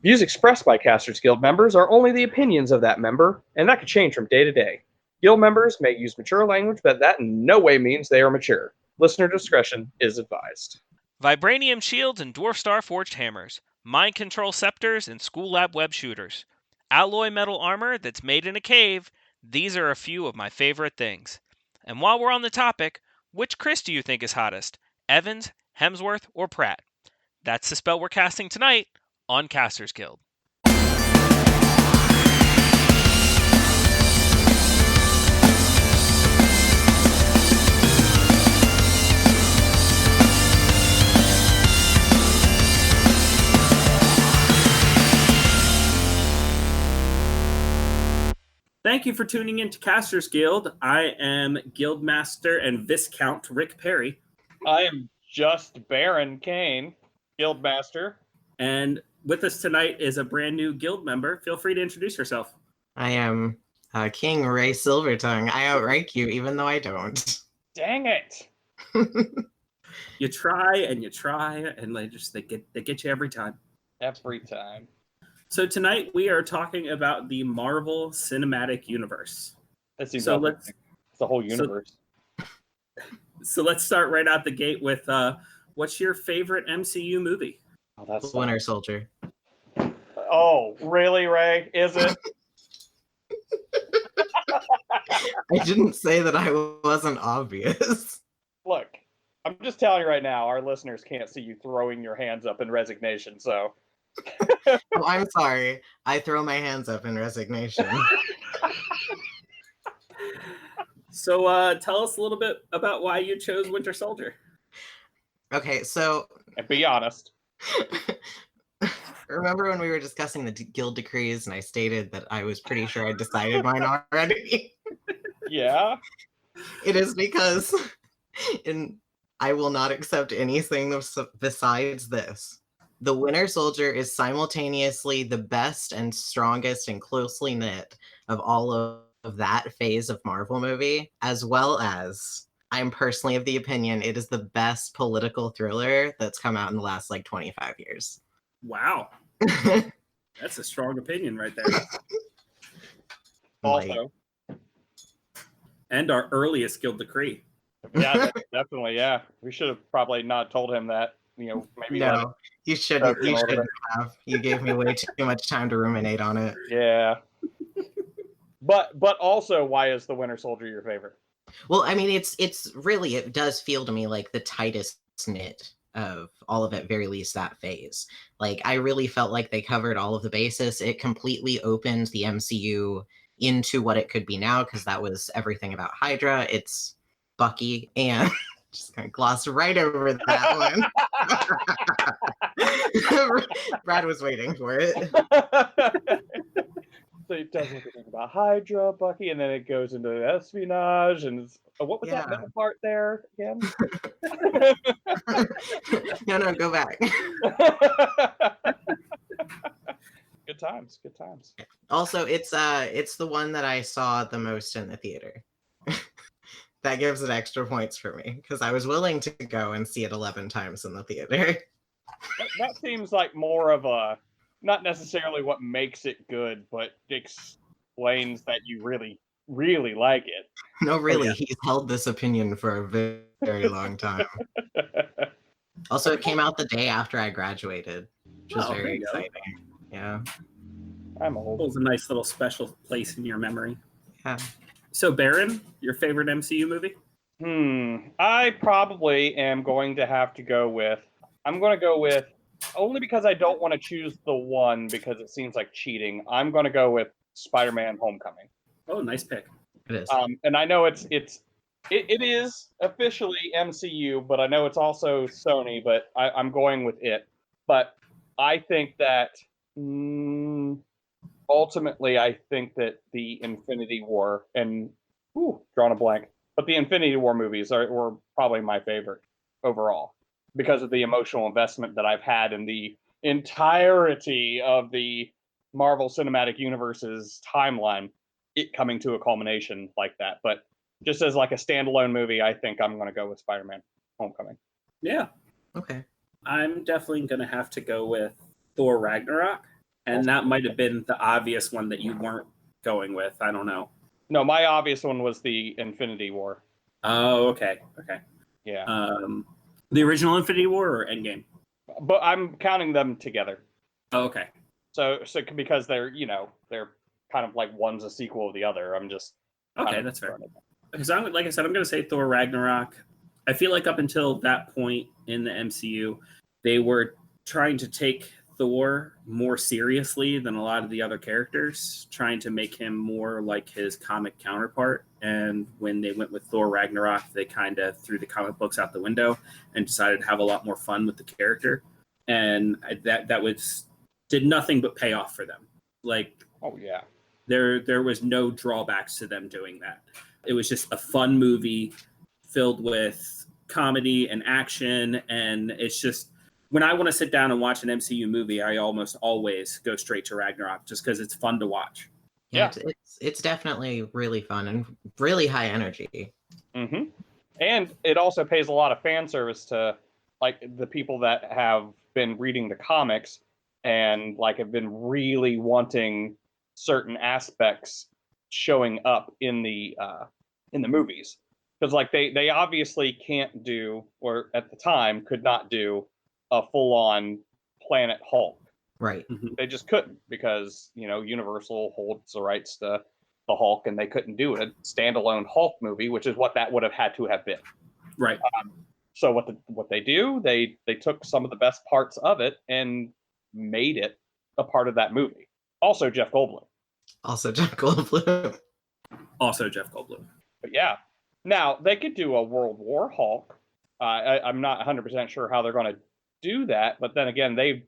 Views expressed by Casters Guild members are only the opinions of that member, and that could change from day to day. Guild members may use mature language, but that in no way means they are mature. Listener discretion is advised. Vibranium shields and Dwarf Star forged hammers, mind control scepters and school lab web shooters, alloy metal armor that's made in a cave. These are a few of my favorite things. And while we're on the topic, which Chris do you think is hottest? Evans, Hemsworth, or Pratt? That's the spell we're casting tonight on Casters Guild. Thank you for tuning in to Casters Guild. I am Guildmaster and Viscount Rick Perry. I am just Baron Kane, Guildmaster. And with us tonight is a brand new guild member. Feel free to introduce yourself. I am King Ray Silvertongue. I outrank you, even though I don't. Dang it! You try, and they get you every time. Every time. So tonight we are talking about the Marvel Cinematic Universe. That seems So like it's the whole universe. So let's start right out the gate with what's your favorite MCU movie? Oh, that's Winter Soldier. Oh, really, Ray? Is it? I didn't say that I wasn't obvious. Look, I'm just telling you right now, our listeners can't see you throwing your hands up in resignation, so... Oh, I'm sorry. I throw my hands up in resignation. So tell us a little bit about why you chose Winter Soldier. Okay, so... And be honest. Remember when we were discussing the guild decrees and I stated that I was pretty sure I decided mine already? Yeah? It is because I will not accept anything besides this. The Winter Soldier is simultaneously the best and strongest and closely knit of all of that phase of Marvel movie, as well as I'm personally of the opinion it is the best political thriller that's come out in the last 25 years. Wow. That's a strong opinion right there. Also. And our earliest guild decree. Yeah, definitely, yeah. We should have probably not told him that. Maybe no, you shouldn't. You shouldn't have. You gave me way too much time to ruminate on it. Yeah. But also, why is the Winter Soldier your favorite? Well, I mean, it's really, it does feel to me like the tightest knit of all of it, very least that phase. I really felt like they covered all of the bases. It completely opened the MCU into what it could be now, because that was everything about Hydra. It's Bucky, and just gonna gloss right over that one. Brad was waiting for it. So it does everything about Hydra, Bucky, and then it goes into espionage, and what was that middle part there again? No, go back. Good times. Also, it's the one that I saw the most in the theater. That gives it extra points for me, because I was willing to go and see it 11 times in the theater. That seems like more of a, not necessarily what makes it good, but explains that you really, really like it. No, really, he's held this opinion for a very, very long time. Also, it came out the day after I graduated, which was very exciting. Yeah. I'm old. It was a nice little special place in your memory. Yeah. So, Baron, your favorite MCU movie? I probably am going to have to go with, only because I don't want to choose the one because it seems like cheating, I'm going to go with Spider-Man Homecoming. Oh, nice pick. It is. And I know it is officially MCU, but I know it's also Sony, but I'm going with it. But I think that ultimately, I think that the Infinity War and drawn a blank, but the Infinity War movies were probably my favorite overall because of the emotional investment that I've had in the entirety of the Marvel Cinematic Universe's timeline, it coming to a culmination like that. But just as a standalone movie, I think I'm going to go with Spider-Man Homecoming. Yeah. Okay. I'm definitely going to have to go with Thor Ragnarok. And that might have been the obvious one that you weren't going with. I don't know. No, my obvious one was the Infinity War. Oh, okay. Yeah. The original Infinity War or Endgame? But I'm counting them together. Oh, okay. So because they're kind of like one's a sequel of the other. I'm just Okay, that's fair. Because like I said, I'm going to say Thor Ragnarok. I feel like up until that point in the MCU, they were trying to take Thor more seriously than a lot of the other characters, trying to make him more like his comic counterpart. And when they went with Thor Ragnarok, they kind of threw the comic books out the window and decided to have a lot more fun with the character. And that did nothing but pay off for them. Like, oh yeah, there was no drawbacks to them doing that. It was just a fun movie filled with comedy and action, and it's just when I want to sit down and watch an MCU movie, I almost always go straight to Ragnarok just because it's fun to watch. Yeah, it's definitely really fun and really high energy. Mm-hmm. And it also pays a lot of fan service to like the people that have been reading the comics and like have been really wanting certain aspects showing up in the movies, because like they obviously can't do, or at the time could not do, a full-on Planet Hulk. Right. They just couldn't, because Universal holds the rights to the Hulk, and they couldn't do a standalone Hulk movie, which is what that would have had to have been. Right. So what they do, they took some of the best parts of it and made it a part of that movie. Also Jeff Goldblum. Also Jeff Goldblum. But yeah, now they could do a World War Hulk. I'm not 100% sure how they're going to do that, but then again, they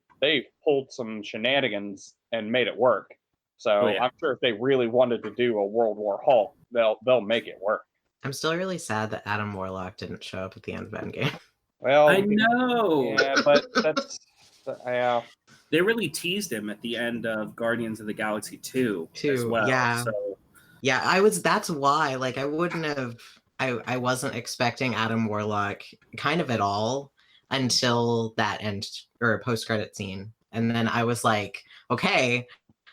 pulled some shenanigans and made it work. So I'm sure if they really wanted to do a World War Hulk, they'll make it work. I'm still really sad that Adam Warlock didn't show up at the end of Endgame. Well, I know. Yeah, but that's they really teased him at the end of Guardians of the Galaxy 2 as well. Yeah. So. Yeah, that's why, like, I wasn't expecting Adam Warlock kind of at all until that end or post-credit scene. And then I was like, okay,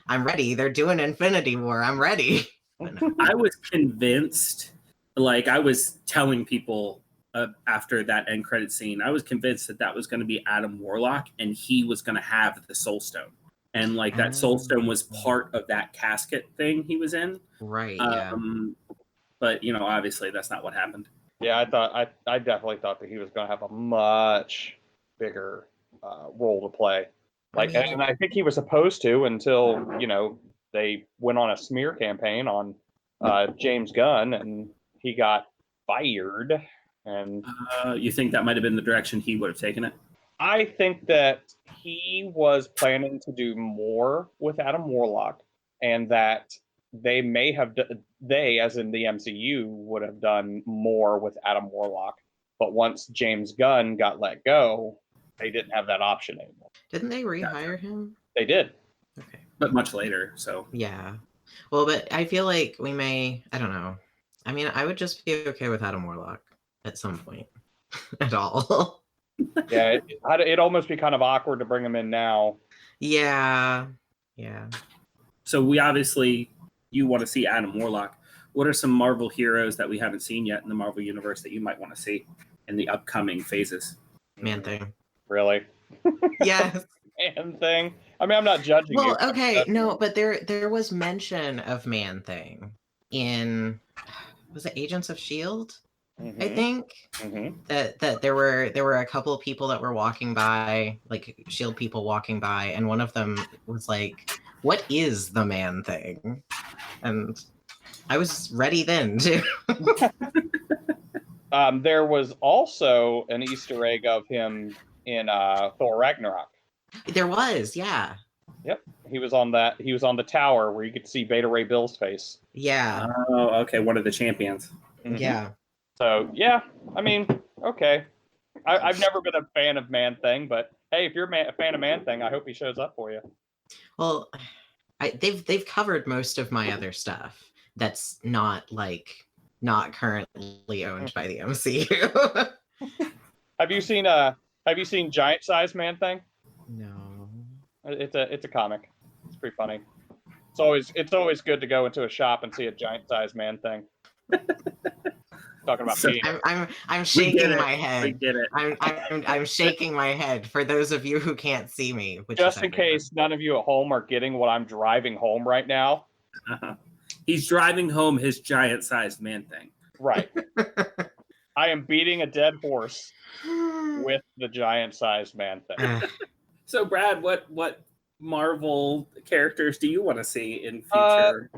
I'm ready. They're doing Infinity War. I'm ready. I was convinced, like I was telling people after that end credit scene, I was convinced that was going to be Adam Warlock and he was going to have the Soul Stone. And like that Soul Stone was part of that casket thing he was in. Right. Yeah. But obviously that's not what happened. Yeah, I definitely thought that he was going to have a much bigger role to play. Like, and I think he was supposed to until they went on a smear campaign on James Gunn and he got fired. And you think that might have been the direction he would have taken it? I think that he was planning to do more with Adam Warlock, and that they may have they, as in the MCU, would have done more with Adam Warlock. But once James Gunn got let go, they didn't have that option anymore. Didn't they rehire him? They did. Okay. But much later, so. Yeah. Well, but I feel like we may, I don't know. I mean, I would just be okay with Adam Warlock at some point at all. Yeah, it'd almost be kind of awkward to bring him in now. Yeah. So we obviously, you want to see Adam Warlock. What are some Marvel heroes that we haven't seen yet in the Marvel universe that you might want to see in the upcoming phases? Man-Thing. Really? Yes. Man-Thing? I mean, I'm not judging you. Well, okay, no, but there was mention of Man-Thing in, was it Agents of S.H.I.E.L.D.? Mm-hmm. I think that there were a couple of people that were walking by, like S.H.I.E.L.D. people walking by, and one of them was like, "What is the Man-Thing?" And I was ready then too. There was also an Easter egg of him in Thor Ragnarok. There was, yeah. Yep, he was on the tower where you could see Beta Ray Bill's face. Yeah. Oh, okay, one of the champions. Mm-hmm. Yeah. So yeah, I mean, okay. I've never been a fan of Man-Thing, but hey, if you're a fan of Man-Thing, I hope he shows up for you. Well, they've covered most of my other stuff that's not currently owned by the MCU. Have you seen Giant Size Man-Thing? No. It's a comic. pretty funny. It's always good to go into a shop and see a giant-sized man thing. Talking about cheating. I'm shaking my We head. get it. I'm shaking my head for those of you who can't see me. Which Just is in case none of you at home are getting what I'm driving home right now. Uh-huh. He's driving home his giant-sized man thing. Right. I am beating a dead horse with the giant-sized man thing. So, Brad, what Marvel characters do you want to see in future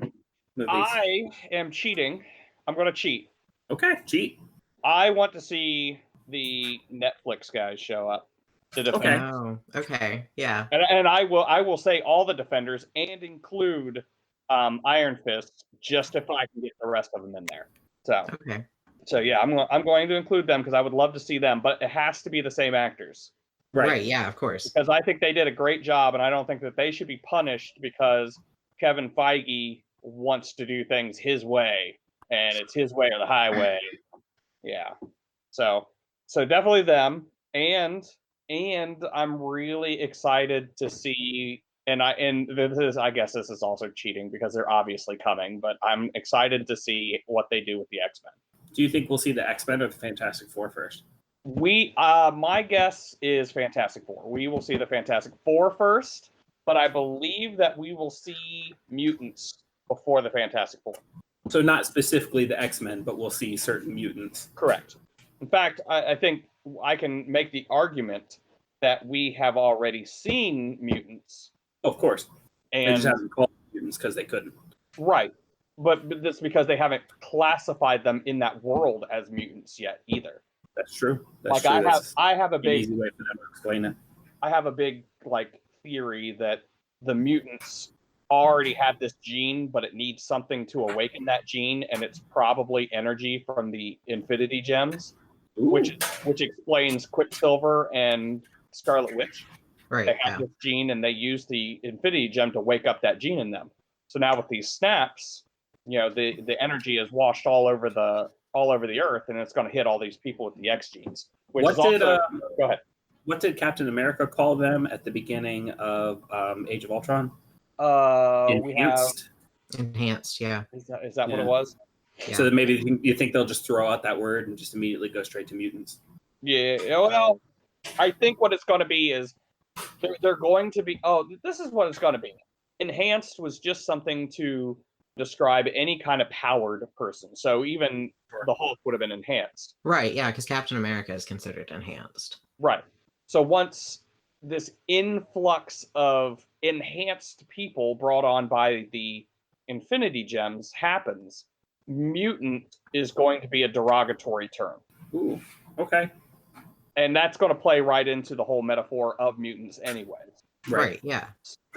movies? I am cheating. I'm going to cheat. Okay, cheat. I want to see the Netflix guys show up. The Defenders. Oh, okay, yeah. And I will say all the Defenders and include Iron Fist, just if I can get the rest of them in there. Okay. So yeah, I'm going to include them because I would love to see them, but it has to be the same actors. Right, yeah, of course. Because I think they did a great job, and I don't think that they should be punished because Kevin Feige wants to do things his way, and it's his way or the highway. Yeah. So definitely them, and I'm really excited to see, and this is, I guess this is also cheating because they're obviously coming, but I'm excited to see what they do with the X-Men. Do you think we'll see the X-Men or the Fantastic Four first? My guess is Fantastic Four. We will see the Fantastic Four first, but I believe that we will see mutants before the Fantastic Four. So not specifically the X-Men, but we'll see certain mutants. Correct. In fact, I think I can make the argument that we have already seen mutants. Of course. And They just haven't called them mutants because they couldn't. Right. But that's because they haven't classified them in that world as mutants yet either. That's true. Like I have a an big easy way for them to explain it. I have a big theory that the mutants already have this gene, but it needs something to awaken that gene, and it's probably energy from the Infinity Gems, which explains Quicksilver and Scarlet Witch. Right. They have this gene, and they use the Infinity Gem to wake up that gene in them. So now with these snaps, the energy is washed all over the earth, and it's going to hit all these people with the X genes. Go ahead. What did Captain America call them at the beginning of Age of Ultron? Enhanced. Enhanced, yeah. Is that what it was? Yeah. So that maybe you think they'll just throw out that word and just immediately go straight to mutants? Yeah. Well, I think what it's going to be is they're going to be. Oh, this is what it's going to be. Enhanced was just something to describe any kind of powered person. So even the Hulk would have been enhanced. Right, yeah, because Captain America is considered enhanced. Right. So once this influx of enhanced people brought on by the Infinity Gems happens, mutant is going to be a derogatory term. Ooh, okay. And that's going to play right into the whole metaphor of mutants anyways. Right, yeah.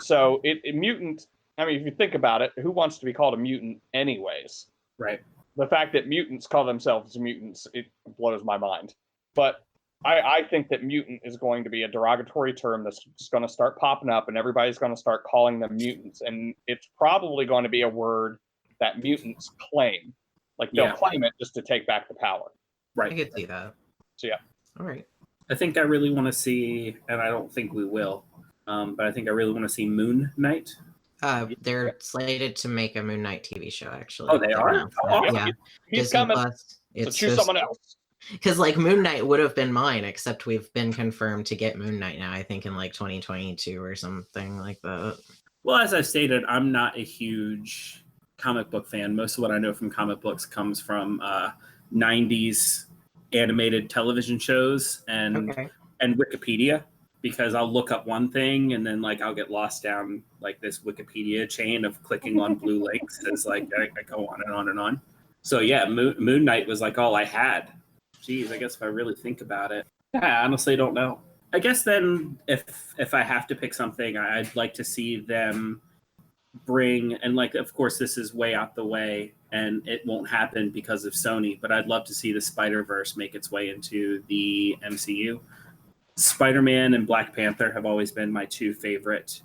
So mutant, I mean, if you think about it, who wants to be called a mutant anyways? Right. The fact that mutants call themselves mutants, it blows my mind. But I think that mutant is going to be a derogatory term that's just going to start popping up, and everybody's going to start calling them mutants. And it's probably going to be a word that mutants claim. Like, they'll claim it just to take back the power. Right. I could see that. So, yeah. All right. I think I really want to see, and I don't think we will, but I think I really want to see Moon Knight. They're slated to make a Moon Knight TV show, actually. Oh, they are? Yeah. He's coming. So choose someone else. Because Moon Knight would have been mine, except we've been confirmed to get Moon Knight now, I think in 2022 or something like that. Well, as I've stated, I'm not a huge comic book fan. Most of what I know from comic books comes from 90s animated television shows and Wikipedia, because I'll look up one thing and then I'll get lost down this Wikipedia chain of clicking on blue links as I go on and on and on. So yeah, Moon Knight was all I had. Geez, I guess if I really think about it, I honestly don't know. I guess then if I have to pick something, I'd like to see them bring, and of course this is way out the way and it won't happen because of Sony, but I'd love to see the Spiderverse make its way into the MCU. Spider-Man and Black Panther have always been my two favorite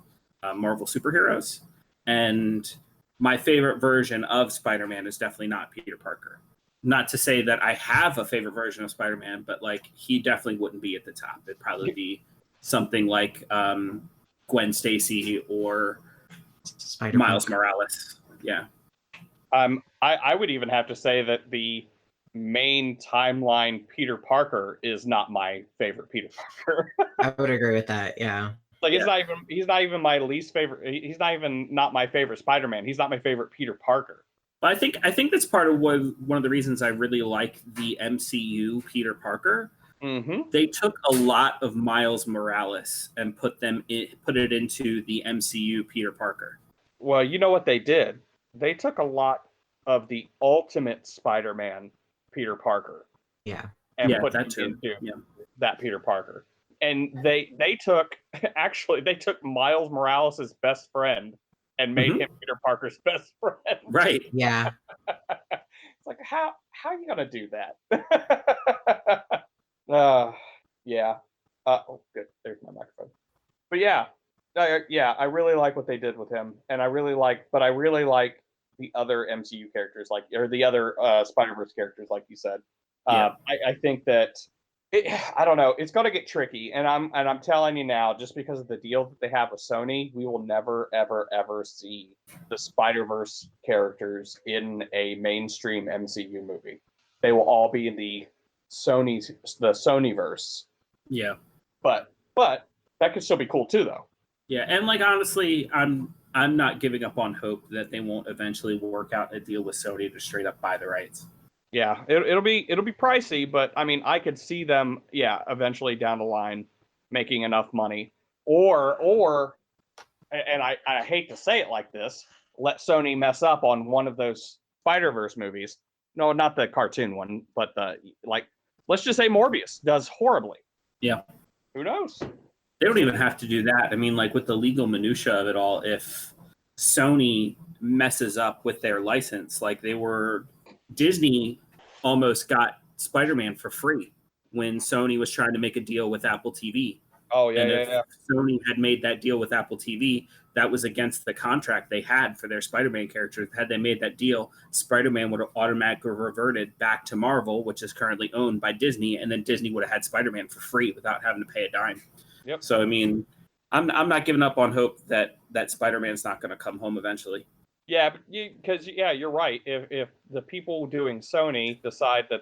Marvel superheroes, and my favorite version of Spider-Man is definitely not Peter Parker. Not to say that I have a favorite version of Spider-Man, but he definitely wouldn't be at the top. It'd probably be something like Gwen Stacy or Spider Miles Morales. Yeah. I would even have to say that the main timeline Peter Parker is not my favorite Peter Parker. I would agree with that. Yeah. Like Yeah. he's not even my least favorite. He's not my favorite Spider-Man. He's not my favorite Peter Parker. But I think that's part of one of the reasons I really like the MCU Peter Parker. Mm-hmm. They took a lot of Miles Morales and put it into the MCU Peter Parker. Well, you know what they did? They took a lot of the Ultimate Spider-Man Peter Parker Yeah. and Yeah, put that it too. into Yeah. that Peter Parker. And they took Miles Morales' best friend and made him Peter Parker's best friend. Right. Yeah. It's like how are you gonna do that? Yeah. Oh, good. There's my microphone. But yeah, I really like what they did with him, and I really like the other MCU characters, or the other Spider-Verse characters, like you said. Yeah. I think that I don't know. It's going to get tricky, and I'm telling you now, just because of the deal that they have with Sony, we will never, ever, ever see the Spider-Verse characters in a mainstream MCU movie. They will all be in the Sonyverse. Yeah. But that could still be cool too, though. Yeah, and like honestly, I'm not giving up on hope that they won't eventually work out a deal with Sony to straight up buy the rights. Yeah, it'll be pricey, but I mean, I could see them, eventually down the line making enough money, or, and I hate to say it like this, let Sony mess up on one of those Spider-Verse movies. No, not the cartoon one, but let's just say Morbius does horribly. Yeah. Who knows? They don't even have to do that. I mean, like with the legal minutia of it all, if Sony messes up with their license, like Disney almost got Spider-Man for free when Sony was trying to make a deal with Apple TV. Oh, yeah, and yeah, if yeah. Sony had made that deal with Apple TV, that was against the contract they had for their Spider-Man characters. Had they made that deal, Spider-Man would have automatically reverted back to Marvel, which is currently owned by Disney, and then Disney would have had Spider-Man for free without having to pay a dime. Yep. So, I mean, I'm not giving up on hope that Spider-Man's not going to come home eventually. Yeah, because you're right. If the people doing Sony decide that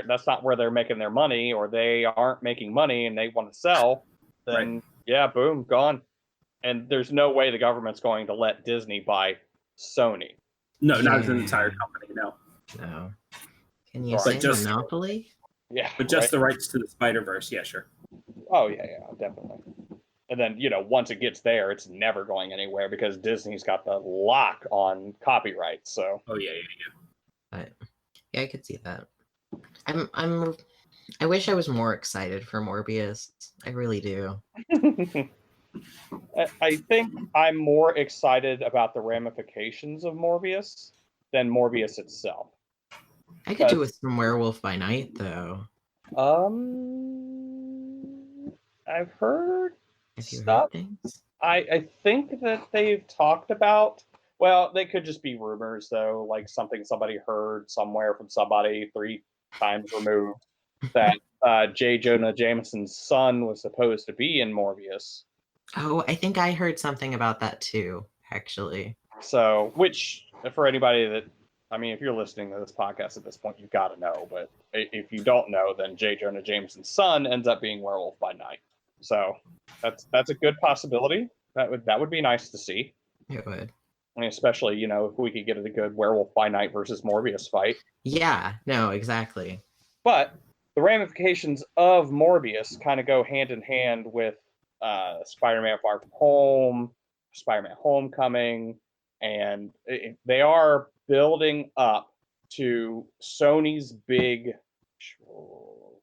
that's not where they're making their money, or they aren't making money and they want to sell, then boom, gone. And there's no way the government's going to let Disney buy Sony. No, not as an entire company. No. Can you Right. say monopoly? Yeah, But just the rights to the Spider-Verse, yeah, sure. Oh yeah, definitely. And then once it gets there, it's never going anywhere because Disney's got the lock on copyright. So. Oh yeah. But yeah, I could see that. I wish I was more excited for Morbius. I really do. I think I'm more excited about the ramifications of Morbius than Morbius itself. I could do with some Werewolf by Night, though. I've heard Have you stuff. heard things? I think that they've talked about. Well, they could just be rumors, though, like something somebody heard somewhere from somebody 3 times removed that J. Jonah Jameson's son was supposed to be in Morbius. Oh, I think I heard something about that too, actually. So, which for anybody that, I mean, if you're listening to this podcast at this point, you've got to know. But if you don't know, then J. Jonah Jameson's son ends up being Werewolf by Night. So that's a good possibility. That would be nice to see. It would. I mean, especially if we could get a good Werewolf by Night versus Morbius fight. Yeah. No. Exactly. But the ramifications of Morbius kind of go hand in hand with Spider-Man Far From Home, Spider-Man Homecoming, and they are building up to Sony's big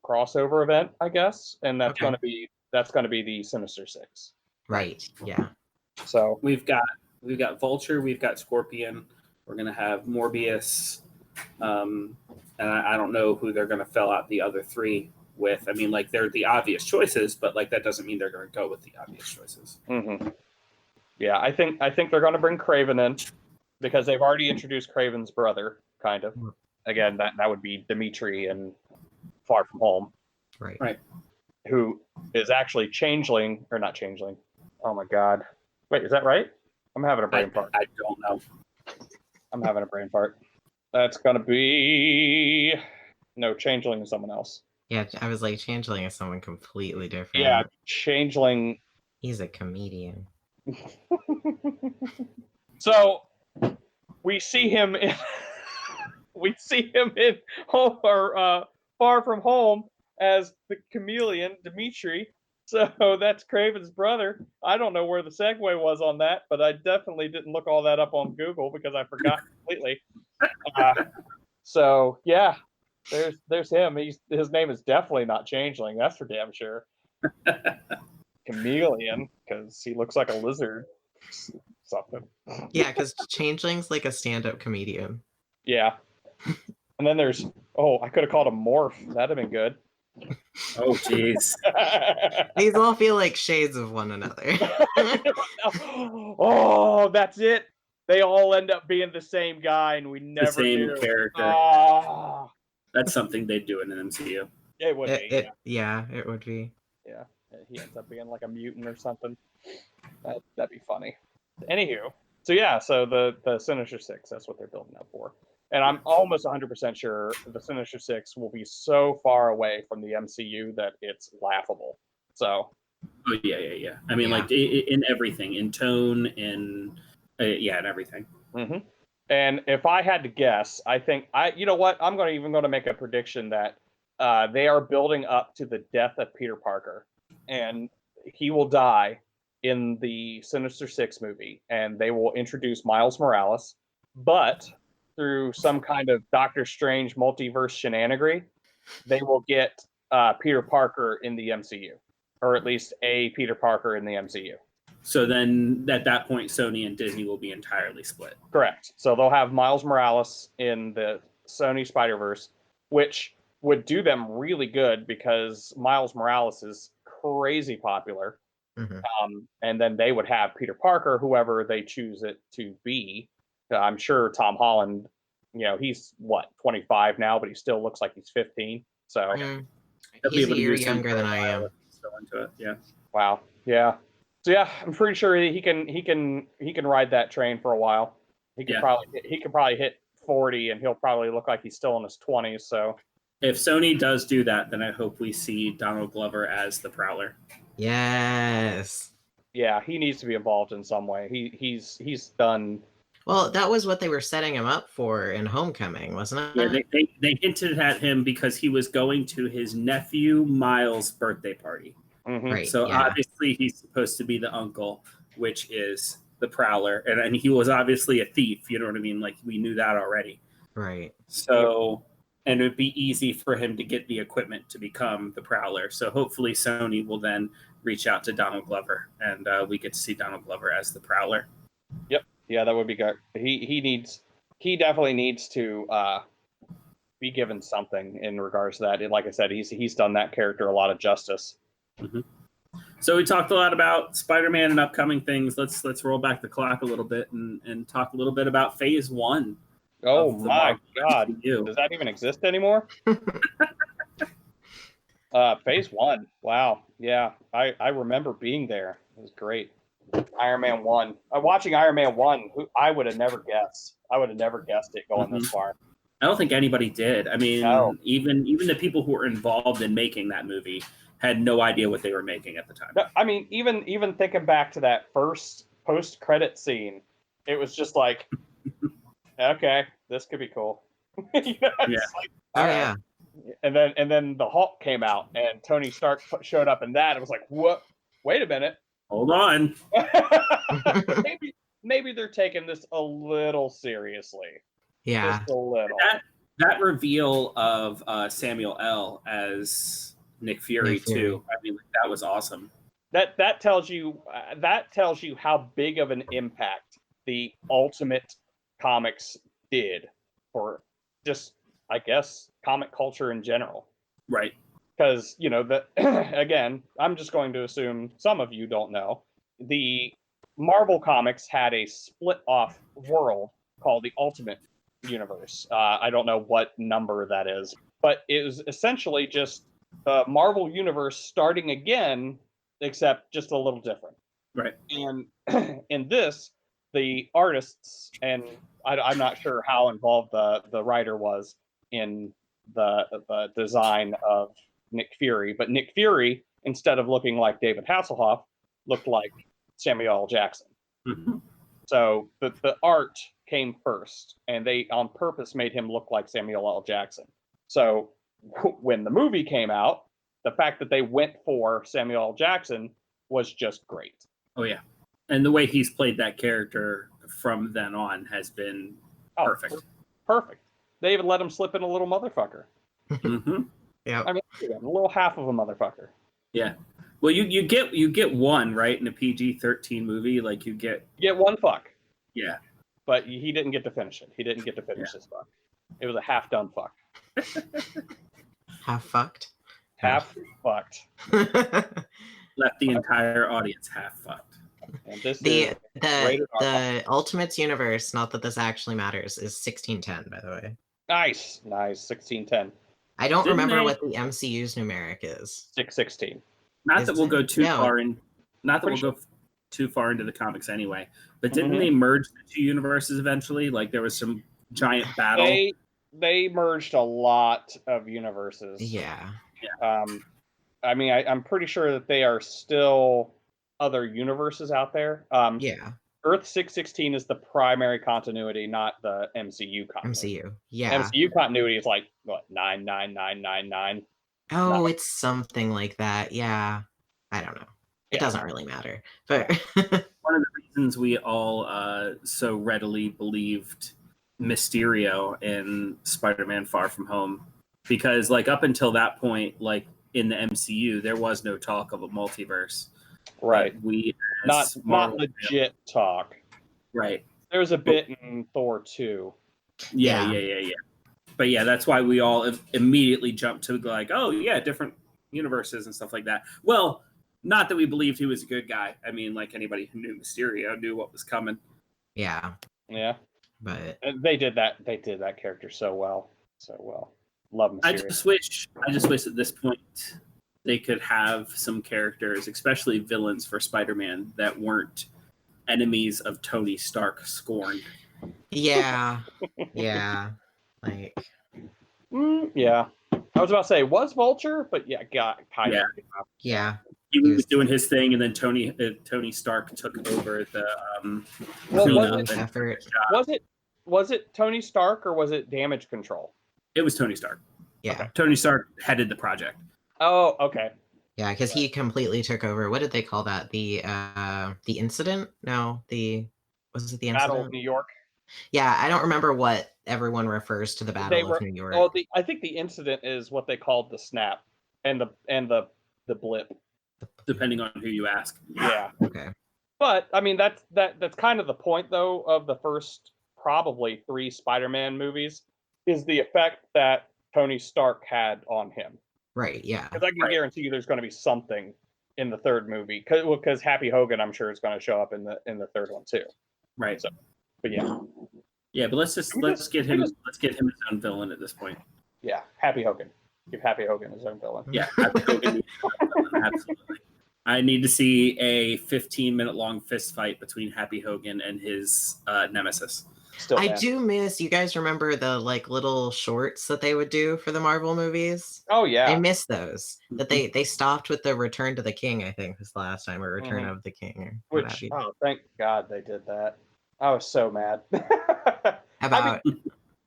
crossover event, I guess, and that's going to be the Sinister Six. Right. Yeah. So we've got Vulture, we've got Scorpion, we're gonna have Morbius, and I don't know who they're gonna fill out the other 3 with. I mean, like they're the obvious choices, but like that doesn't mean they're gonna go with the obvious choices. Mm-hmm. Yeah, I think they're going to bring Kraven in because they've already introduced Kraven's brother, kind of. Again, that would be Dimitri in Far From Home. Right. Who is actually Changeling, or not Changeling. Oh my God. Wait, is that right? I'm having a brain fart. I don't know. I'm having a brain fart. That's gonna be no Changeling is someone else. Yeah, I was like, Changeling is someone completely different. Yeah, Changeling. He's a comedian. So we see him in home or Far From Home as the chameleon Dimitri. So that's Craven's brother. I don't know where the segue was on that, but I definitely didn't look all that up on Google because I forgot completely. So yeah, there's him. His name is definitely not Changeling. That's for damn sure. Chameleon, because he looks like a lizard. Something. Yeah, because Changeling's like a stand-up comedian. Yeah. And then there's I could have called him Morph. That'd have been good. Oh, jeez. These all feel like shades of one another. Oh, that's it. They all end up being the same guy, and we never The same knew. character. Oh, That's something they'd do in an MCU. it would be. Yeah, it would be. Yeah, he ends up being like a mutant or something. That'd be funny. Anywho, so the Sinister Six, that's what they're building up for. And I'm almost 100% sure the Sinister Six will be so far away from the MCU that it's laughable. So. Oh, yeah. I mean, like, in everything. In tone, in everything. Mm-hmm. And if I had to guess, I think you know what? I'm going to make a prediction that they are building up to the death of Peter Parker, and he will die in the Sinister Six movie, and they will introduce Miles Morales, but through some kind of Doctor Strange multiverse shenanigery, they will get Peter Parker in the MCU, or at least a Peter Parker in the MCU. So then, at that point, Sony and Disney will be entirely split. Correct. So they'll have Miles Morales in the Sony Spiderverse, which would do them really good because Miles Morales is crazy popular. Mm-hmm. And then they would have Peter Parker, whoever they choose it to be. I'm sure Tom Holland, he's 25 now, but he still looks like he's 15. So he's a year younger than I am. Still into it, yeah. Wow, yeah. So yeah, I'm pretty sure he can ride that train for a while. He could probably hit 40, and he'll probably look like he's still in his 20s. So if Sony does do that, then I hope we see Donald Glover as the Prowler. Yes. Yeah, he needs to be involved in some way. He's done. Well, that was what they were setting him up for in Homecoming, wasn't it? Yeah, they hinted at him because he was going to his nephew Miles' birthday party. Mm-hmm. Right. So obviously he's supposed to be the uncle, which is the Prowler, and he was obviously a thief. You know what I mean? Like, we knew that already. Right. So, and it would be easy for him to get the equipment to become the Prowler. So hopefully Sony will then reach out to Donald Glover, and we get to see Donald Glover as the Prowler. Yep. Yeah, that would be good. He definitely needs to be given something in regards to that. And like I said, he's done that character a lot of justice. Mm-hmm. So we talked a lot about Spider-Man and upcoming things. Let's roll back the clock a little bit and talk a little bit about Phase 1. Oh my God! Does that even exist anymore? Phase 1. Wow. Yeah, I remember being there. It was great. Iron Man 1. Watching Iron Man 1, I would have never guessed. I would have never guessed it going this far. I don't think anybody did. I mean, No. even the people who were involved in making that movie had no idea what they were making at the time. No, I mean, even thinking back to that first post-credit scene, it was just like, okay, this could be cool. Yeah. Like, Oh yeah. And then the Hulk came out, and Tony Stark showed up in that. It was like, what? Wait a minute. Hold on. maybe they're taking this a little seriously. Yeah. Just a little. That reveal of Samuel L. as Nick Fury too. I mean, that was awesome. That tells you how big of an impact the Ultimate Comics did for just, I guess, comic culture in general. Right. Because, again, I'm just going to assume some of you don't know. The Marvel Comics had a split-off world called the Ultimate Universe. I don't know what number that is, but it was essentially just the Marvel Universe starting again, except just a little different. Right. And in this, the artists, and I'm not sure how involved the writer was in the design of Nick Fury, but Nick Fury, instead of looking like David Hasselhoff, looked like Samuel L. Jackson. Mm-hmm. So the art came first, and they on purpose made him look like Samuel L. Jackson. So when the movie came out, the fact that they went for Samuel L. Jackson was just great. Oh yeah, and the way he's played that character from then on has been perfect. Perfect. They even let him slip in a little motherfucker. Mm-hmm. Yeah. I mean, a little half of a motherfucker. Yeah. Well, you get one right in a PG-13 movie, like you get one fuck. Yeah. But he didn't get to finish it. He didn't get to finish his fuck. It was a half done fuck. Half fucked. Half fucked. Left the entire audience half fucked. And this the is Ultimates universe, not that this actually matters, is 1610, by the way. Nice. 1610. I don't Didn't remember they- what the MCU's numeric is. 616. Not Is that we'll it? go too No. far in. Not that we'll Pretty go too far into the comics anyway. But didn't Mhm. they merge the two universes eventually? Like there was some giant battle. They merged a lot of universes. Yeah. I mean, I'm pretty sure that they are still other universes out there. Yeah. Earth 616 is the primary continuity, not the MCU continuity. MCU. Yeah. MCU continuity is like what 99999. Oh, it's something like that. Yeah. I don't know. It Yeah. doesn't really matter. But One of the reasons we all so readily believed Mysterio in Spider-Man Far From Home, because like up until that point, like in the MCU, there was no talk of a multiverse. Right. We Not Marvel- legit talk. right. There was a bit in Thor 2. Yeah. But yeah, that's why we all immediately jumped to like, oh yeah, different universes and stuff like that. Well, not that we believed he was a good guy. I mean, like anybody who knew Mysterio knew what was coming. yeah. Yeah. But And they did that character so well. Love Mysterio. I just wish at this point they could have some characters, especially villains for Spider-Man, that weren't enemies of Tony Stark scorned. yeah. Yeah. Like Yeah. I was about to say, was Vulture, but yeah, kind of. yeah. He was doing his thing, and then Tony Stark took over the Well, cleanup was and- effort. Was it Tony Stark or was it Damage Control? It was Tony Stark. Yeah. Okay. Tony Stark headed the project. Oh, okay. Yeah, because he completely took over. What did they call that? The incident? No, was it the Battle incident? of New York. Yeah, I don't remember what everyone refers to the Battle of New York. Oh, I think the incident is what they called the snap and the blip. Depending on who you ask. Yeah. Okay. But I mean that's kind of the point though of the first probably 3 Spider-Man movies is the effect that Tony Stark had on him. Right, yeah. Because I can guarantee you there's going to be something in the third movie because Happy Hogan I'm sure is going to show up in the third one too. Right. So, but yeah. Yeah, but let's get him his own villain at this point. Yeah, Happy Hogan. Give Happy Hogan his own villain. Yeah, Happy Hogan needs his own villain, absolutely. I need to see a 15-minute long fist fight between Happy Hogan and his nemesis. Still, I man. do miss, you guys remember the like little shorts that they would do for the Marvel movies? Oh yeah. I miss those. That they stopped with the Return to the King, I think was the last time, or Return of the King, or what have Which, you. oh, thank God they did that. I was so mad. About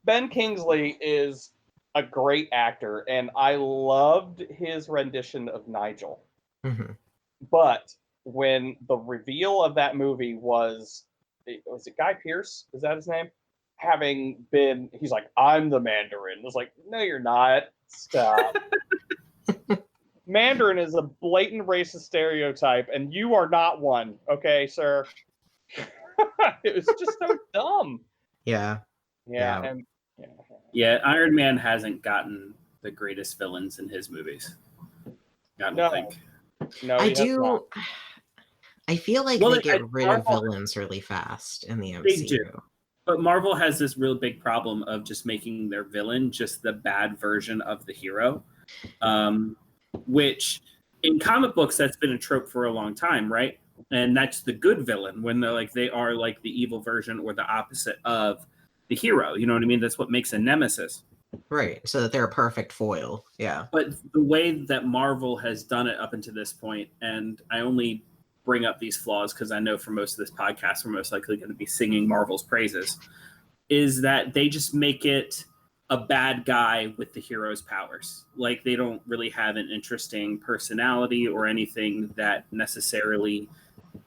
Ben Kingsley is a great actor, and I loved his rendition of Nigel. Mhm. But when the reveal of that movie was it Guy Pearce? Is that his name? He's like, I'm the Mandarin. I was like, no, you're not. Stop. Mandarin is a blatant racist stereotype, and you are not one. Okay, sir. It was just so dumb. yeah. Yeah, Yeah. and Yeah, Iron Man hasn't gotten the greatest villains in his movies. I don't No. think. no, I he has do not. I feel like Well, they get rid of Marvel- villains really fast in the MCU. They do. But Marvel has this real big problem of just making their villain just the bad version of the hero, which in comic books, that's been a trope for a long time, right? And that's the good villain, when they are like the evil version or the opposite of the hero. You know what I mean? That's what makes a nemesis. Right. So that they're a perfect foil. Yeah. But the way that Marvel has done it up until this point, and I only bring up these flaws because I know for most of this podcast we're most likely going to be singing Marvel's praises, is that they just make it a bad guy with the hero's powers. Like, they don't really have an interesting personality or anything that necessarily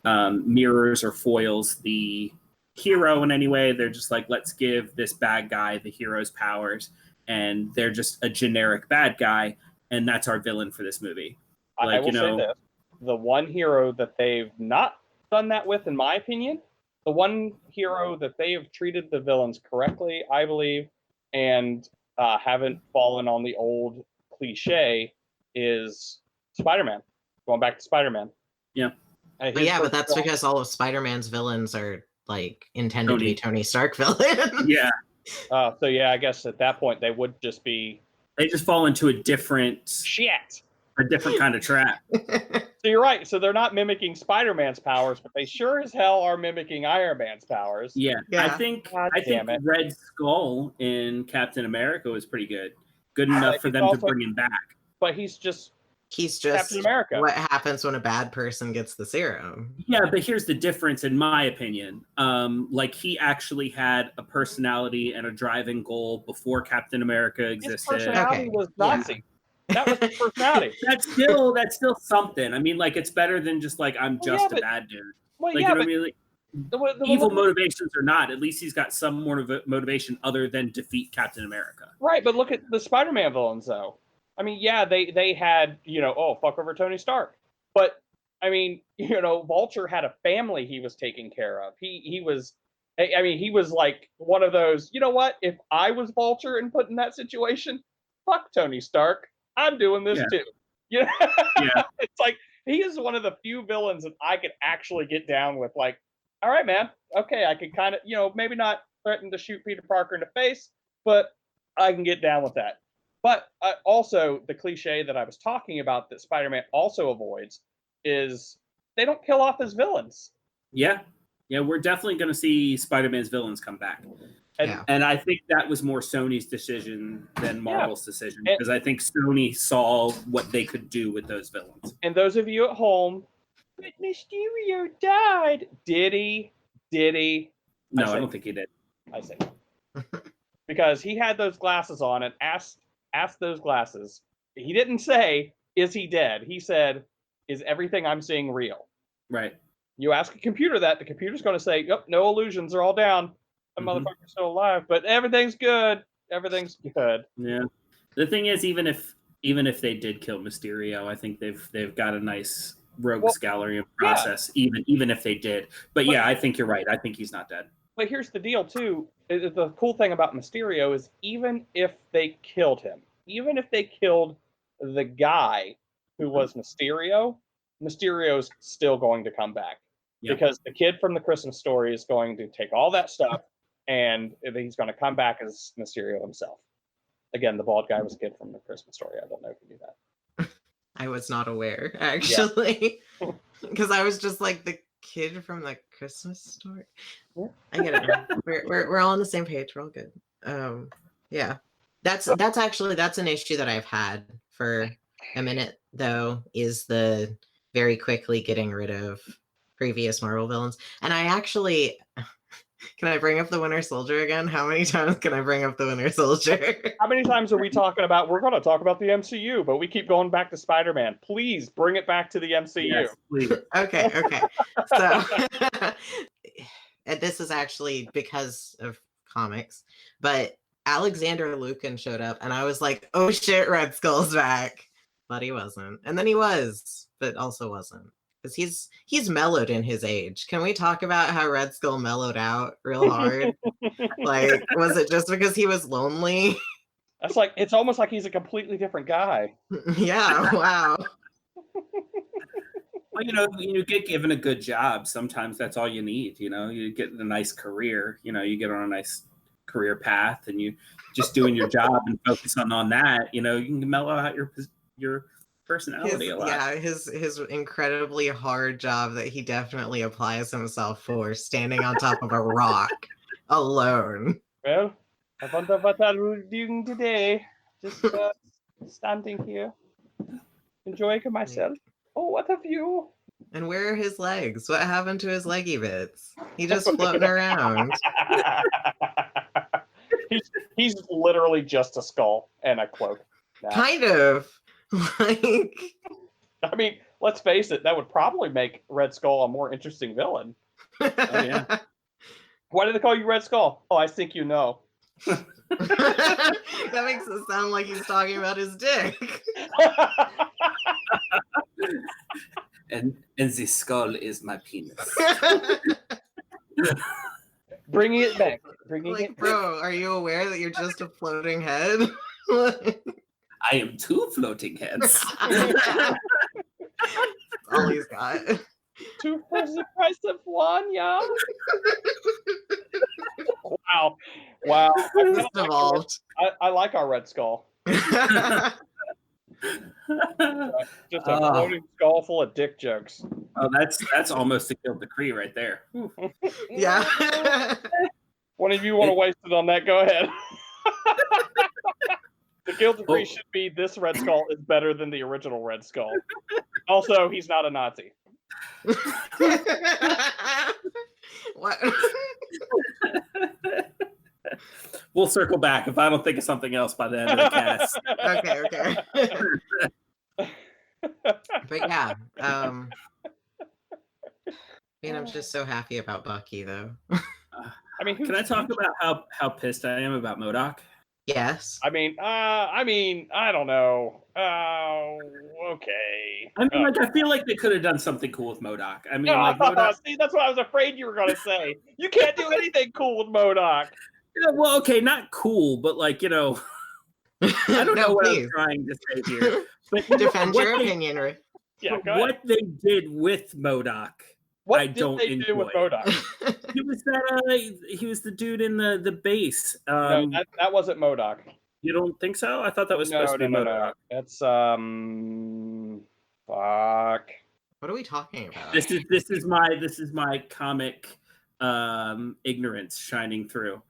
mirrors or foils the hero in any way. They're just like, let's give this bad guy the hero's powers, and they're just a generic bad guy, and that's our villain for this movie. I will say this. The one hero that they've not done that with, in my opinion, the one hero that they have treated the villains correctly, I believe, and haven't fallen on the old cliche, is Spider-Man. Going back to Spider-Man. Yeah. But that's because all of Spider-Man's villains are like intended to be Tony Stark villains. Yeah. So yeah, I guess at that point they would just be. They just fall into a different kind of trap. So you're right. So they're not mimicking Spider-Man's powers, but they sure as hell are mimicking Iron Man's powers. Yeah. I think Red Skull in Captain America was pretty good. Good enough for them to bring him back. But he's just Captain America. What happens when a bad person gets the serum? Yeah, but here's the difference, in my opinion. Like, he actually had a personality and a driving goal before Captain America existed. His personality was Nazi. Yeah. That was his personality. That's still something. I mean, like, it's better than just like, I'm just a bad dude. Well, like, yeah, you know what I mean? Like, evil motivations or not, at least he's got some more motivation other than defeat Captain America. Right, but look at the Spider-Man villains, though. I mean, yeah, they had, fuck over Tony Stark. But, I mean, Vulture had a family he was taking care of. He was like one of those, you know what? If I was Vulture and put in that situation, fuck Tony Stark. I'm doing this too. Yeah. It's like, he is one of the few villains that I could actually get down with. Like, all right, man. Okay, I could kind of, maybe not threaten to shoot Peter Parker in the face, but I can get down with that. But also, the cliche that I was talking about that Spider-Man also avoids is they don't kill off his villains. Yeah. Yeah, we're definitely going to see Spider-Man's villains come back. And I think that was more Sony's decision than Marvel's decision, because I think Sony saw what they could do with those villains. And those of you at home, but Mysterio died. Did he? No, I don't think he did. I say because he had those glasses on and asked those glasses. He didn't say, is he dead? He said, is everything I'm seeing real? Right. You ask a computer that, the computer's going to say, yep, no illusions, they're all down. The motherfucker's still alive, but everything's good. Everything's good. Yeah. The thing is, even if they did kill Mysterio, I think they've got a nice rogues gallery process, even if they did. But yeah, I think you're right. I think he's not dead. But here's the deal, too. The cool thing about Mysterio is even if they killed him, even if they killed the guy who was Mysterio's still going to come back. Yep. Because the kid from the Christmas Story is going to take all that stuff and he's going to come back as Mysterio himself. Again, the bald guy was a kid from the Christmas Story. I don't know if you knew that. I was not aware, actually. Because I was just like, the kid from the Christmas Story. Yeah. I get it. We're all on the same page. We're all good. Yeah. That's an issue that I've had for a minute, though, is the very quickly getting rid of previous Marvel villains. And I actually, can I bring up the Winter Soldier again? How many times can I bring up the Winter Soldier? How many times are we talking about, we're going to talk about the MCU, but we keep going back to Spider-Man. Please bring it back to the MCU. Yes, please. Okay. So, and this is actually because of comics, but Alexander Lukin showed up and I was like, oh shit, Red Skull's back. But he wasn't. And then he was, but also wasn't. Because he's mellowed in his age. Can we talk about how Red Skull mellowed out real hard? Like, was it just because he was lonely? That's like, it's almost like he's a completely different guy. Yeah, wow. Well, you get given a good job. Sometimes that's all you need. You get a nice career. You get on a nice career path, and you just doing your job and focus on that. You can mellow out your personality a lot. Yeah, his incredibly hard job that he definitely applies himself for, standing on top of a rock alone. Well, I wonder what I will be doing today. Just standing here, enjoying myself. Oh, what a view! And where are his legs? What happened to his leggy bits? He just floating around. he's literally just a skull and a cloak. Now. Kind of. Like, I mean, let's face it, that would probably make Red Skull a more interesting villain. Oh, yeah. Why do they call you Red Skull? Oh, I think you know. That makes it sound like he's talking about his dick. And the skull is my penis. Bringing it back. Bringing Like, it back. bro, are you aware that you're just a floating head? I am 2 floating heads. That's all he's got. 2 for the price of 1, yeah. Wow. Just evolved. I like our Red Skull. Just a Ah. floating skull full of dick jokes. Oh, that's almost a kill decree right there. Whew. Yeah. One of you want to waste it on that? Go ahead. The guild decree should be this Red Skull is better than the original Red Skull. Also, he's not a Nazi. What? We'll circle back if I don't think of something else by the end of the cast. Okay. But yeah, I'm just so happy about Bucky, though. I mean, Can I talk about how pissed I am about MODOK? Yes. I mean, I don't know. Oh, okay. I mean, like, I feel like they could have done something cool with MODOK. I mean, like, MODOK. See, that's what I was afraid you were going to say. You can't do anything cool with MODOK. Yeah, well, okay, not cool, but like, I don't know what I'm trying to say here. But Defend your opinion, Rick. Yeah, go what they did with MODOK, what I did don't they do with enjoy. MODOK? He was he was the dude in the base. No, that wasn't MODOK. You don't think so? I thought that was supposed to be MODOK. That's fuck. What are we talking about? This is my comic ignorance shining through.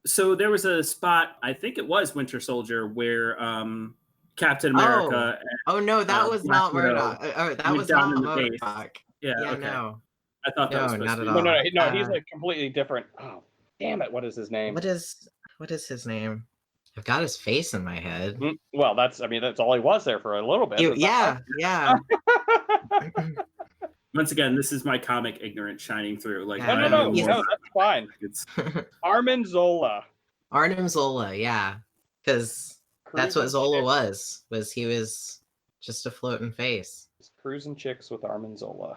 So there was a spot, I think it was Winter Soldier, where Captain America. Oh no, that was not Murdoch. That was down not in the base. Murdoch. Yeah, Yeah, okay. no. I thought that was No, supposed not to at be. all. No, he's like completely different. Oh, damn it! What is his name? What is his name? I've got his face in my head. Well, that's all he was there for a little bit. Yeah. Once again, this is my comic ignorance shining through. Like, Yeah, No, he's- that's fine. It's Armin Zola. Arnim Zola, yeah. Because that's what Zola was he was just a floating face. Cruising chicks with Armin Zola.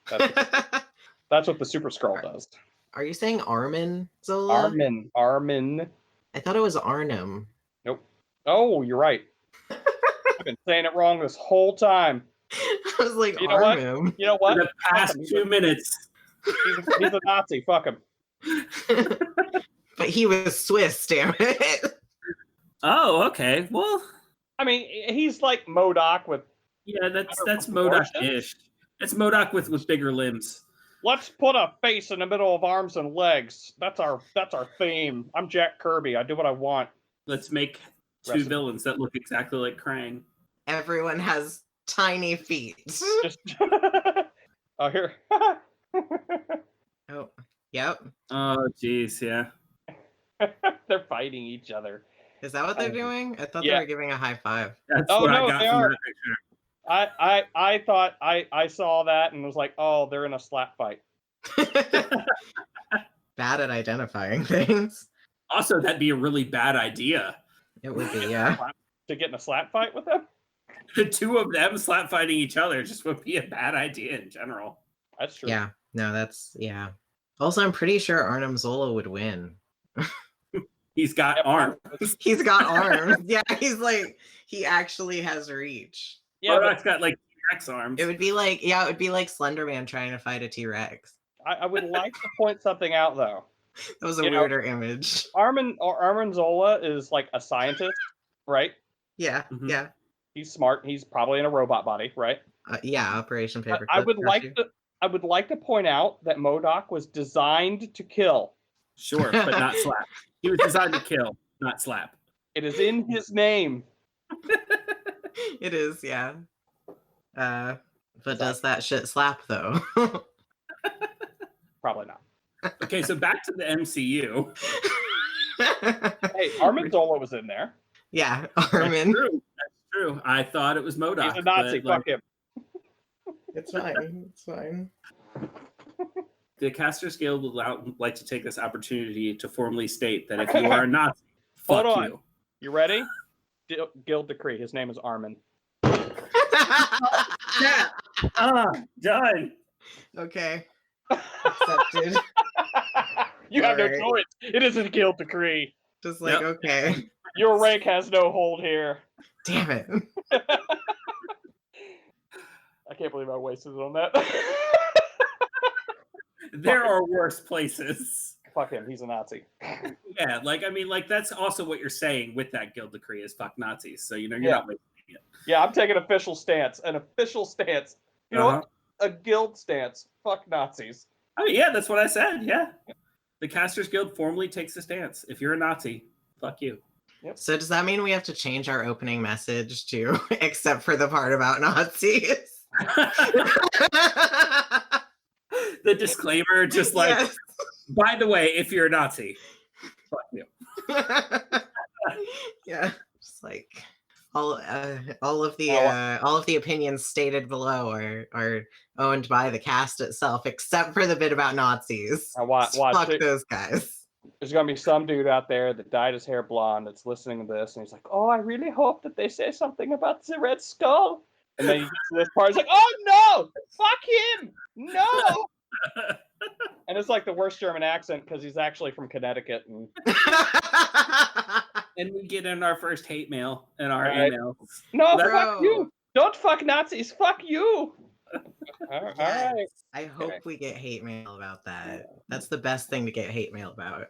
That's what the Super Skrull does. Are you saying Armin Zola? Armin. I thought it was Arnim. Nope. Oh, you're right. I've been saying it wrong this whole time. I was like, You know what? Arnim. You know what? the past 2 minutes. He's a Nazi. Fuck him. But he was Swiss, damn it. Oh, okay. Well, I mean, he's like MODOK with. yeah, that's proportions? MODOK-ish. It's MODOK with bigger limbs. Let's put a face in the middle of arms and legs. That's our theme. I'm Jack Kirby. I do what I want. Let's make 2 Recipe. villains that look exactly like Krang. Everyone has tiny feet. Just. Oh, here. Oh, yep. Oh, jeez, yeah. They're fighting each other. Is that what they're doing? I thought Yeah. they were giving a high five. That's Oh, what no, I got they from are. that picture. I thought I saw that and was like, oh, they're in a slap fight. Bad at identifying things. Also, that'd be a really bad idea. It would be, yeah. To get in a slap fight with them? The 2 of them slap fighting each other just would be a bad idea in general. That's true. Yeah. No, that's, yeah. Also, I'm pretty sure Arnim Zola would win. He's got Yep. arms. He's got arms. Yeah, he's like, he actually has reach. Yeah, but MODOK's got like T-Rex arms. It would be like, yeah, it would be like Slender Man trying to fight a T-Rex. I would like to point something out though. That was a You know- weirder image. Armin Zola is like a scientist, right? Yeah, Mhm. yeah. He's smart. He's probably in a robot body, right? Yeah, Operation Paperclip. I would like to point out that MODOK was designed to kill. Sure, but not slap. He was designed to kill, not slap. It is in his name. It is, yeah. But does that shit slap though? Probably not. Okay, so back to the MCU. Hey, Armin Zola was in there. Yeah, Armin. That's true. I thought it was MODOK. He's a Nazi. Fuck him. It's fine. It's fine. The Casters Guild would like to take this opportunity to formally state that if you are a Nazi, fuck Hold on. you. You ready? Guild decree. His name is Armin. Yeah. Done. Okay. Accepted. You have no Alright. choice. It is a guild decree. Just like, Yep. okay. Your rank has no hold here. Damn it. I can't believe I wasted it on that. There are worse places. Fuck him. He's a Nazi. Yeah, that's also what you're saying with that guild decree is fuck Nazis. So you're not wasting it. Yeah, I'm taking an official stance. An official stance. You know what? A guild stance. Fuck Nazis. Oh yeah, that's what I said. Yeah, the Casters Guild formally takes a stance. If you're a Nazi, fuck you. So does that mean we have to change our opening message to except for the part about Nazis? The disclaimer, just like, Yes. by the way, if you're a Nazi, fuck you. Yeah, just like all of the opinions stated below are owned by the cast itself, except for the bit about Nazis. Now watch Fuck it. those guys. There's gonna be some dude out there that dyed his hair blonde that's listening to this, and he's like, "Oh, I really hope that they say something about the Red Skull." And then he gets to this part, he's like, "Oh no, fuck him, no!" And it's like the worst German accent because he's actually from Connecticut. And And we get in our first hate mail in our Right. emails. no, That's- fuck you! Don't fuck Nazis, fuck you! All right. Yes. I hope we get hate mail about that. That's the best thing to get hate mail about.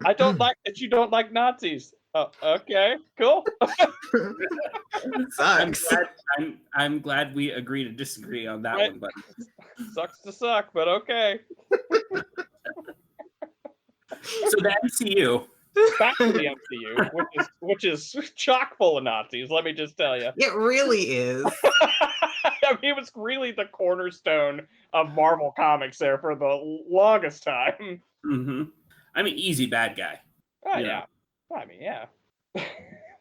I don't like that you don't like Nazis. Oh, okay, cool. Sucks. I'm glad we agree to disagree on that Right. one, but Sucks to suck, but okay. so the MCU. Back to the MCU, which is chock full of Nazis. Let me just tell you. It really is. I mean, it was really the cornerstone of Marvel Comics there for the longest time. Mm-hmm. I mean, easy bad guy. Oh Yeah. yeah. I mean, yeah.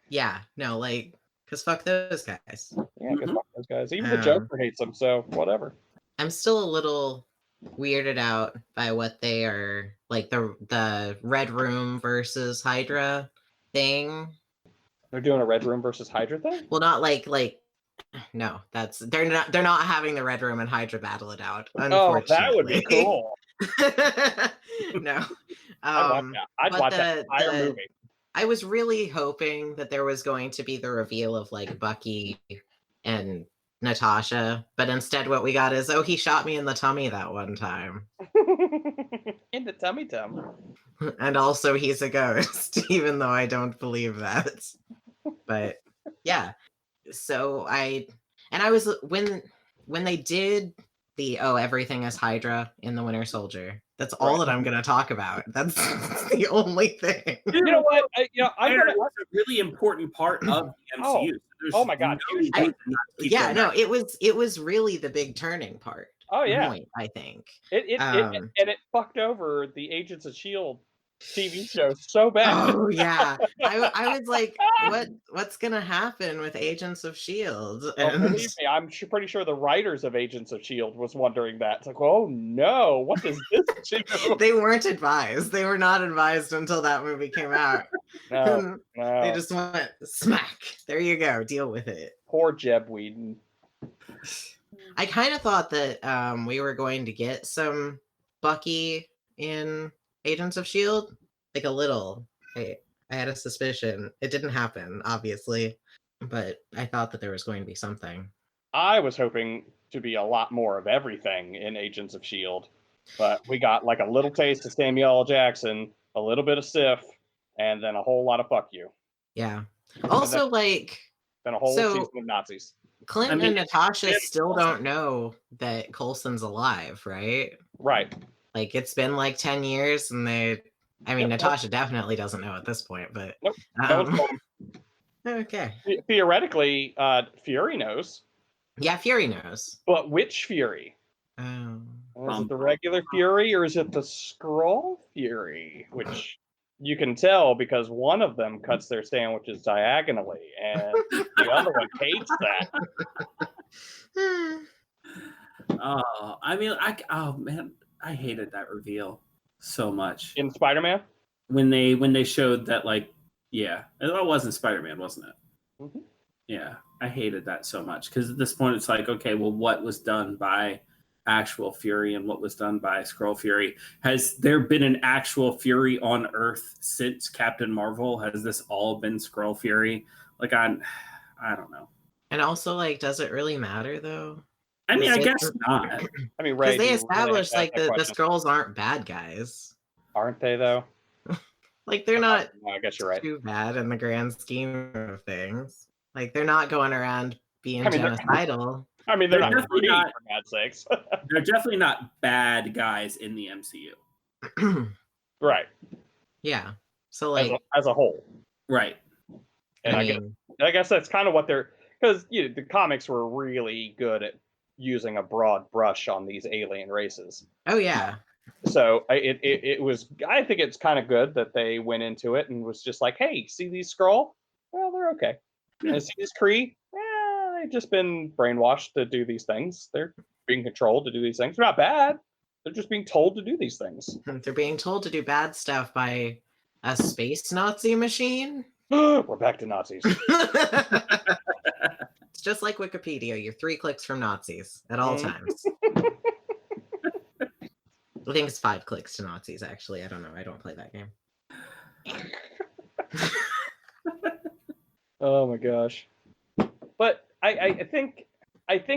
Yeah, no, like, because fuck those guys. Yeah, good Mhm. luck, those guys. Even the Um, Joker hates them, so whatever. I'm still a little weirded out by what they are like the Red Room versus Hydra thing. They're doing a Red Room versus Hydra thing? Well, not like no, they're not having the Red Room and Hydra battle it out. Oh, that would be unfortunately. cool. No. I'd watch that. I'd but watch that entire movie. I was really hoping that there was going to be the reveal of like Bucky and Natasha, but instead what we got is, oh, he shot me in the tummy that one time. In the tummy tum. And also he's a ghost, even though I don't believe that. But yeah. So I was when they did the everything is Hydra in the Winter Soldier. That's all that I'm gonna talk about. That's the only thing. You know what? I'm Hydra gonna. was a really important part of the MCU. There's oh my God, no huge reason not to keep Yeah, going no, back. it was really the big turning part. Oh yeah, Point, I think. it fucked over the Agents of Shield TV show so bad. Oh yeah, I was like, what's gonna happen with Agents of Shield? Oh, And believe me, I'm pretty sure the writers of Agents of Shield was wondering that. It's like, oh no, what does this do? they weren't advised. They were not advised until that movie came out. No, no. They just went smack. There you go. Deal with it. Poor Jeb Whedon. I kind of thought that we were going to get some Bucky in Agents of Shield, like a little. I had a suspicion. It didn't happen, obviously, but I thought that there was going to be something. I was hoping to be a lot more of everything in Agents of Shield, but we got like a little taste of Samuel L. Jackson, a little bit of Sif, and then a whole lot of fuck you. Yeah. Also, like, Been a whole So- season of Nazis. Clint I mean, and Natasha it's still awesome. don't know that Coulson's alive, right? Right. Like, it's been like 10 years, and I mean, Yep. Natasha definitely doesn't know at this point, but Nope. No one's told him. okay. Theoretically, Fury knows, Yeah, Fury knows. but which Fury? Is it the regular Fury or is it the Skrull Fury? Which you can tell because one of them cuts their sandwiches diagonally, and the other one hates that. Oh, I mean, I hated that reveal so much In Spider-Man? when they showed that, like, yeah, it wasn't Spider-Man, wasn't it? Mhm. Yeah, I hated that so much because at this point it's like, okay, well, what was done by actual Fury and what was done by Skrull Fury? Has there been an actual Fury on Earth since Captain Marvel? Has this all been Skrull Fury? Like, I don't know. And also, like, does it really matter though? I mean, I Is it- guess not. I mean, Ray, Because they do you really have established to like ask that the question? Skrulls aren't bad guys. Aren't they though? Like, they're not No, I guess you're right. too bad in the grand scheme of things. Like, they're not going around being I mean, they're- genocidal. I mean, they're They're not definitely great, not- for God's sakes. They're definitely not bad guys in the MCU. Right. Yeah. So, like, As a whole. Right. And I I mean, guess that's kind of what they're, because the comics were really good at using a broad brush on these alien races. oh yeah. So it was, I think it's kind of good that they went into it and was just like, hey, see these Skrull? Well, they're okay. And see these Kree? They've just been brainwashed to do these things. They're being controlled to do these things. They're not bad. They're just being told to do these things. They're being told to do bad stuff by a space Nazi machine. We're back to Nazis. It's just like Wikipedia. You're 3 clicks from Nazis at all times. I think it's 5 clicks to Nazis, actually. I don't know. I don't play that game. Oh my gosh. But I think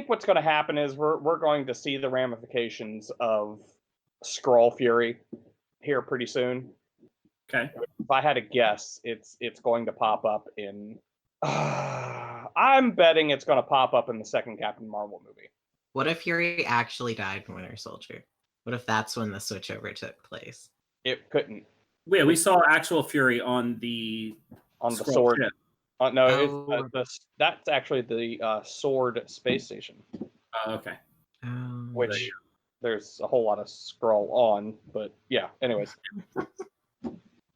what's going to happen is we're going to see the ramifications of Skrull Fury here pretty soon. Okay. If I had to guess, it's going to pop up in. I'm betting it's going to pop up in the second Captain Marvel movie. What if Fury actually died in Winter Soldier? What if that's when the switchover took place? It couldn't Yeah, we saw actual Fury on the on the Skrull sword. ship. No, Oh. that's actually the sword space station, Oh, okay. Oh, which there's a whole lot of Skrull on. But yeah, anyways.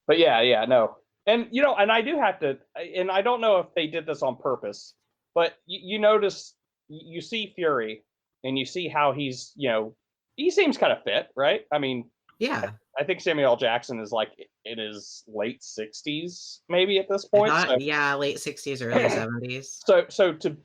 But yeah, no. And, and I do have to, and I don't know if they did this on purpose, but you notice, you see Fury, and you see how he's, he seems kind of fit, right? I mean, yeah. I think Samuel L. Jackson is like in his late 60s, maybe at this point. I thought, So, yeah, late 60s, early 70s. so to,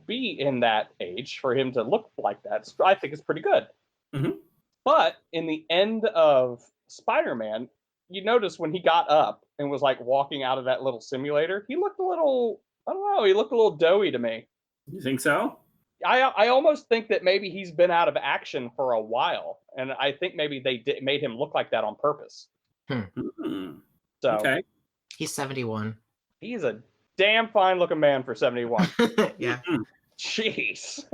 be in that age, for him to look like that, I think is pretty good. Mhm. But in the end of Spider-Man, you notice when he got up and was like walking out of that little simulator, he looked a little, I don't know, he looked a little doughy to me. You think so? I almost think that maybe he's been out of action for a while, and I think maybe they made him look like that on purpose. Hmm. So Okay. He's 71. he's a damn fine looking man for 71. Yeah. Jeez.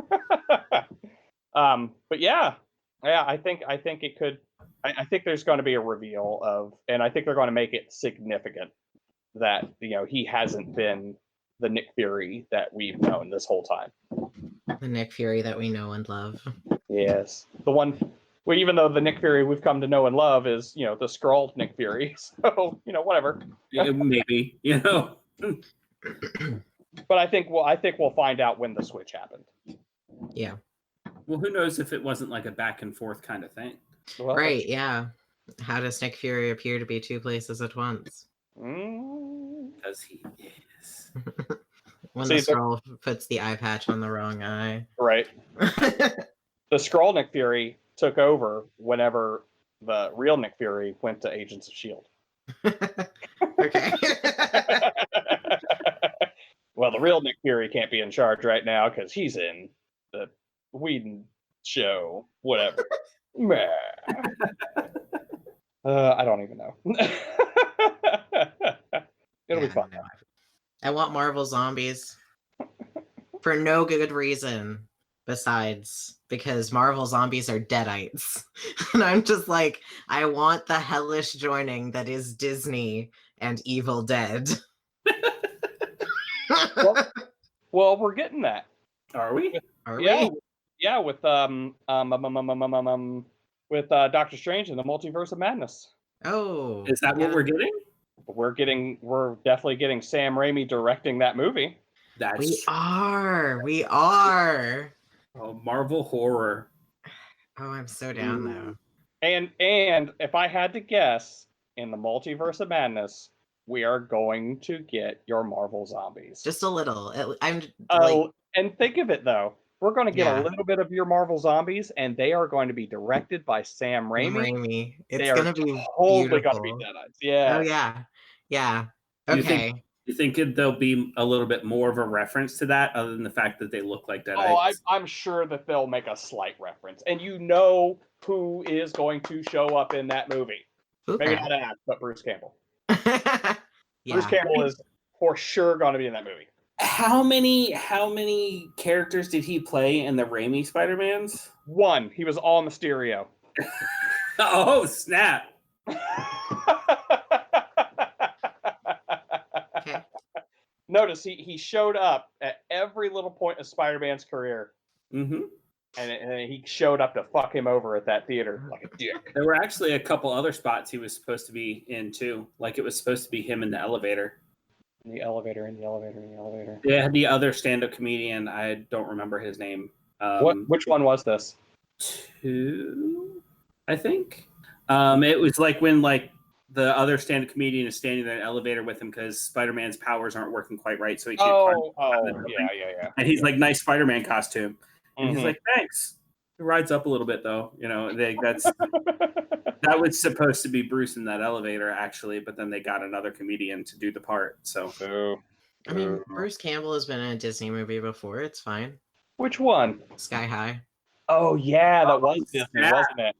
But yeah, I think it could. I think there's going to be a reveal of, and I think they're going to make it significant that he hasn't been the Nick Fury that we've known this whole time. The Nick Fury that we know and love. Yes, the one. Well, even though the Nick Fury we've come to know and love is the Skrull Nick Fury, so whatever. Maybe. But I think we'll find out when the switch happened. Yeah. Well, who knows if it wasn't like a back and forth kind of thing? Well, Right, yeah. How does Nick Fury appear to be 2 places at once? Because he is. When See, the Skrull puts the eye patch on the wrong eye. Right. The Skrull Nick Fury took over whenever the real Nick Fury went to Agents of S.H.I.E.L.D. Okay. Well, the real Nick Fury can't be in charge right now because he's in the Whedon show, whatever. Meh. I don't even know. It'll be fun. No, I want Marvel Zombies for no good reason besides because Marvel Zombies are deadites. And I'm just like, I want the hellish joining that is Disney and Evil Dead. Well, we're getting that. Are we? Are Yeah, we? yeah, with Doctor Strange and the Multiverse of Madness. Oh. Is that what we're getting? We're definitely getting Sam Raimi directing that movie. That's We are. We are. Marvel horror. Oh, I'm so down though. And if I had to guess, in the Multiverse of Madness, we are going to get your Marvel Zombies. Just a little. I'm like, and think of it though. We're going to get Yeah. a little bit of your Marvel Zombies, and they are going to be directed by Sam Raimi. It's They are gonna be totally going to be beautiful. Deadites. Yeah. Oh yeah. Yeah. You Okay. think there'll be a little bit more of a reference to that, other than the fact that they look like Deadites? Oh, I'm sure that they'll make a slight reference, and you know who is going to show up in that movie. Who Maybe that? not Ash, but Bruce Campbell. Yeah. Bruce Campbell is for sure going to be in that movie. How many characters did he play in the Raimi Spider-Mans? One, he was all Mysterio. Oh, snap. Okay. Notice he showed up at every little point of Spider-Man's career, Mm-hmm. and he showed up to fuck him over at that theater like a dick. There were actually a couple other spots he was supposed to be in too. Like it was supposed to be him in the elevator. In the elevator. Yeah, the other stand-up comedian, I don't remember his name. Which one was this? 2, I think. It was like when the other stand-up comedian is standing in an elevator with him because Spider-Man's powers aren't working quite right, so he can't climb. Yeah. And he's like, nice Spider-Man costume. And Mhm. he's like, thanks. He rides up a little bit though. You know, that was supposed to be Bruce in that elevator actually, but then they got another comedian to do the part. So Boo. I mean, Bruce Campbell has been in a Disney movie before. It's fine. Which one? Sky High. Oh yeah, that was Disney, yeah. wasn't it?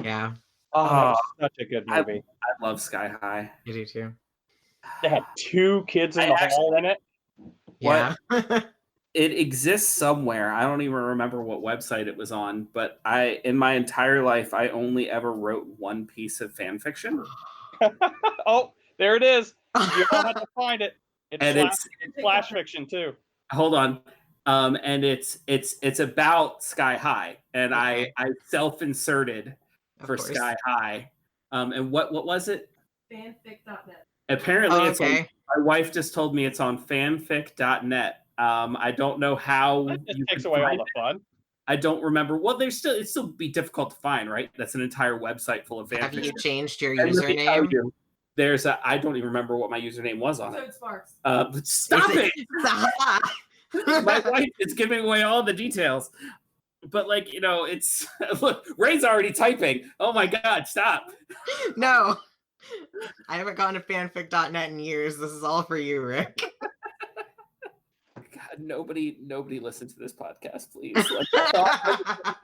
Yeah, Oh, that was such a good movie. I love Sky High. I do too. They had 2 kids in the hall in it. Yeah. It exists somewhere. I don't even remember what website it was on, but in my entire life, I only ever wrote one piece of fan fiction. Oh, there it is. You all have to find it. It's flash fiction too. Hold on. And it's about Sky High, and Okay. I self-inserted Of for course. Sky High. And what was it? Fanfic.net. Apparently, Oh, it's on, okay. my wife just told me it's on fanfic.net. I don't know how That just you takes can away all find the it. fun. I don't remember. Well, it'd still be difficult to find, right? That's an entire website full of Have you fanfiction. changed your And let me tell username? you, I don't even remember what my username was on it. So Sparks. Stop Is it! My wife is giving away all the details. But it's look, Ray's already typing. Oh my god, stop. No. I haven't gone to fanfic.net in years. This is all for you, Rick. God, nobody listen to this podcast, please. I thought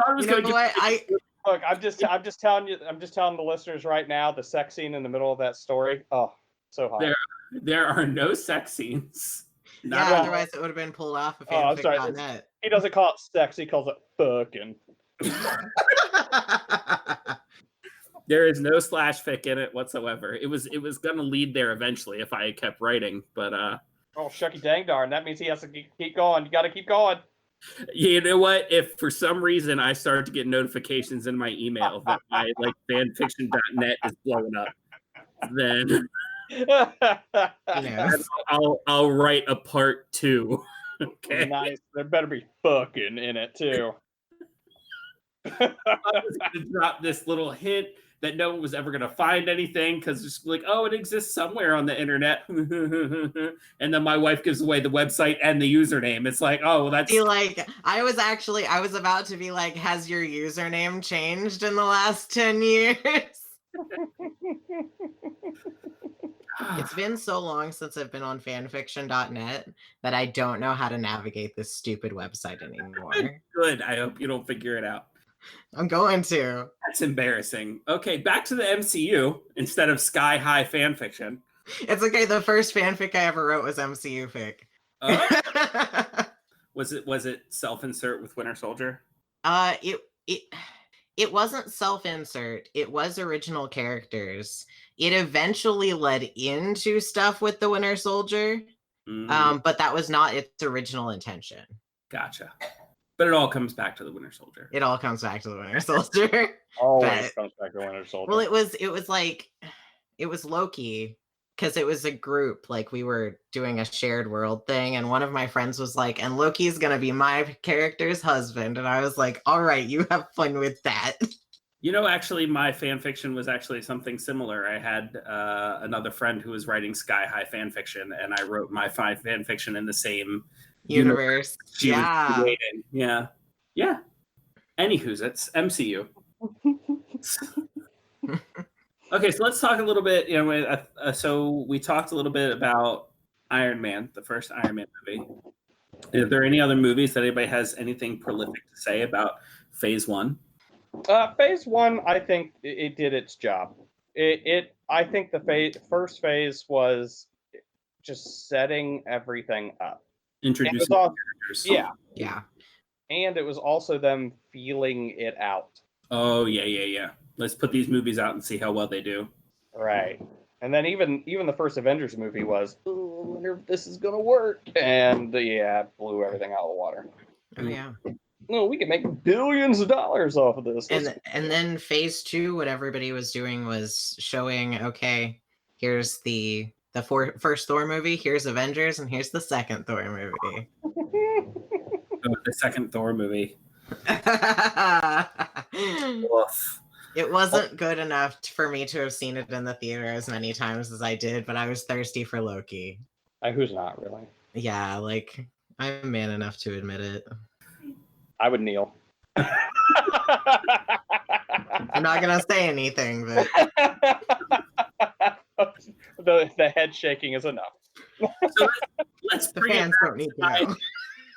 it was You know going what? Look, I'm just telling the listeners right now, the sex scene in the middle of that story. Oh, so hot. There are no sex scenes. Not Yeah, at all. otherwise it would have been pulled off of Oh, I'm sorry. fanfic.net. He doesn't call it sex, he calls it fucking. There is no slash fic in it whatsoever. It was gonna lead there eventually if I kept writing, but Oh, shucky dang darn. That means he has to keep going. You got to keep going. you know what? If for some reason I started to get notifications in my email that my fanfiction.net is blowing up, then Yes. I'll write a part 2. Okay. Nice. There better be fucking in it, too. I was going to drop this little hint that no one was ever going to find anything because it's like, oh, it exists somewhere on the internet. And then my wife gives away the website and the username. It's like, oh, well, that's Be like, I was about to be like, has your username changed in the last 10 years? It's been so long since I've been on fanfiction.net that I don't know how to navigate this stupid website anymore. good. I hope you don't figure it out. I'm going to. That's embarrassing. Okay, back to the MCU instead of Sky High fan fiction. It's okay. The first fanfic I ever wrote was MCU fic. Was it self-insert with Winter Soldier? It wasn't self-insert. It was original characters. It eventually led into stuff with the Winter Soldier, but that was not its original intention. Gotcha. But it all comes back to the Winter Soldier. It all comes back to the Winter Soldier. Always comes back to Winter Soldier. Well, it was Loki, because it was a group, like we were doing a shared world thing, and one of my friends was like, and Loki's gonna be my character's husband, and I was like, all right, you have fun with that. You know, actually, my fan fiction was actually something similar. I had another friend who was writing Sky High fan fiction, and I wrote my fan fiction in the same universe. She was creating. Yeah. Anywho's, it's MCU. Okay, so let's talk a little bit. So we talked a little bit about Iron Man, the first Iron Man movie. Is there any other movies that anybody has anything prolific to say about Phase 1? Phase 1, I think it did its job. I think the first phase was just setting everything up. Introducing characters. Yeah. And it was also them feeling it out. Oh, yeah. Let's put these movies out and see how well they do. Right. And then even the first Avengers movie was, I wonder if this is going to work. And it blew everything out of the water. Oh, yeah. No, we can make billions of dollars off of this. And then Phase 2, what everybody was doing was showing, okay, here's the first Thor movie, here's Avengers, and here's the second Thor movie. The second Thor movie. It wasn't good enough for me to have seen it in the theater as many times as I did, but I was thirsty for Loki. Who's not, really? Yeah, like, I'm man enough to admit it. I would kneel. I'm not going to say anything, but... the head shaking is enough. So let's the bring fans don't need to know.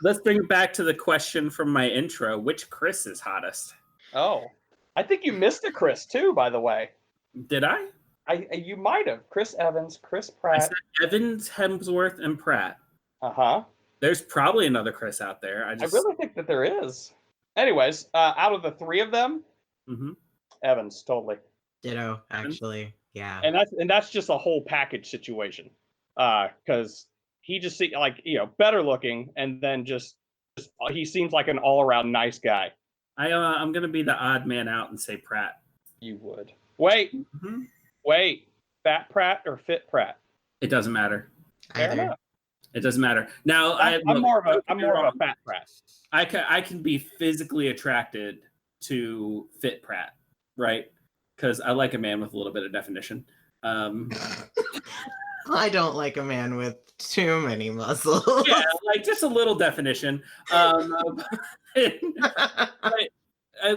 Let's bring it back to the question from my intro. Which Chris is hottest? Oh, I think you missed a Chris too, by the way. Did I? You might have. Chris Evans, Chris I Pratt. said Evans, Hemsworth, and Pratt. Uh-huh. There's probably another Chris out there. I really think that there is. Anyways, out of the three of them, Evans, totally. Ditto, actually. Yeah. And that's just a whole package situation. Because he just better looking, and then just he seems like an all-around nice guy. I'm gonna be the odd man out and say Pratt. You would. Wait. Fat Pratt or fit Pratt? It doesn't matter. Fair enough. It doesn't matter. Now I'm more of a fat Pratt. I can be physically attracted to fit Pratt, right? Because I like a man with a little bit of definition. I don't like a man with too many muscles. Yeah, like just a little definition.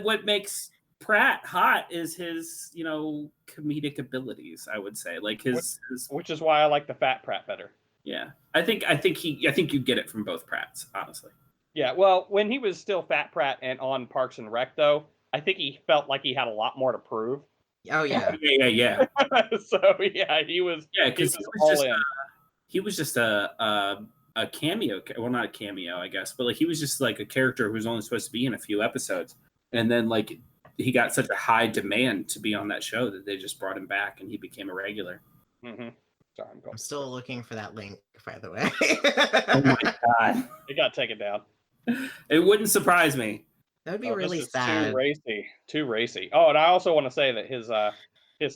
What makes Pratt hot is his, comedic abilities. I would say, like his which is why I like the fat Pratt better. Yeah, I think you get it from both Pratts, honestly. Yeah, well, when he was still fat Pratt and on Parks and Rec, though, I think he felt like he had a lot more to prove. Oh yeah, yeah. So yeah, he was. Yeah, because he was just a cameo. Well, not a cameo, I guess, but like he was just like a character who was only supposed to be in a few episodes, and then like he got such a high demand to be on that show that they just brought him back, and he became a regular. Mm-hmm. Sorry, I'm still looking for that link, by the way. Oh my god, it got taken down. It wouldn't surprise me. That would be really sad. Too racy. Oh, and I also want to say that his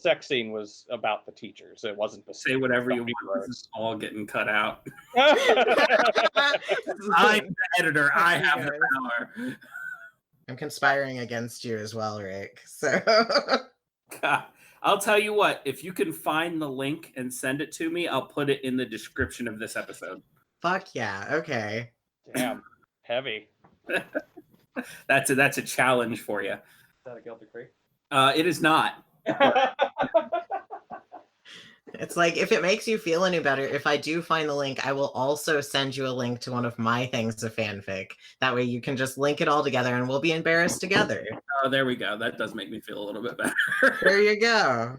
sex scene was about the teachers. It wasn't the say whatever you want. This is all getting cut out. I'm the editor. I have the power. I'm conspiring against you as well, Rick. So God, I'll tell you what. If you can find the link and send it to me, I'll put it in the description of this episode. Fuck yeah. Okay. Damn. Heavy. That's a challenge for you. Is that a guilt decree? It is not. It's like, if it makes you feel any better, if I do find the link, I will also send you a link to one of my things of fanfic. That way you can just link it all together and we'll be embarrassed together. Oh, there we go. That does make me feel a little bit better. There you go.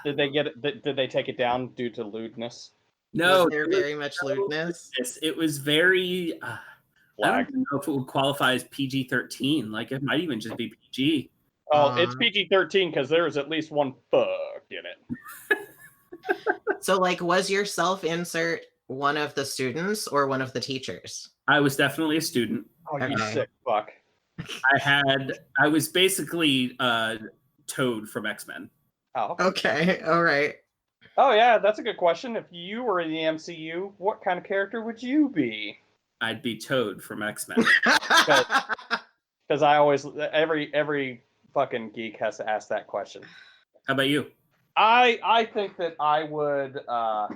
Did they get it? Did they take it down due to lewdness? No, Was there very much lewdness? it was very. I Flag. don't even know if it would qualify as PG-13. Like it might even just be PG. Oh, it's PG-13 because there's at least one fuck in it. So, like, was your self-insert one of the students or one of the teachers? I was definitely a student. Oh, you Okay. sick fuck. I was basically Toad from X-Men. Oh. Okay, all right. Oh yeah, that's a good question. If you were in the MCU, what kind of character would you be? I'd be Toad from X-Men. Because I always every fucking geek has to ask that question. How about you? I think that I would I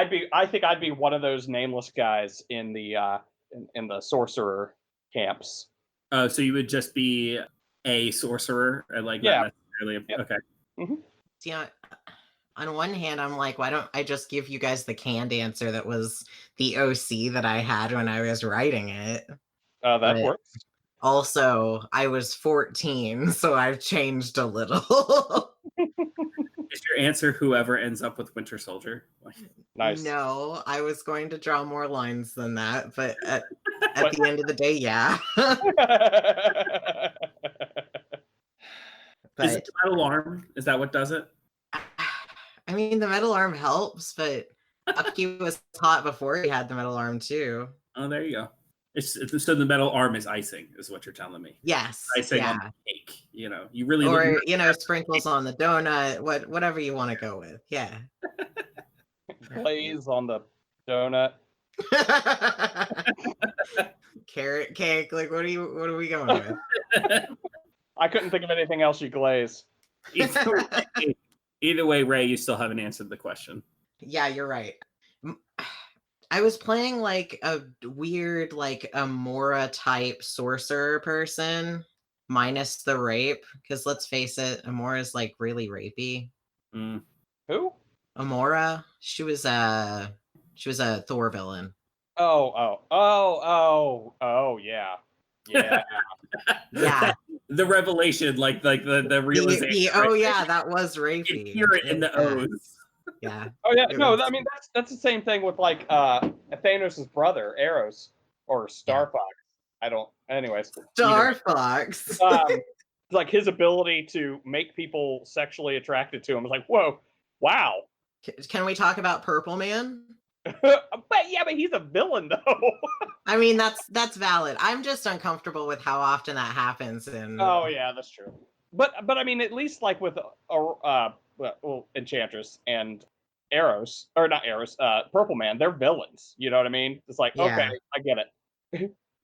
think I'd be one of those nameless guys in the sorcerer camps. So you would just be a sorcerer, and like Yeah. not necessarily. Yep. Okay. Mm-hmm. See, on one hand, I'm like, why don't I just give you guys the canned answer that was the OC that I had when I was writing it? That But works. Also, I was 14, so I've changed a little. Is your answer whoever ends up with Winter Soldier? Nice. No, I was going to draw more lines than that, but at the end of the day, yeah. Is it the metal arm? Is that what does it? I mean, the metal arm helps, but Bucky was hot before he had the metal arm too. Oh, there you go. So the metal arm is icing, is what you're telling me. Yes, Icing on yeah. the cake. You know, you really Or sprinkles on the donut. Whatever you want to go with. Yeah. Glaze on the donut. Carrot cake. Like, what are we going with? I couldn't think of anything else you glaze. Either way, Ray, you still haven't answered the question. Yeah, you're right. I was playing like a weird, like Amora type sorcerer person, minus the rape. Because let's face it, Amora's like really rapey. Mm. Who? Amora. She was a Thor villain. Oh, yeah. Yeah. Yeah. The revelation, like the realization. Oh yeah, that was rapey. You hear it in the O's. Yeah. Oh yeah, no, I mean that's the same thing with like Thanos' brother, Eros, or Star Fox. I don't. Anyways, Star Fox. like his ability to make people sexually attracted to him is like, whoa, wow. Can we talk about Purple Man? but he's a villain though. I mean, that's valid. I'm just uncomfortable with how often that happens. Oh yeah, that's true. But I mean, at least like with Enchantress and Eros, or not Eros, Purple Man, they're villains. You know what I mean? It's like, okay, I get it.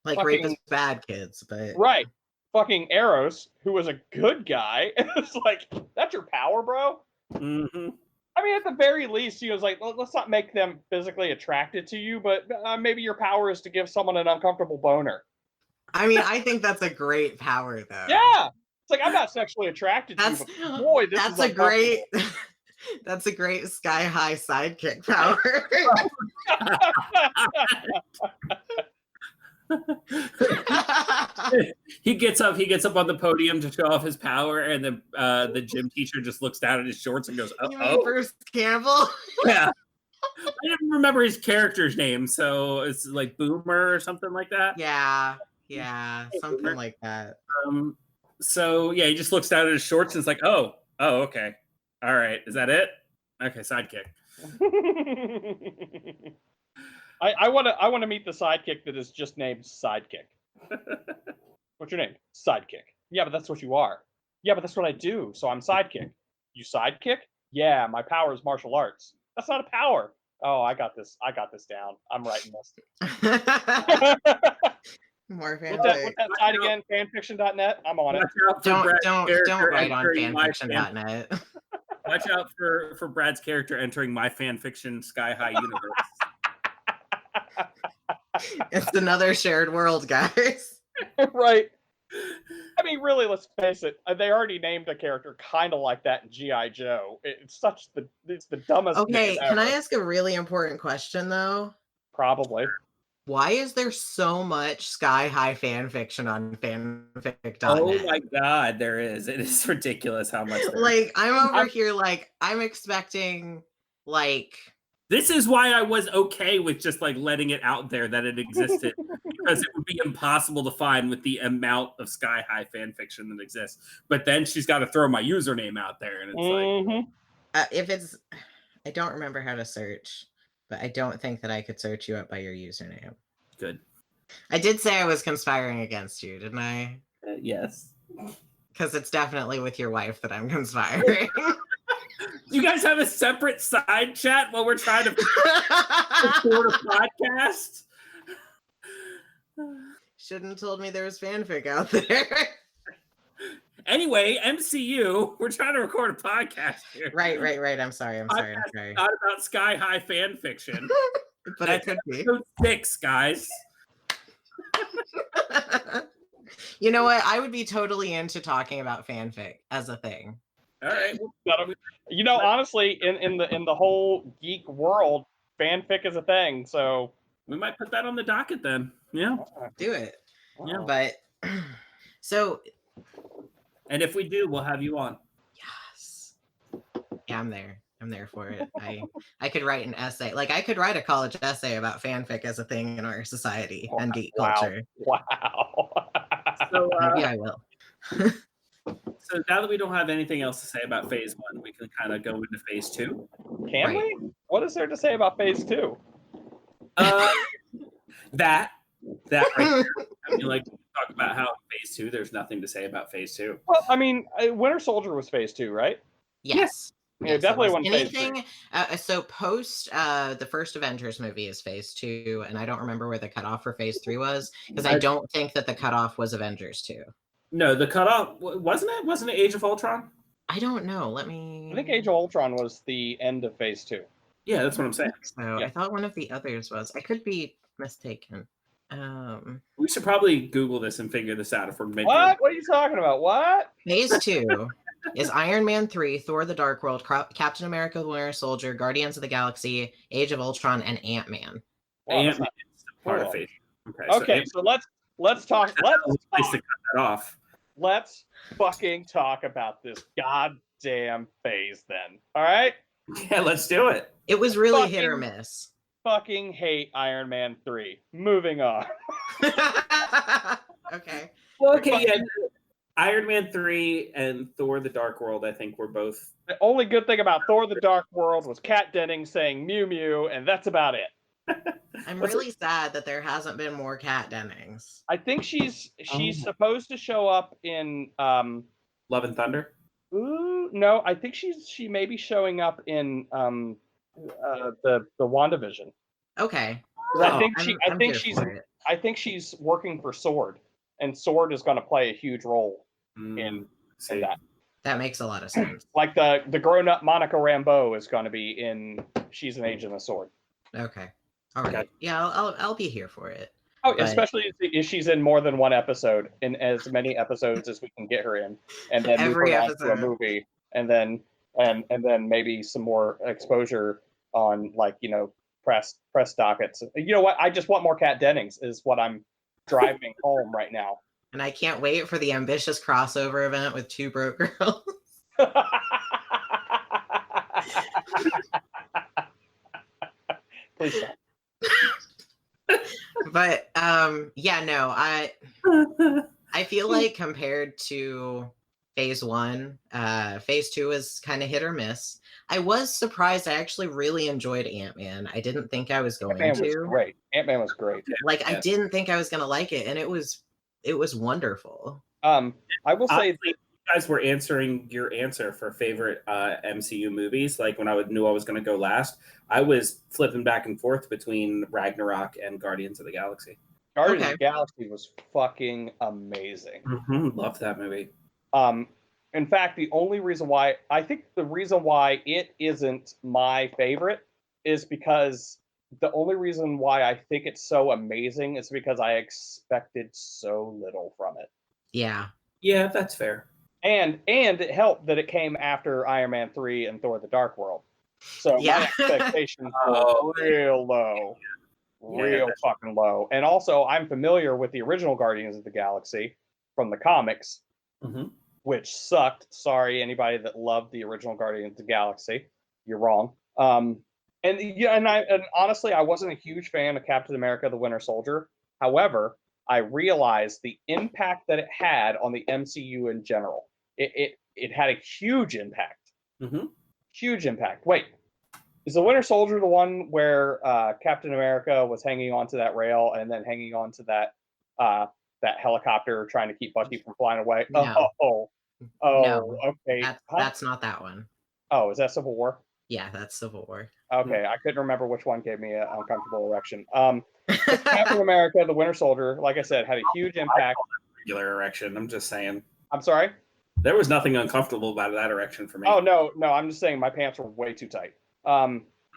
Like fucking, rape is bad, kids, but right. Fucking Eros, who was a good guy, it's like, that's your power, bro. Mm-hmm. I mean, at the very least, he was like, let's not make them physically attracted to you, but maybe your power is to give someone an uncomfortable boner. I mean, I think that's a great power, though. Yeah. It's like, I'm not sexually attracted to you, but boy, that's a great... That's a great sky high sidekick power. he gets up on the podium to show off his power, and then the gym teacher just looks down at his shorts and goes, You mean Bruce Campbell? Yeah. I didn't remember his character's name, so it's like Boomer or something like that. Yeah, something like that. So yeah, he just looks down at his shorts and it's like, oh, okay. All right, is that it? Okay, sidekick. I want to meet the sidekick that is just named Sidekick. What's your name? Sidekick. Yeah, but that's what you are. Yeah, but that's what I do. So I'm Sidekick. You Sidekick? Yeah, my power is martial arts. That's not a power. Oh, I got this down. I'm writing this. More What's that site again? Fanfiction.net? I'm on it. Don't write on fanfiction.net. Watch out for Brad's character entering my fanfiction Sky High universe. It's another shared world, guys. Right. I mean, really, let's face it. They already named a character kind of like that in G.I. Joe. It's the dumbest. Okay, can I ask a really important question though? Probably. Why is there so much sky-high fan fiction on fanfic.net? Oh my god, there is. It is ridiculous how much there is. Like, I'm over here, like, I'm expecting, like... This is why I was okay with just like letting it out there that it existed, because it would be impossible to find with the amount of sky-high fan fiction that exists. But then she's got to throw my username out there, and it's like, if it's... I don't remember how to search, but I don't think that I could search you up by your username. good. I did say I was conspiring against you, didn't I? Yes. Because it's definitely with your wife that I'm conspiring. You guys have a separate side chat while we're trying to record a podcast? Shouldn't have told me there was fanfic out there. Anyway, MCU, we're trying to record a podcast here. Right. I'm sorry. Not about sky-high fan fiction. But it could be. Episode 6, guys. You know what? I would be totally into talking about fanfic as a thing. All right. You know, honestly, in the whole geek world, fanfic is a thing. So We might put that on the docket then. Yeah. Do it. Yeah. But so And if we do, we'll have you on. yes. Yeah, I'm there. I'm there for it. I could write an essay. Like I could write a college essay about fanfic as a thing in our society and geek culture. Wow. So, Maybe I will. so now that we don't have anything else to say about phase 1, we can kind of go into phase 2. Can Right. we? What is there to say about phase 2? That right there. I mean, like, talk about how in phase 2 there's nothing to say about phase 2. Well, I mean, Winter Soldier was phase 2, right? Yes. Yeah, Yes, definitely it was. one phase anything. So post the first Avengers movie is phase 2, and I don't remember where the cutoff for phase 3 was because I don't think that the cutoff was Avengers 2. No, the cutoff wasn't it? Wasn't it Age of Ultron? I don't know. Let me. I think Age of Ultron was the end of phase 2. Yeah, that's what I'm saying. So Yeah. I thought one of the others was. I could be mistaken. We should probably Google this and figure this out if we're making. What? What are you talking about? What? Phase 2 is Iron Man 3, Thor: The Dark World, Captain America: The Winter Soldier, Guardians of the Galaxy, Age of Ultron, and Ant-Man. Well, that's Ant-Man not- is part of Hold on. phase. Okay, so let's talk. Place to cut that off. Let's fucking talk about this goddamn phase then. All right? Yeah, let's do it. It was really hit or Fucking- miss. Fucking hate Iron Man 3. Moving on. Okay. Well, okay, yeah. Iron Man 3 and Thor: The Dark World, I think, were both. The only good thing about Thor: The Dark World was Kat Dennings saying Mew Mew, and that's about it. I'm really sad that there hasn't been more Kat Dennings. I think she's supposed to show up in Love and Thunder. no, I think she may be showing up in the WandaVision. Okay. 'Cause I think I'm here for it. I think she's working for Sword, and Sword is going to play a huge role in See. that. That makes a lot of sense. Like the grown-up Monica Rambeau is going to be in She's an Agent of Sword. Okay. All right. Okay. Yeah, I'll be here for it. Oh, But- especially if she's in more than one episode, in as many episodes as we can get her in, and then move Every her on to a episode. movie, and then maybe some more exposure on press dockets. You know what? I just want more Kat Dennings is what I'm driving home right now. And I can't wait for the ambitious crossover event with Two Broke Girls. Please stop. But yeah, no, I feel like compared to phase 1, phase 2 is kind of hit or miss. I was surprised. I actually really enjoyed Ant-Man. I didn't think I was going Ant-Man was to. great. Ant-Man was great. Like I Yeah. didn't think I was gonna like it, and it was wonderful. I will say Honestly, you guys were answering your answer for favorite MCU movies. Like when I knew I was going to go last, I was flipping back and forth between Ragnarok and Guardians of the Galaxy. Guardians Okay. of the Galaxy was fucking amazing. Love that movie. In fact, the reason why it isn't my favorite is because the only reason why I think it's so amazing is because I expected so little from it. Yeah. Yeah, that's fair. And it helped that it came after Iron Man 3 and Thor: The Dark World. So Yeah. my expectations Oh. were real low. real fucking low. And also, I'm familiar with the original Guardians of the Galaxy from the comics, which sucked. Sorry, anybody that loved the original Guardians of the Galaxy, you're wrong. And honestly, I wasn't a huge fan of Captain America: The Winter Soldier. However, I realized the impact that it had on the MCU in general. It had a huge impact. Huge impact. Wait, is the Winter Soldier the one where Captain America was hanging onto that rail and then hanging onto that helicopter trying to keep Bucky from flying away? No. No. Okay. That's not that one. Oh, is that Civil War? Yeah, that's Civil War. Okay, I couldn't remember which one gave me an uncomfortable erection. Captain America: The Winter Soldier, like I said, had a huge impact. Regular erection. I'm just saying. I'm sorry? There was nothing uncomfortable about that erection for me. Oh, no, I'm just saying my pants were way too tight.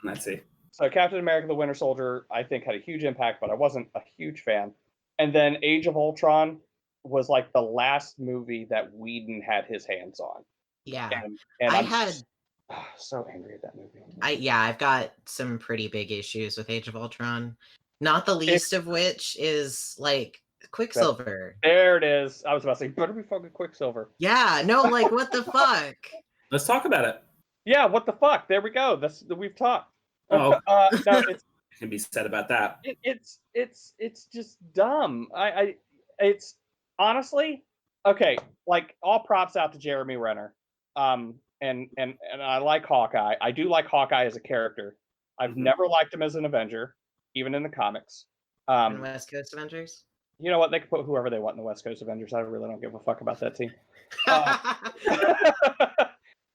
Let's see. So Captain America: The Winter Soldier, I think, had a huge impact, but I wasn't a huge fan. And then Age of Ultron was like the last movie that Whedon had his hands on. Yeah. And I had so angry at that movie. I've got some pretty big issues with Age of Ultron. Not the least of which is like Quicksilver. There it is. I was about to say, better be fucking Quicksilver. Yeah, no, like what the fuck? Let's talk about it. Yeah, what the fuck? There we go. We've talked. Oh, no, it's can be said about that. It's just dumb. It's honestly okay. Like all props out to Jeremy Renner. And I like Hawkeye. I do like Hawkeye as a character. I've never liked him as an Avenger, even in the comics. In West Coast Avengers? You know what? They can put whoever they want in the West Coast Avengers. I really don't give a fuck about that team.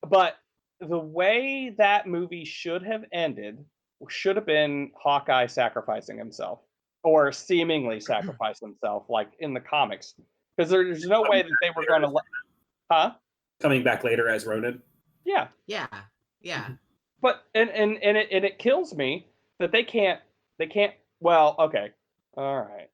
But the way that movie should have ended should have been Hawkeye sacrificing himself, or seemingly sacrifice himself, like in the comics. Because there's no way that they were going to let... Huh? Coming back later as Ronin? Yeah. Yeah. But it kills me that they can't. Well, okay, all right.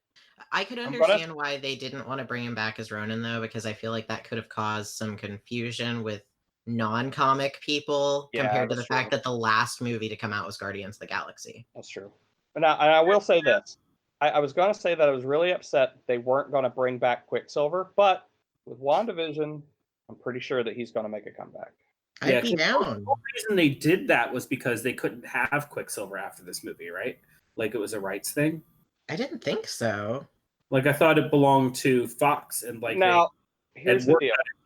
I could understand why they didn't want to bring him back as Ronin though, because I feel like that could have caused some confusion with non-comic people compared to the fact that the last movie to come out was Guardians of the Galaxy. That's true. And I will say this: I was going to say that I was really upset they weren't going to bring back Quicksilver, but with WandaVision, I'm pretty sure that he's going to make a comeback. I'd be down. The reason they did that was because they couldn't have Quicksilver after this movie, right? Like it was a rights thing. I didn't think so. Like I thought it belonged to Fox, and like now here's the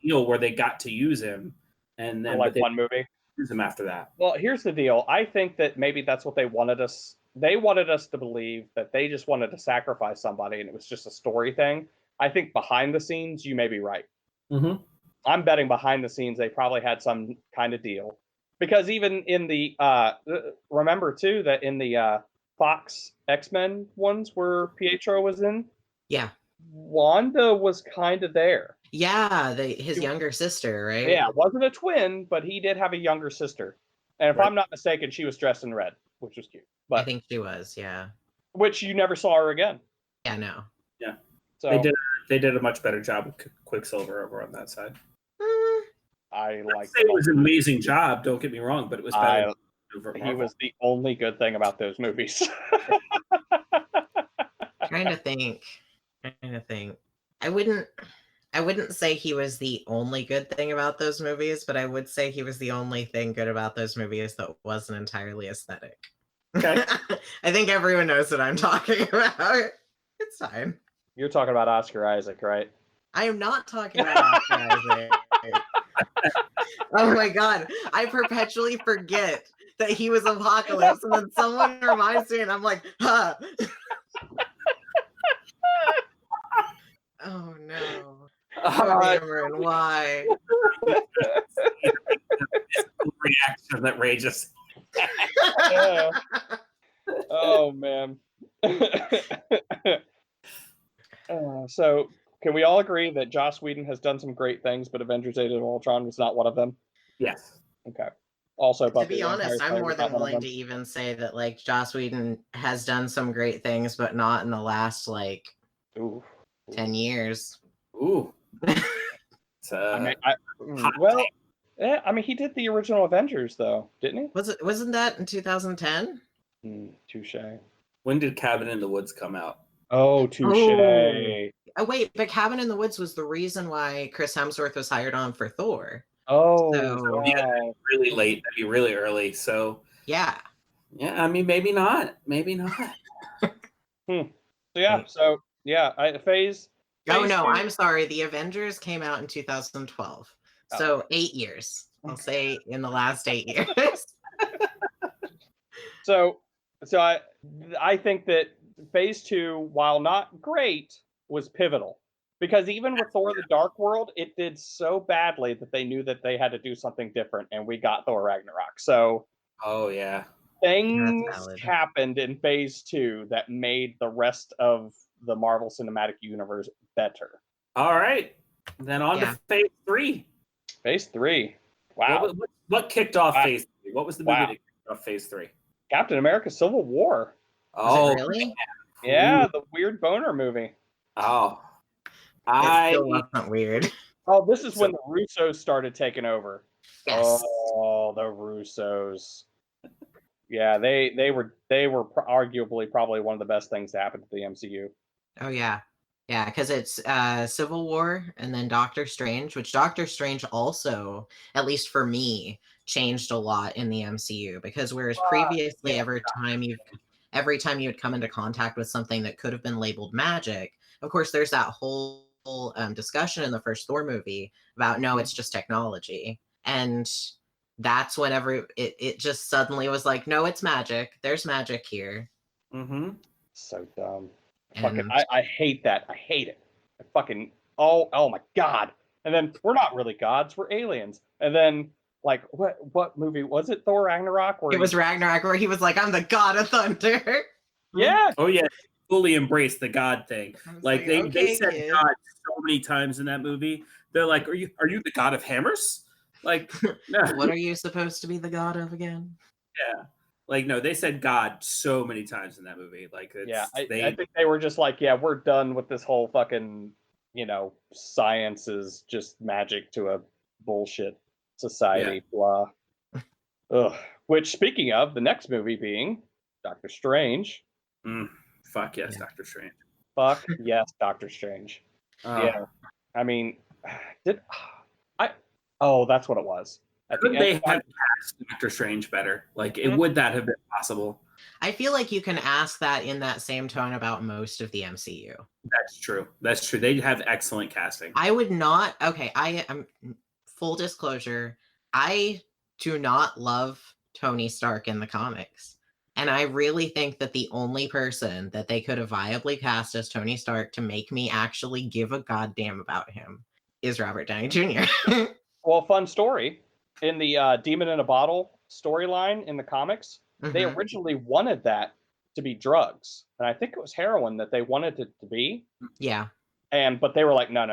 deal where they got to use him, and then like one movie use him after that. Well, here's the deal. I think that maybe that's what they wanted us. They wanted us to believe that they just wanted to sacrifice somebody, and it was just a story thing. I think behind the scenes, you may be right. I'm betting behind the scenes they probably had some kind of deal, because even in the remember too that in the Fox X-Men ones where Pietro was in, Wanda was kind of there. Yeah, his younger sister, right? Yeah, wasn't a twin, but he did have a younger sister, and if I'm not mistaken, she was dressed in red, which was cute. But I think she was, yeah. Which you never saw her again. Yeah, no. Yeah, so they did a much better job with Quicksilver over on that side. I like it was an amazing job, don't get me wrrong, but it was better. He was the only good thing about those movies. Trying to think. I wouldn't say he was the only good thing about those movies, but I would say he was the only thing good about those movies that wasn't entirely aesthetic. Okay. I think everyone knows what I'm talking about. It's fine. You're talking about Oscar Isaac, right? I am not talking about Oscar Isaac. Oh my god. I perpetually forget that he was Apocalypse, and then someone reminds me, and I'm like, huh. Oh no. Cameron, why? Reaction that Ray just. Oh man. So can we all agree that Joss Whedon has done some great things, but Avengers: Age of Ultron was not one of them? Yes. Okay. Also, to be honest, I'm more than willing to even say that like Joss Whedon has done some great things, but not in the last like 10 years. Ooh. I mean, he did the original Avengers though, didn't he? Wasn't that in 2010? Touche. When did Cabin in the Woods come out? Oh, touche. Oh wait, but Cabin in the Woods was the reason why Chris Hemsworth was hired on for Thor. Oh, So Yeah, wow. really late. That'd be really early. So yeah. yeah, I mean, maybe not. Maybe not. So phase. Oh Phase no, two- I'm sorry. The Avengers came out in 2012. So 8 years. I'll say in the last 8 years. So I think that phase 2, while not great, was pivotal. Because even with Thor the Dark World, it did so badly that they knew that they had to do something different, and we got Thor Ragnarok. So Oh yeah. things valid. happened in phase 2 that made the rest of the Marvel Cinematic Universe better. All right. Then on Yeah. to phase 3. Phase 3. Wow. What kicked off Wow. phase 3? What was the movie Wow. that kicked off phase 3? Captain America Civil War. Oh, Was it really? Yeah, the weird boner movie. Oh. It still wasn't weird. Oh, this is when the Russos started taking over. Yes. Oh, the Russos. Yeah, they were arguably probably one of the best things to happen to the MCU. Oh yeah. Yeah, because it's Civil War and then Doctor Strange, which Doctor Strange also, at least for me, changed a lot in the MCU. Because whereas previously every time you would come into contact with something that could have been labeled magic, of course there's that whole discussion in the first Thor movie about no, it's just technology. And that's whenever it just suddenly was like, no, it's magic. There's magic here. Mm-hmm. So dumb. And I hate that. I hate it. I fucking oh my god. And then we're not really gods, we're aliens. And then like what movie was it? Thor Ragnarok? Where it was Ragnarok where he was like, I'm the god of thunder. Yeah. Oh yeah, fully embraced the God thing. Like they okay, said kid. God so many times in that movie. They're like, are you the god of hammers? Like, no. What are you supposed to be the god of again? Yeah. Like, no, they said God so many times in that movie. Like, I think they were just like, yeah, we're done with this whole fucking, science is just magic to a bullshit society. Blah. Ugh. Which, speaking of, the next movie being Doctor Strange. Fuck yes, Yeah. Doctor Strange. Fuck yes, Doctor Strange. Yeah. I mean, that's what it was. Could they have cast Doctor Strange better? Like, would that have been possible? I feel like you can ask that in that same tone about most of the MCU. That's true. That's true. They have excellent casting. I would not. Okay, I am full disclosure. I do not love Tony Stark in the comics. And I really think that the only person that they could have viably cast as Tony Stark to make me actually give a goddamn about him is Robert Downey Jr. Well, fun story. In the Demon in a Bottle storyline in the comics, they originally wanted that to be drugs. And I think it was heroin that they wanted it to be. Yeah. But they were like, no,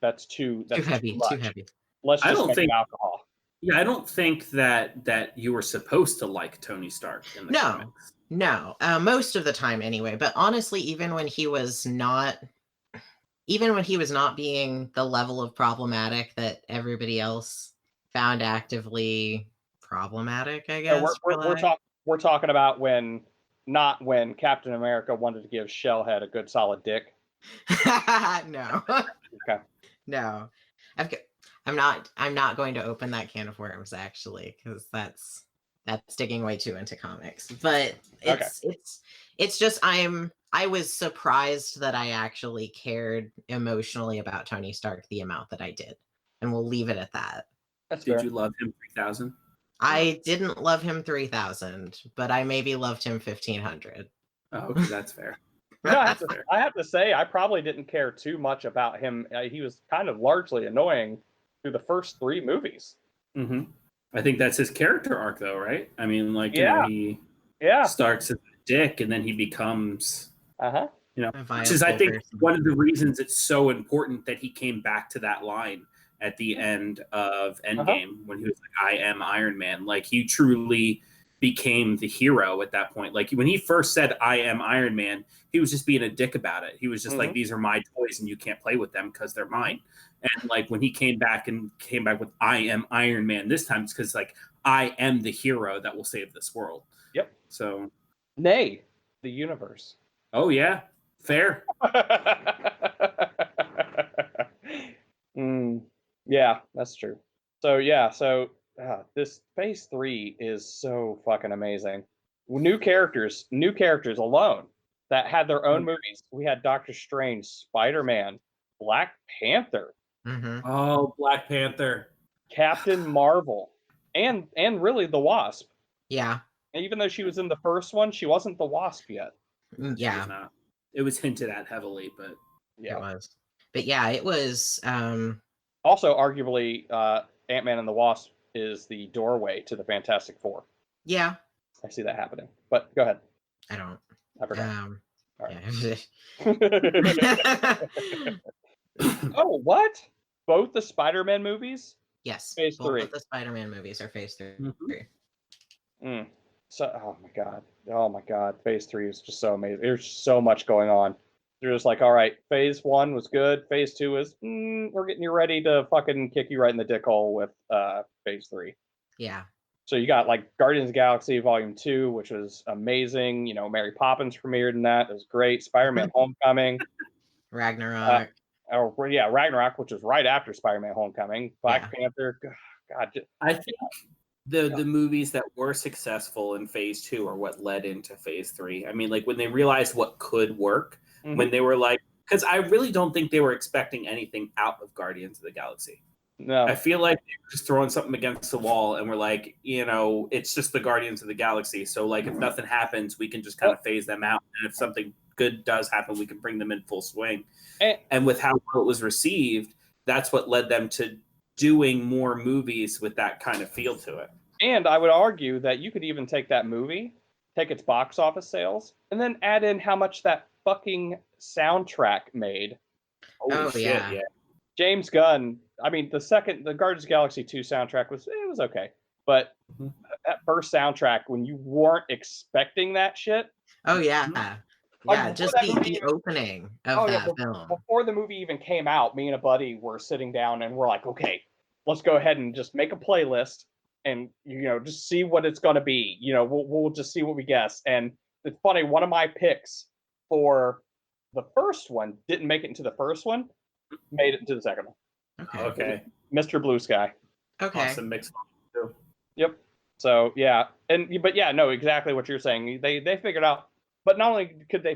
that's too heavy. much. Too heavy. Let's just make it alcohol. Yeah, I don't think that you were supposed to like Tony Stark in the comics. No, most of the time anyway. But honestly, even when he was not being the level of problematic that everybody else found actively problematic, I guess. We're talking about when Captain America wanted to give Shellhead a good solid dick. No. Okay. No. I'm not going to open that can of worms actually, because that's digging way too into comics. But it's just I was surprised that I actually cared emotionally about Tony Stark the amount that I did. And we'll leave it at that. Did you love him 3000? I didn't love him 3000, but I maybe loved him 1500. Oh, okay, that's fair. I have to say, I probably didn't care too much about him. He was kind of largely annoying through the first 3 movies. Mm-hmm. I think that's his character arc, though, right? I mean, like, he starts as a dick, and then he becomes, which is, I think, one of the reasons it's so important that he came back to that line at the end of Endgame when he was like, I am Iron Man. Like, he truly became the hero at that point. Like, when he first said, I am Iron Man, he was just being a dick about it. He was just like, these are my toys and you can't play with them because they're mine. And like, when he came back with I am Iron Man this time, it's because like, I am the hero that will save this world. Yep. So. Nay, the universe. Oh yeah, fair. Yeah, that's true. So yeah, this Phase 3 is so fucking amazing. New characters alone that had their own movies. We had Doctor Strange, Spider-Man, Black Panther, Mm-hmm. Oh, Black Panther. Captain Marvel, and really the Wasp. Yeah. And even though she was in the first one, she wasn't the Wasp yet. It was Yeah, not. It was hinted at heavily, but it Yeah. was. But yeah, it was. Also, arguably, Ant-Man and the Wasp is the doorway to the Fantastic Four. Yeah, I see that happening. But go ahead. I don't. I forgot. All right. Yeah. Oh, what? Both the Spider-Man movies? Yes, Phase both 3. of the Spider-Man movies are Phase 3. So, oh my god, Phase 3 is just so amazing. There's so much going on. They're just like, all right, Phase 1 was good. Phase 2 is, we're getting you ready to fucking kick you right in the dick hole with Phase 3. Yeah. So you got like Guardians of the Galaxy Volume 2, which was amazing. You know, Mary Poppins premiered in that. It was great. Spider-Man Homecoming. Ragnarok. Ragnarok, which was right after Spider-Man Homecoming. Black Panther. God. I think the movies that were successful in Phase 2 are what led into Phase 3. I mean, like when they realized what could work, when they were like, because I really don't think they were expecting anything out of Guardians of the Galaxy. No. I feel like they were just throwing something against the wall and we're like, it's just the Guardians of the Galaxy. So like if nothing happens, we can just kind of phase them out. And if something good does happen, we can bring them in full swing. And with how well it was received, that's what led them to doing more movies with that kind of feel to it. And I would argue that you could even take that movie, take its box office sales, and then add in how much that fucking soundtrack made. Holy shit, yeah. James Gunn, I mean, the Guardians of the Galaxy 2 soundtrack was okay. But that first soundtrack, when you weren't expecting that shit. Oh, yeah. Yeah, Like, just the opening of that film. Before the movie even came out, me and a buddy were sitting down and we're like, okay, let's go ahead and just make a playlist and, just see what it's going to be. We'll just see what we guess. And it's funny, one of my picks for the first one didn't make it into the first one, made it into the second one. Okay. Mr. Blue Sky. Okay. Awesome mix. Yep. So, yeah. But yeah, no, exactly what you're saying. They figured out. But not only could they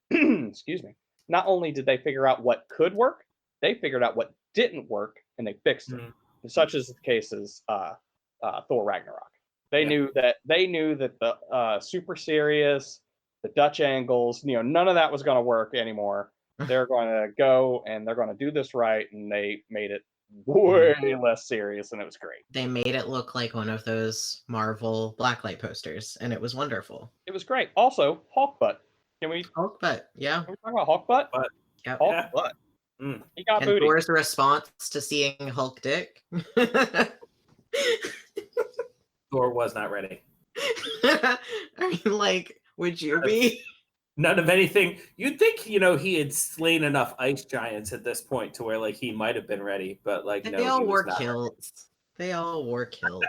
excuse me, not only did they figure out what could work, they figured out what didn't work and they fixed it. Such as the case as Thor Ragnarok. They knew that the super serious, the Dutch angles, none of that was going to work anymore. They're going to go and they're going to do this right, and they made it way less serious, and it was great. They made it look like one of those Marvel blacklight posters, and it was wonderful. It was great. Also, Hulk butt. Hulk butt, yeah. Can we talk about Hulk butt? Yep. Hulk butt. He got booty. Thor's response to seeing Hulk dick. Thor was not ready. I mean, like, would you be? None of anything. You'd think, he had slain enough ice giants at this point to where, like, he might have been ready, but, like, no. They all wore kilts. They all wore kilts.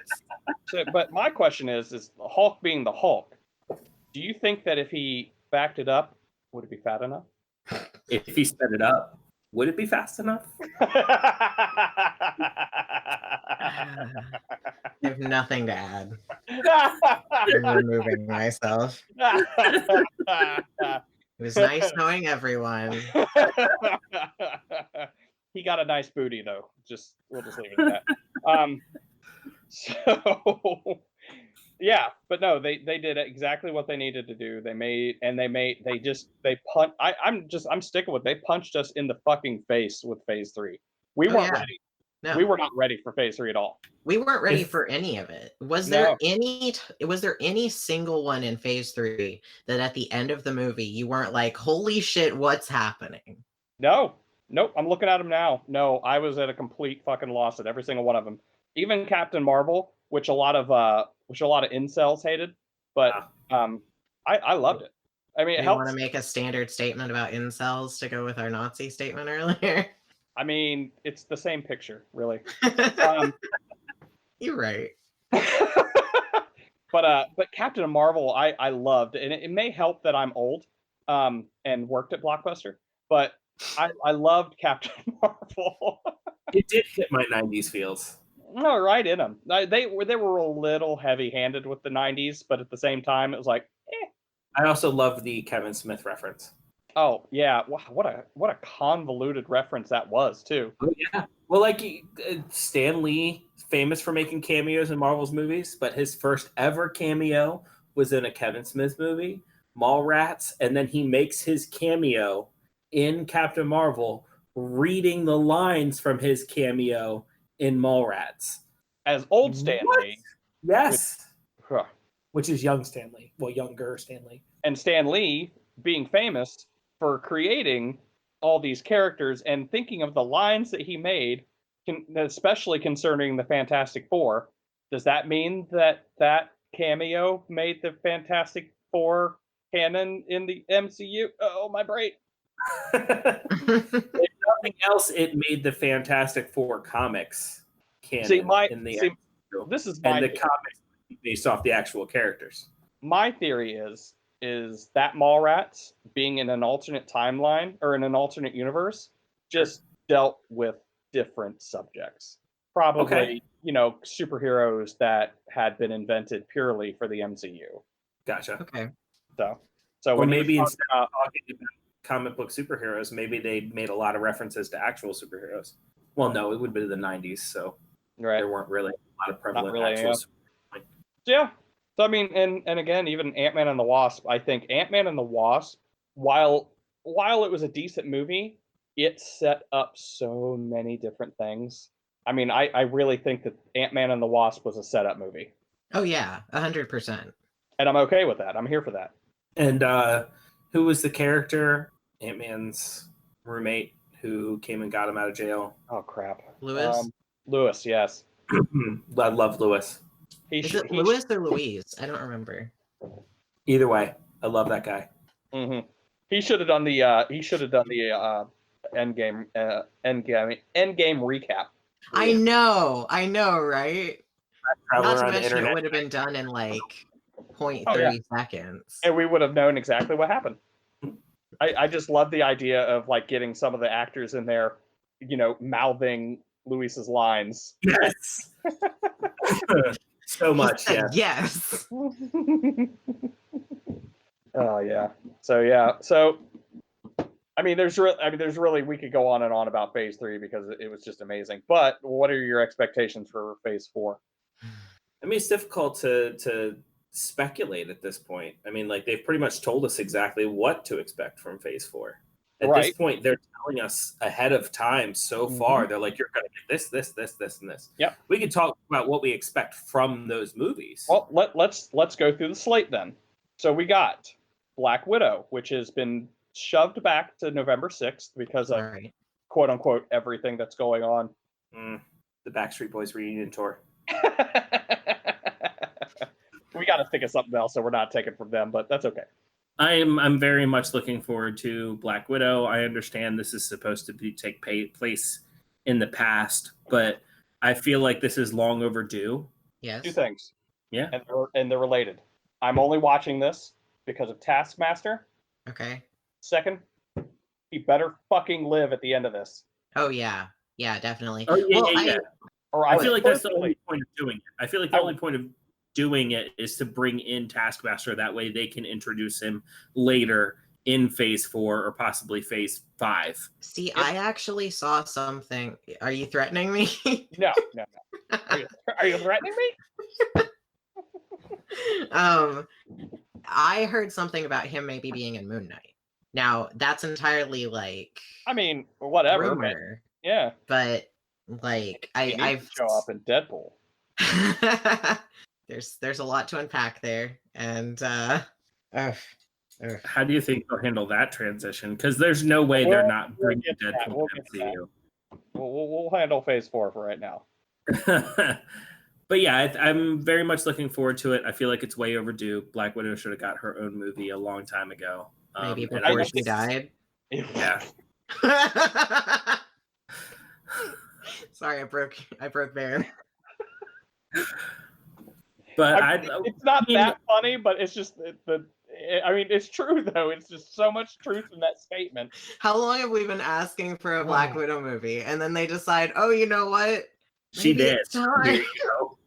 But my question is the Hulk being the Hulk, do you think that if he backed it up, would it be fat enough? If he sped it up, would it be fast enough? I have nothing to add. I'm removing myself. It was nice knowing everyone. He got a nice booty, though. We'll just leave it at that. So yeah, but no, they did exactly what they needed to do. I'm sticking with. They punched us in the fucking face with Phase 3. We weren't ready. No. We were not ready for Phase 3 at all. We weren't ready for any of it. Was there any single one in Phase 3 that at the end of the movie you weren't like, holy shit, what's happening? No. Nope. I'm looking at them now. No, I was at a complete fucking loss at every single one of them. Even Captain Marvel, which a lot of incels hated, but I loved it. I mean, you want to make a standard statement about incels to go with our Nazi statement earlier? I mean, it's the same picture, really. You're right. But Captain Marvel, I loved, and it may help that I'm old, and worked at Blockbuster, but I loved Captain Marvel. It did hit my 90s feels. No, right in them. They were a little heavy-handed with the 90s, but at the same time, it was like, I also love the Kevin Smith reference. oh yeah, what a convoluted reference that was too. Oh, yeah. Well, like Stan Lee, famous for making cameos in Marvel's movies, but his first ever cameo was in a Kevin Smith movie, Mallrats, and then he makes his cameo in Captain Marvel, reading the lines from his cameo in Mallrats. As old Stan Lee. Yes. Huh. Which is young Stan Lee. Well, younger Stan Lee. And Stan Lee being famous for creating all these characters and thinking of the lines that he made, especially concerning the Fantastic Four. Does that mean that cameo made the Fantastic Four canon in the MCU? Oh, my brain. If nothing else, it made the Fantastic Four comics canon this is and the comics based off the actual characters. My theory is that Mallrats being in an alternate timeline or in an alternate universe just dealt with different subjects. Probably, superheroes that had been invented purely for the MCU. Gotcha. Okay. So or when maybe instead of talking about comic book superheroes, maybe they made a lot of references to actual superheroes. Well, no, it would be the 90s, so there weren't really a lot of prevalent actual superheroes. Yeah. So, I mean, and again, even Ant-Man and the Wasp, I think Ant-Man and the Wasp, while it was a decent movie, it set up so many different things. I mean, I really think that Ant-Man and the Wasp was a setup movie. Oh, yeah, 100%. And I'm okay with that. I'm here for that. And who was the character, Ant-Man's roommate, who came and got him out of jail? Oh, crap. Lewis? Lewis, yes. I love Lewis. Is it Lewis or Louise? I don't remember. Either way, I love that guy. Mm-hmm. He should have done the Endgame recap. I know, right? Not to on the mention internet. it would have been done in like 0.3 seconds. And we would have known exactly what happened. I just love the idea of like getting some of the actors in there, mouthing Luis's lines. Yes. So much, yes. Oh yeah. So I mean, there's really we could go on and on about Phase 3 because it was just amazing. But what are your expectations for Phase 4? I mean, it's difficult to speculate at this point. I mean, like they've pretty much told us exactly what to expect from Phase 4. At this point, they're telling us ahead of time so far. They're like, you're going to get this, and this. Yeah. We could talk about what we expect from those movies. Well, let's go through the slate then. So we got Black Widow, which has been shoved back to November 6th because of quote unquote everything that's going on. The Backstreet Boys reunion tour. We got to think of something else, so we're not taking from them, but that's okay. I'm very much looking forward to Black Widow. I understand this is supposed to take place in the past, but I feel like this is long overdue. Yes. 2 things. Yeah. And they're related. I'm only watching this because of Taskmaster. Okay. Second, he better fucking live at the end of this. Oh yeah, definitely. Oh yeah. I feel like that's the only point of doing it. I feel like the only point of doing it is to bring in Taskmaster. That way they can introduce him later in Phase 4 or possibly Phase 5. See, I actually saw something. Are you threatening me? No. Are you threatening me? I heard something about him maybe being in Moon Knight. Now, that's entirely like... I mean, whatever. Rumor, yeah. But, like, I've... show up in Deadpool. There's a lot to unpack there. And, how do you think they'll handle that transition? Because there's no way they're not bringing Deadpool to the MCU. We'll handle Phase 4 for right now. But yeah, I'm very much looking forward to it. I feel like it's way overdue. Black Widow should have got her own movie a long time ago. Maybe before she died. Yeah. Sorry, I broke Baron. But it's not that funny, but it's just I mean, it's true though. It's just so much truth in that statement. How long have we been asking for a Black Widow movie, and then they decide, oh, you know what? She Maybe did. it's time. There you go.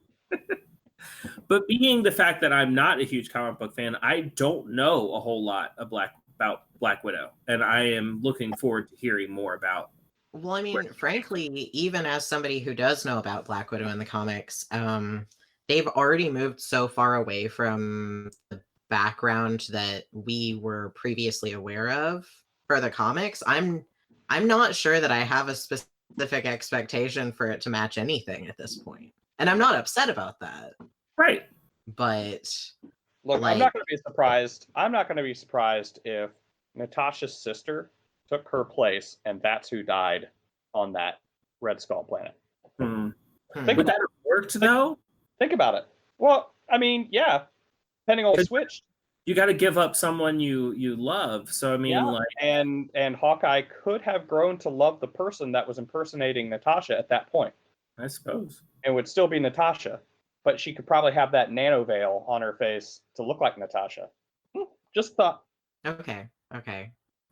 But being the fact that I'm not a huge comic book fan, I don't know a whole lot about Black Widow, and I am looking forward to hearing more about. Well, I mean, frankly, even as somebody who does know about Black Widow in the comics, they've already moved so far away from the background that we were previously aware of for the comics. I'm not sure that I have a specific expectation for it to match anything at this point. And I'm not upset about that. Right. But look, I'm not going to be surprised. I'm not going to be surprised if Natasha's sister took her place, and that's who died on that Red Skull planet. Would that have worked though? Think about it. Well, I mean, yeah, depending on Switch. You got to give up someone you love. So I mean, like, and Hawkeye could have grown to love the person that was impersonating Natasha at that point. I suppose it would still be Natasha, but she could probably have that nano veil on her face to look like Natasha. Just thought. Okay.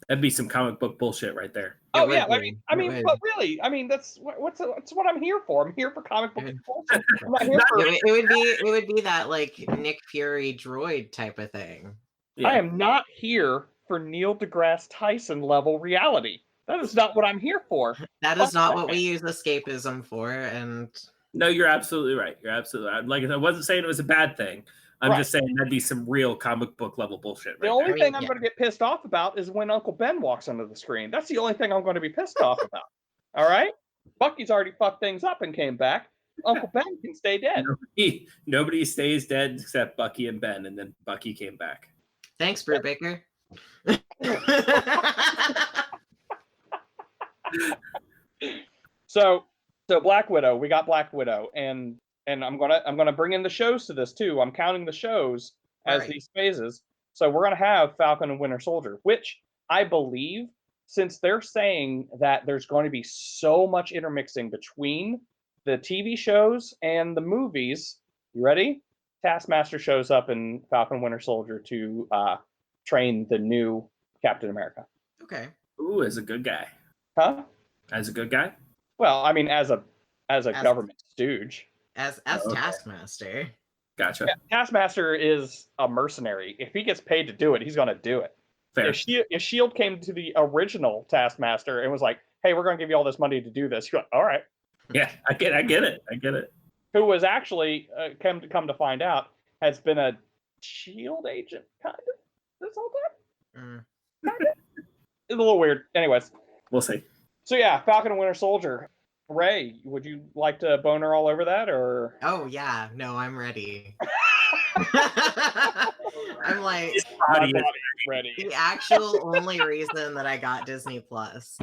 That'd be some comic book bullshit right there. Oh yeah, I mean, but really, I mean, that's what I'm here for. I'm here for comic book bullshit. I'm not here for... It would be that like Nick Fury droid type of thing. Yeah. I am not here for Neil deGrasse Tyson level reality. That is not what I'm here for. That is not what we use escapism for. And no, you're absolutely right. You're absolutely right. Like I wasn't saying it was a bad thing. I'm just saying that'd be some real comic book level bullshit. The only thing I'm going to get pissed off about is when Uncle Ben walks onto the screen. That's the only thing I'm going to be pissed off about. All right? Bucky's already fucked things up and came back. Uncle Ben can stay dead. Nobody stays dead except Bucky and Ben, and then Bucky came back. Thanks, Brubaker. So Black Widow, we got Black Widow, and I'm gonna bring in the shows to this too. I'm counting the shows as these phases. So we're gonna have Falcon and Winter Soldier, which I believe, since they're saying that there's going to be so much intermixing between the TV shows and the movies. You ready? Taskmaster shows up in Falcon and Winter Soldier to train the new Captain America. Okay. Ooh, as a good guy. Huh? As a good guy? Well, I mean, as a government stooge. As Taskmaster. Gotcha. Yeah, Taskmaster is a mercenary. If he gets paid to do it, he's going to do it. Fair. If Shield came to the original Taskmaster and was like, "Hey, we're going to give you all this money to do this," you're like, "All right." Yeah, I get it. Who was actually come to find out has been a Shield agent, kind of, this whole time. Kind of. It's a little weird. Anyways, we'll see. So yeah, Falcon and Winter Soldier. Ray, would you like to boner all over that, or? Oh yeah, no, I'm ready. I'm like ready. The actual only reason that I got Disney Plus,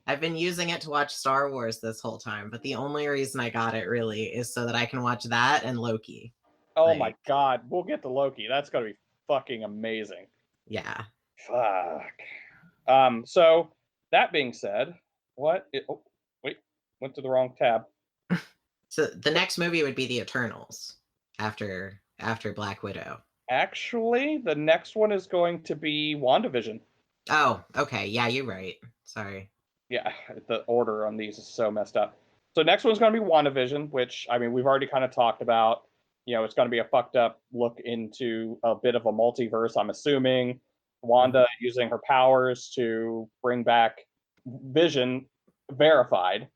I've been using it to watch Star Wars this whole time, but the only reason I got it really is so that I can watch that and Loki. Oh my god, we'll get to Loki. That's gonna be fucking amazing. Yeah. Fuck. So that being said, went to the wrong tab. So the next movie would be the Eternals after Black Widow. Actually, the next one is going to be WandaVision. Oh, okay. Yeah, you're right. Sorry. Yeah, the order on these is so messed up. So next one's going to be WandaVision, which, I mean, we've already kind of talked about. You know, it's going to be a fucked up look into a bit of a multiverse, I'm assuming. Wanda using her powers to bring back Vision, verified.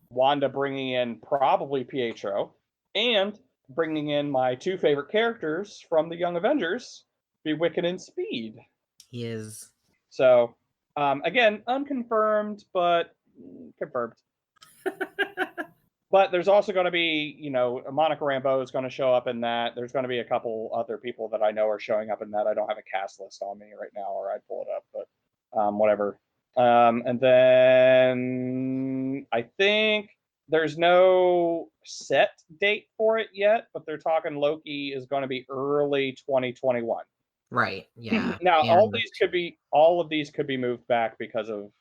Wanda bringing in probably Pietro, and bringing in my two favorite characters from the Young Avengers, be Wiccan and Speed. He is. So, again, unconfirmed, but confirmed. But there's also going to be, you know, Monica Rambeau is going to show up in that. There's going to be a couple other people that I know are showing up in that. I don't have a cast list on me right now, or I'd pull it up, but whatever. And then I think there's no set date for it yet, but they're talking Loki is going to be early 2021. Right. Yeah. Now, all of these could be moved back because of,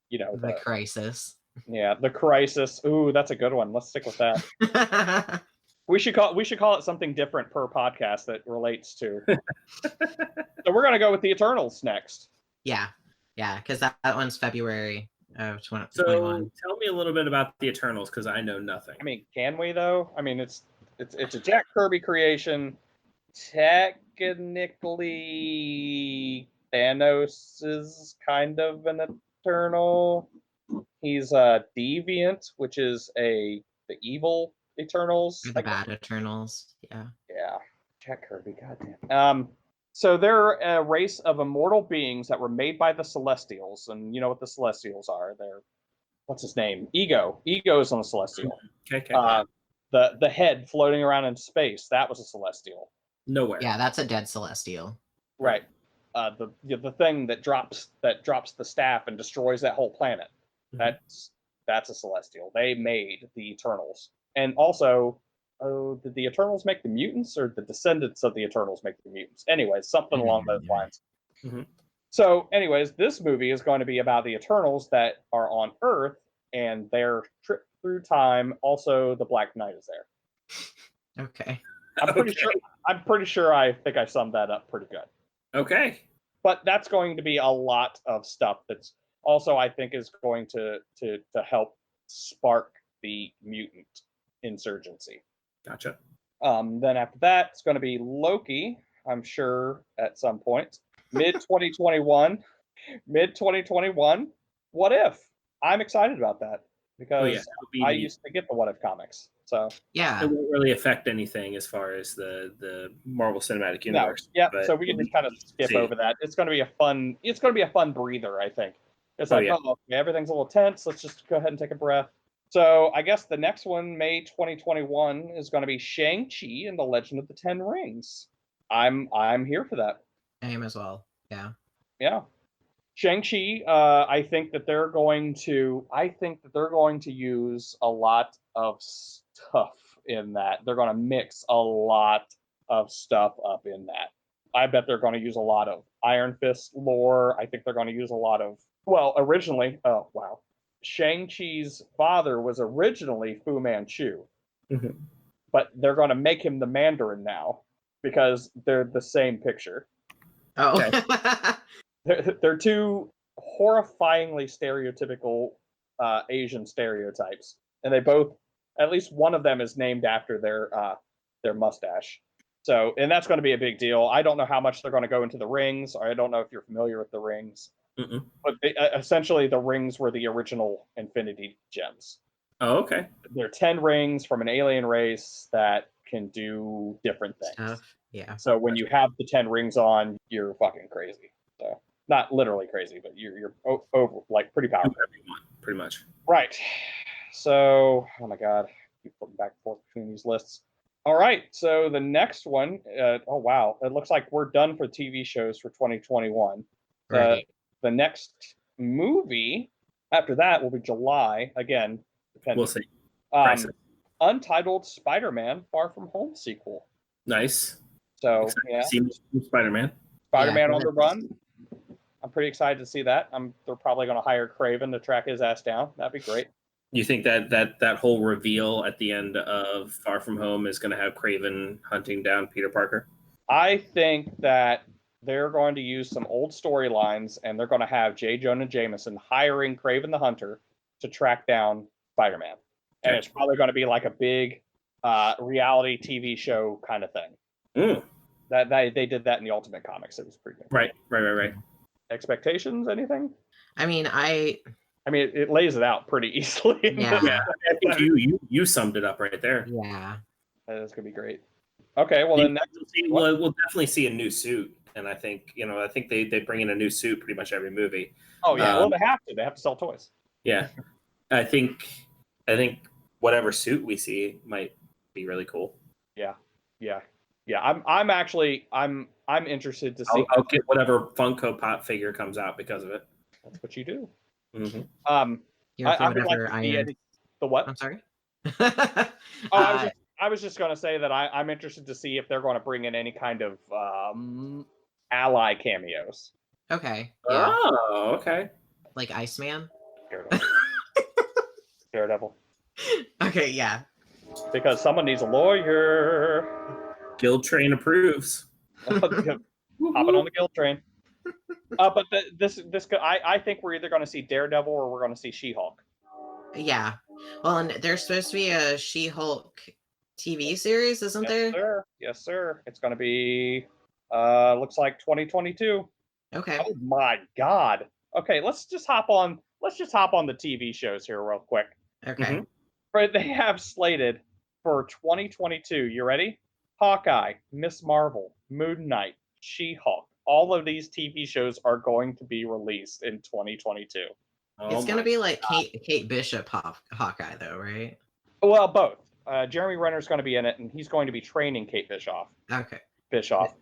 you know, the crisis. Yeah, the crisis. Ooh, that's a good one. Let's stick with that. We should call it something different per podcast that relates to. So we're gonna go with the Eternals next. Yeah, because that one's February of 2021. So tell me a little bit about the Eternals, because I know nothing. I mean, can we though? I mean, it's a Jack Kirby creation. Technically, Thanos is kind of an Eternal. He's a deviant, which is the evil Eternals. Or the bad Eternals. Yeah. Yeah, Jack Kirby, goddamn. So they're a race of immortal beings that were made by the Celestials, and you know what the Celestials are? They're what's his name? Ego. Ego is on the Celestial. Okay. The head floating around in space, that was a Celestial. Nowhere. Yeah, that's a dead Celestial. Right. The thing that drops the staff and destroys that whole planet. Mhm. That's a Celestial. They made the Eternals. And also, did the Eternals make the mutants, or the descendants of the Eternals make the mutants? Anyways, something along those lines. Mhm. So, anyways, this movie is going to be about the Eternals that are on Earth and their trip through time. Also, the Black Knight is there. Okay. I'm pretty sure I think I summed that up pretty good. Okay. But that's going to be a lot of stuff that's also, I think, is going to help spark the mutant insurgency. Gotcha. Then after that, it's going to be Loki, I'm sure, at some point. Mid-2021. What If? I'm excited about that because I used to get the What If comics. So Yeah. It won't really affect anything as far as the Marvel Cinematic Universe. No. Yeah, so we can just kind of skip over that. It's going to be a fun breather, I think. It's okay, everything's a little tense. Let's just go ahead and take a breath. So I guess the next one, May 2021, is going to be Shang-Chi and the Legend of the Ten Rings. I'm here for that. I am as well. Yeah. Yeah. Shang-Chi, I think that they're going to use a lot of stuff in that. They're going to mix a lot of stuff up in that. I bet they're going to use a lot of Iron Fist lore. I think they're going to use a lot of, originally, Shang-Chi's father was originally Fu Manchu. Mhm. But they're going to make him the Mandarin now because they're the same picture. Oh. Okay. They're two horrifyingly stereotypical Asian stereotypes, and they both, at least one of them, is named after their mustache. So, and that's going to be a big deal. I don't know how much they're going to go into the rings, or I don't know if you're familiar with the rings, but essentially the rings were the original Infinity Gems. Oh, okay. They're 10 rings from an alien race that can do different things. Yeah. So when you have the 10 rings on, you're fucking crazy. So not literally crazy, but you're over like pretty powerful. Pretty much. Right. So, oh my god, keep flipping back and forth between these lists. All right. So the next one, oh wow, it looks like we're done for TV shows for 2021. Right. The next movie after that will be July again. Depending. We'll see. Untitled Spider-Man Far From Home sequel. Nice. So yeah, Spider-Man on the run. I'm pretty excited to see that. They're probably going to hire Craven to track his ass down. That'd be great. You think that whole reveal at the end of Far From Home is going to have Craven hunting down Peter Parker? I think that they're going to use some old storylines, and they're going to have J. Jonah Jameson hiring Craven the Hunter to track down Spider-Man. And it's probably going to be like a big reality TV show kind of thing. That they did that in the Ultimate Comics. It was pretty good. Right. Expectations? Anything? I mean, it lays it out pretty easily. Yeah. I think you summed it up right there. Yeah. That's gonna be great. Okay, well then we'll definitely see a new suit, and I think they bring in a new suit pretty much every movie. Oh yeah, well they have to sell toys. Yeah, I think whatever suit we see might be really cool. Yeah. I'm interested to see. I'll get whatever Funko Pop figure comes out because of it. That's what you do. Mm-hmm. I would like to see the what? I'm sorry. I was just going to say that I'm interested to see if they're going to bring in any kind of ally cameos. Okay. Yeah. Oh, okay. Like Iceman? Daredevil. Okay, yeah. because someone needs a lawyer. Guild Train approves. Hopping on the guild train. But I think we're either going to see Daredevil or we're going to see She-Hulk. Yeah. Well, and there's supposed to be a She-Hulk TV series, isn't there? Sir. Yes, sir. It's going to be, looks like 2022. Okay. Oh my God. Okay, let's just hop on the TV shows here real quick. Okay. Right, they have slated for 2022. You ready? Hawkeye, Miss Marvel, Moon Knight, She-Hulk. All of these TV shows are going to be released in 2022. It's gonna be like Kate Bishop Hawkeye, though, right? Well, both. Jeremy Renner's going to be in it, and he's going to be training Kate Bishop. Okay. Bishop.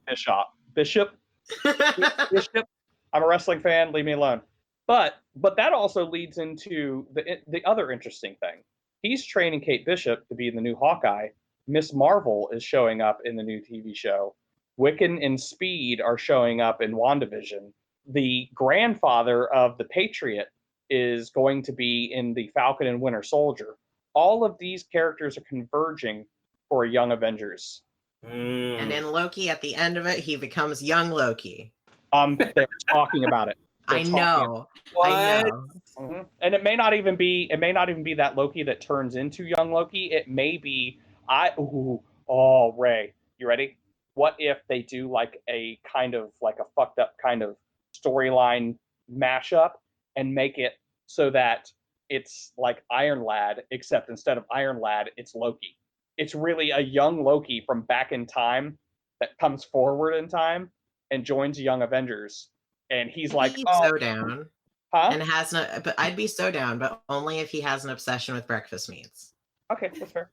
I'm a wrestling fan. Leave me alone. But that also leads into the other interesting thing. He's training Kate Bishop to be the new Hawkeye. Miss Marvel is showing up in the new TV show. Wiccan and Speed are showing up in WandaVision. The grandfather of the Patriot is going to be in the Falcon and Winter Soldier. All of these characters are converging for Young Avengers. And in Loki, at the end of it, he becomes young Loki. They're talking about it. I know. Mm-hmm. And it may not even be that Loki that turns into young Loki. It may be Ray, you ready? What if they do like a kind of like a fucked up kind of storyline mashup and make it so that it's like Iron Lad, except instead of Iron Lad, it's Loki. It's really a young Loki from back in time that comes forward in time and joins Young Avengers. And he's like, so down. Huh? And has no, but I'd be so down, but only if he has an obsession with breakfast meats. Okay, that's fair.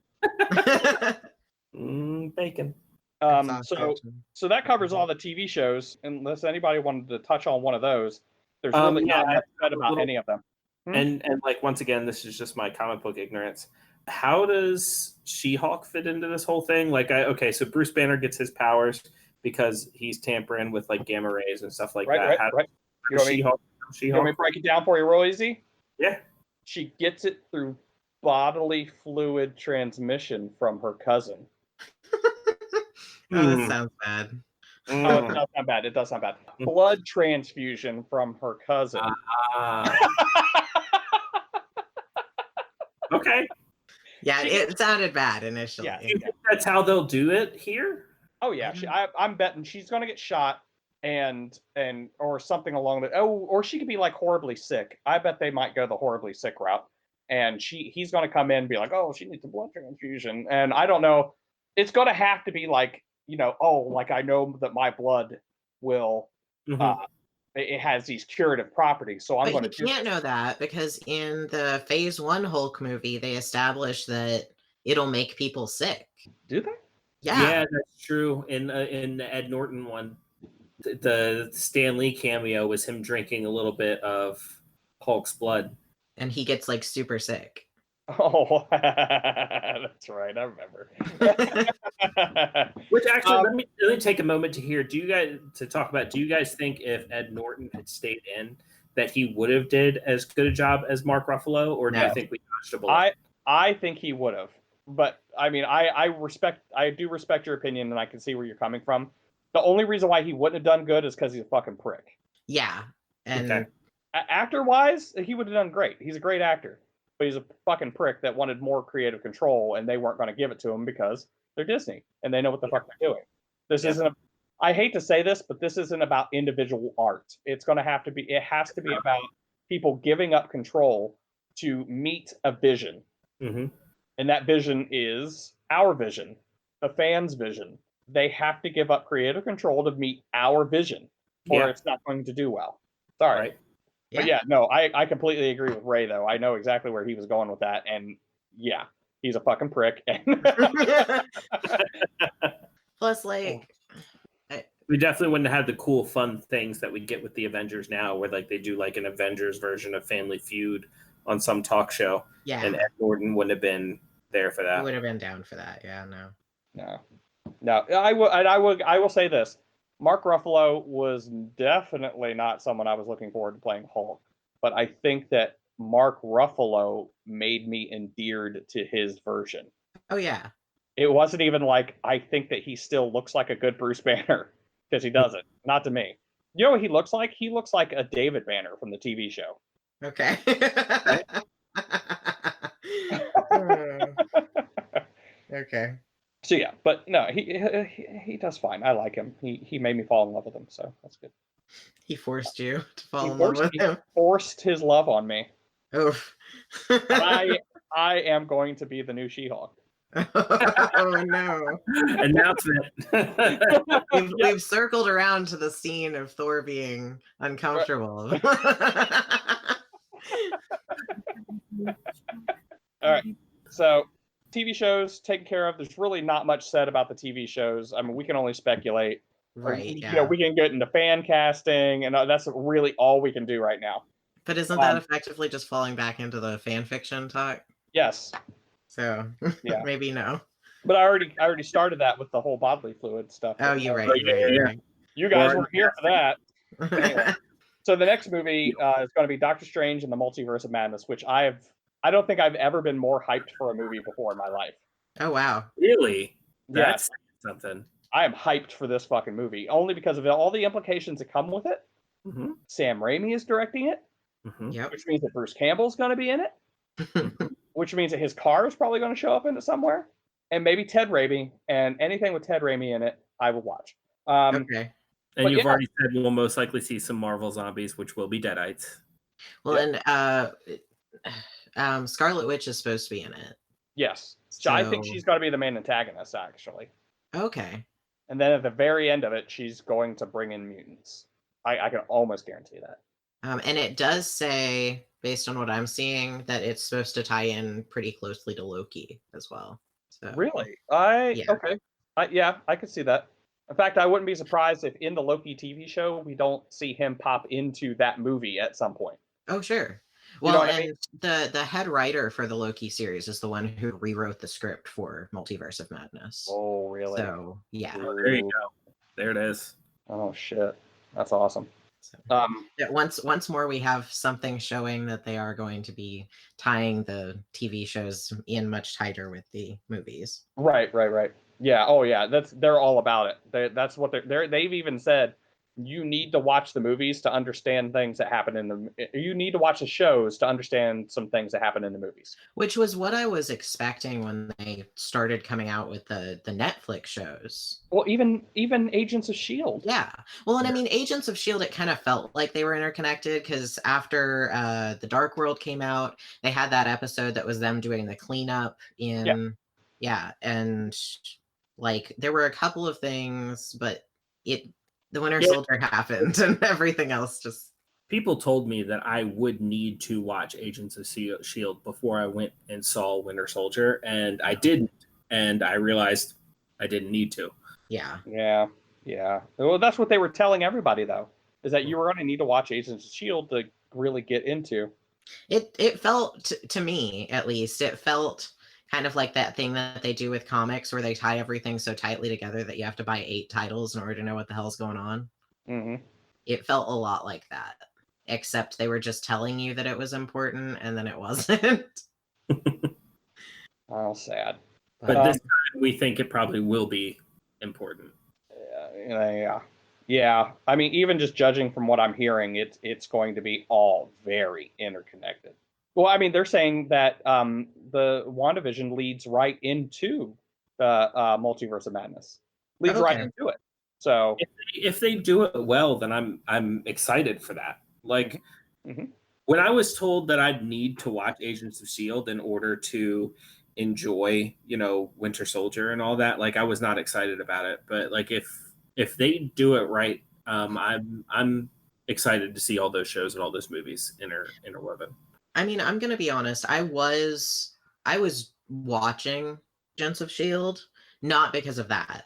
Bacon. So that covers all the TV shows. Unless anybody wanted to touch on one of those, there's really not much said about any of them. And like once again, this is just my comic book ignorance. How does She-Hulk fit into this whole thing? Like, so Bruce Banner gets his powers because he's tampering with like gamma rays and stuff like that. Right. You want me to break it down for you real easy? Yeah. She gets it through bodily fluid transmission from her cousin. That sounds bad. Oh, it does sound bad. Blood transfusion from her cousin. Okay. Yeah, it sounded bad initially. Yeah. Do you think that's how they'll do it here? Oh yeah, I'm betting she's gonna get shot and or something along the or she could be like horribly sick. I bet they might go the horribly sick route, and he's gonna come in and be like, oh, she needs a blood transfusion, and I don't know. It's gonna have to be like, like I know that my blood will it has these curative properties, so I'm going to. You can't know that because in the Phase 1 Hulk movie, they established that it'll make people sick. Do they? Yeah, that's true. In the Ed Norton one, the Stan Lee cameo was him drinking a little bit of Hulk's blood, and he gets like super sick. Oh, that's right. I remember. Which actually, let me take a moment to hear. Do you guys think if Ed Norton had stayed in, that he would have did as good a job as Mark Ruffalo, or do you think we dodged a bullet? I think he would have, but I mean, I do respect your opinion, and I can see where you're coming from. The only reason why he wouldn't have done good is because he's a fucking prick. Yeah, and actor-wise, he would have done great. He's a great actor. But he's a fucking prick that wanted more creative control, and they weren't going to give it to him because they're Disney and they know what the fuck they're doing. This isn't. I hate to say this, but this isn't about individual art. It has to be about people giving up control to meet a vision, and that vision is our vision, the fans' vision. They have to give up creative control to meet our vision, or it's not going to do well. Sorry. Right. But yeah, no, I completely agree with Ray, though. I know exactly where he was going with that. And yeah, he's a fucking prick. Plus, like, we definitely wouldn't have the cool, fun things that we get with the Avengers now, where like they do like an Avengers version of Family Feud on some talk show. Yeah. And Ed Norton wouldn't have been there for that. He would have been down for that. Yeah, No. I will say this. Mark Ruffalo was definitely not someone I was looking forward to playing Hulk, but I think that Mark Ruffalo made me endeared to his version. Oh yeah. It wasn't even like I think that he still looks like a good Bruce Banner because he doesn't. Not to me. You know what he looks like? He looks like a David Banner from the TV show. Okay. Okay. So yeah, but no, he does fine. I like him. He made me fall in love with him, so that's good. He forced you to fall He in love forced, with him. forced his love on me. Oof. I am going to be the new She-Hulk. Oh no. Announcement. We've circled around to the scene of Thor being uncomfortable. All right. So TV shows taken care of. There's really not much said about the TV shows. I mean, we can only speculate. Right, You know, we can get into fan casting, and that's really all we can do right now. But isn't that effectively just falling back into the fan fiction talk? Yes. So Yeah. maybe no. But I already started that with the whole bodily fluid stuff. Oh, you're right. You're right. You guys weren't here for that. Anyway. So the next movie is going to be Doctor Strange and the Multiverse of Madness, which I don't think I've ever been more hyped for a movie before in my life. Oh wow. Really? That's something. I am hyped for this fucking movie only because of all the implications that come with it. Mm-hmm. Sam Raimi is directing it, Yep. which means that Bruce Campbell's going to be in it, which means that his car is probably going to show up in it somewhere, and maybe Ted Raimi, and anything with Ted Raimi in it, I will watch. Okay. And you've already said we'll most likely see some Marvel zombies, which will be Deadites. Well, and Scarlet Witch is supposed to be in it. Yes. So I think she's going to be the main antagonist, actually. Okay. And then at the very end of it, she's going to bring in mutants. I can almost guarantee that. And it does say, based on what I'm seeing, that it's supposed to tie in pretty closely to Loki as well. So Really? Yeah. Okay. I could see that. In fact, I wouldn't be surprised if in the Loki TV show we don't see him pop into that movie at some point. Oh, sure. You know Well, what I and mean? the head writer for the Loki series is the one who rewrote the script for Multiverse of Madness. Oh, really? So yeah. Oh, there you go. There it is. Oh shit. That's awesome. So, yeah, once more we have something showing that they are going to be tying the TV shows in much tighter with the movies. Right. Yeah. Oh, yeah. They're all about it. That's what they've even said. You need to watch the movies to understand things that happen in the. You need to watch the shows to understand some things that happen in the movies. Which was what I was expecting when they started coming out with the Netflix shows. Well, even Agents of S.H.I.E.L.D. Yeah. Well, and I mean, Agents of S.H.I.E.L.D., it kind of felt like they were interconnected because after The Dark World came out, they had that episode that was them doing the cleanup in. Yeah. And like there were a couple of things, but the Winter Soldier happened and everything else just. People told me that I would need to watch Agents of S.H.I.E.L.D. before I went and saw Winter Soldier, and I didn't. And I realized I didn't need to. Yeah. Well, that's what they were telling everybody, though, is that you were going to need to watch Agents of S.H.I.E.L.D. to really get into. It felt, to me, at least, it felt kind of like that thing that they do with comics where they tie everything so tightly together that you have to buy 8 titles in order to know what the hell's going on. Mm-hmm. It felt a lot like that, except they were just telling you that it was important and then it wasn't. Oh, sad. But this time we think it probably will be important. Yeah. I mean, even just judging from what I'm hearing, it's going to be all very interconnected. Well, I mean, they're saying that the WandaVision leads right into the Multiverse of Madness. Leads right into it. So if they do it well, then I'm excited for that. Like when I was told that I'd need to watch Agents of S.H.I.E.L.D. in order to enjoy, Winter Soldier and all that, like I was not excited about it. But like if they do it right, I'm excited to see all those shows and all those movies interwoven. I mean, I'm gonna be honest. I was watching Agents of S.H.I.E.L.D. not because of that,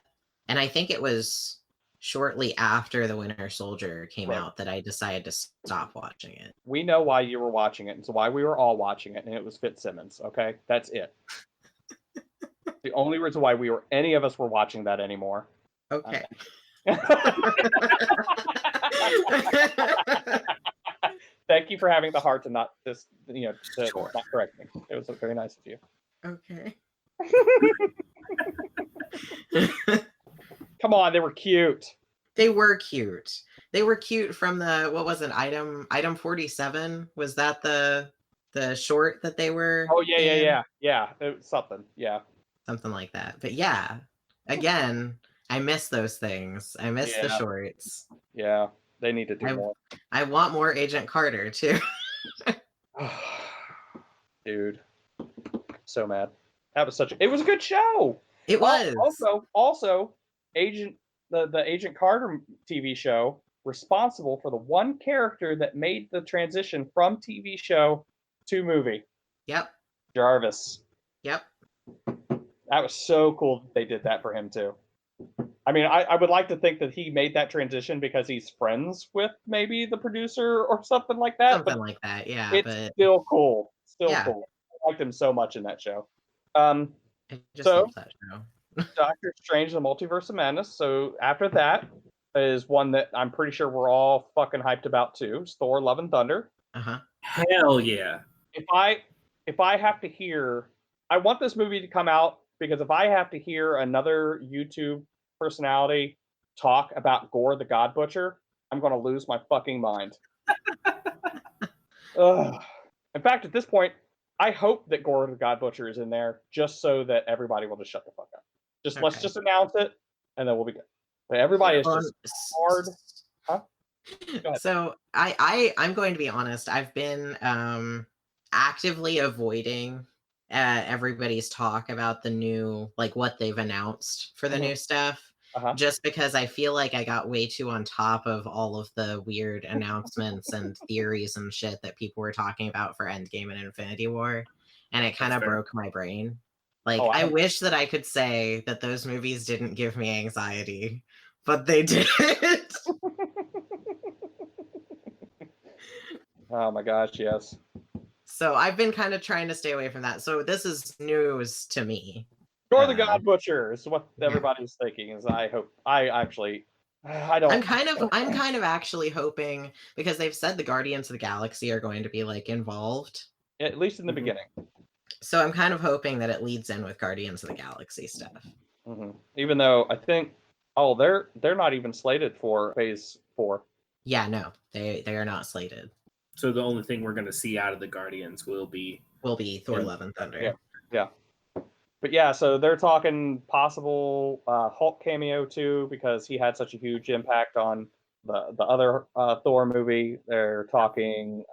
and I think it was shortly after the Winter Soldier came out that I decided to stop watching it. We know why you were watching it, and so why we were all watching it, and it was Fitzsimmons. Okay, that's it. The only reason why any of us were watching that anymore. Okay. Thank you for having the heart to not not correct me. It was very nice of you. Okay. Come on, they were cute. They were cute. They were cute from the, what was it, item 47? Was that the short that they were Oh yeah, in? yeah. It was something. Yeah. Something like that. But yeah, again, I miss those things. I miss the Yeah. shorts. Yeah. They need to do more. I want more Agent Carter too. Dude, so mad. That was it was a good show. It was. Also, the Agent Carter TV show responsible for the one character that made the transition from TV show to movie. Yep. Jarvis. Yep. That was so cool that they did that for him too. I mean, I would like to think that he made that transition because he's friends with maybe the producer or something like that. Something like that, yeah. It's still cool. Yeah. Cool. I liked him so much in that show. I just love that show. Doctor Strange: The Multiverse of Madness. So after that is one that I'm pretty sure we're all fucking hyped about too. It's Thor: Love and Thunder. Hell yeah! If I have to hear, I want this movie to come out because if I have to hear another YouTube personality talk about Gore the God Butcher, I'm going to lose my fucking mind. Ugh. In fact, at this point, I hope that Gore the God Butcher is in there just so that everybody will just shut the fuck up. Let's just announce it, and then we'll be good. But everybody is just hard. Huh? So I'm going to be honest. I've been actively avoiding everybody's talk about the new, like what they've announced for the new stuff. Just because I feel like I got way too on top of all of the weird announcements and theories and shit that people were talking about for Endgame and Infinity War. And it kind of broke my brain. Like, I wish that I could say that those movies didn't give me anxiety, but they did. Oh my gosh, yes. So I've been kind of trying to stay away from that. So this is news to me. Gore the God Butcher is what everybody's thinking. Is I hope I don't. I'm kind of actually hoping, because they've said the Guardians of the Galaxy are going to be like involved, at least in the beginning. So I'm kind of hoping that it leads in with Guardians of the Galaxy stuff. Even though I think, they're not even slated for Phase 4. Yeah, no, they are not slated. So the only thing we're going to see out of the Guardians will be Thor: Love and Thunder. Yeah. But yeah, so they're talking possible Hulk cameo too, because he had such a huge impact on the other Thor movie. They're talking,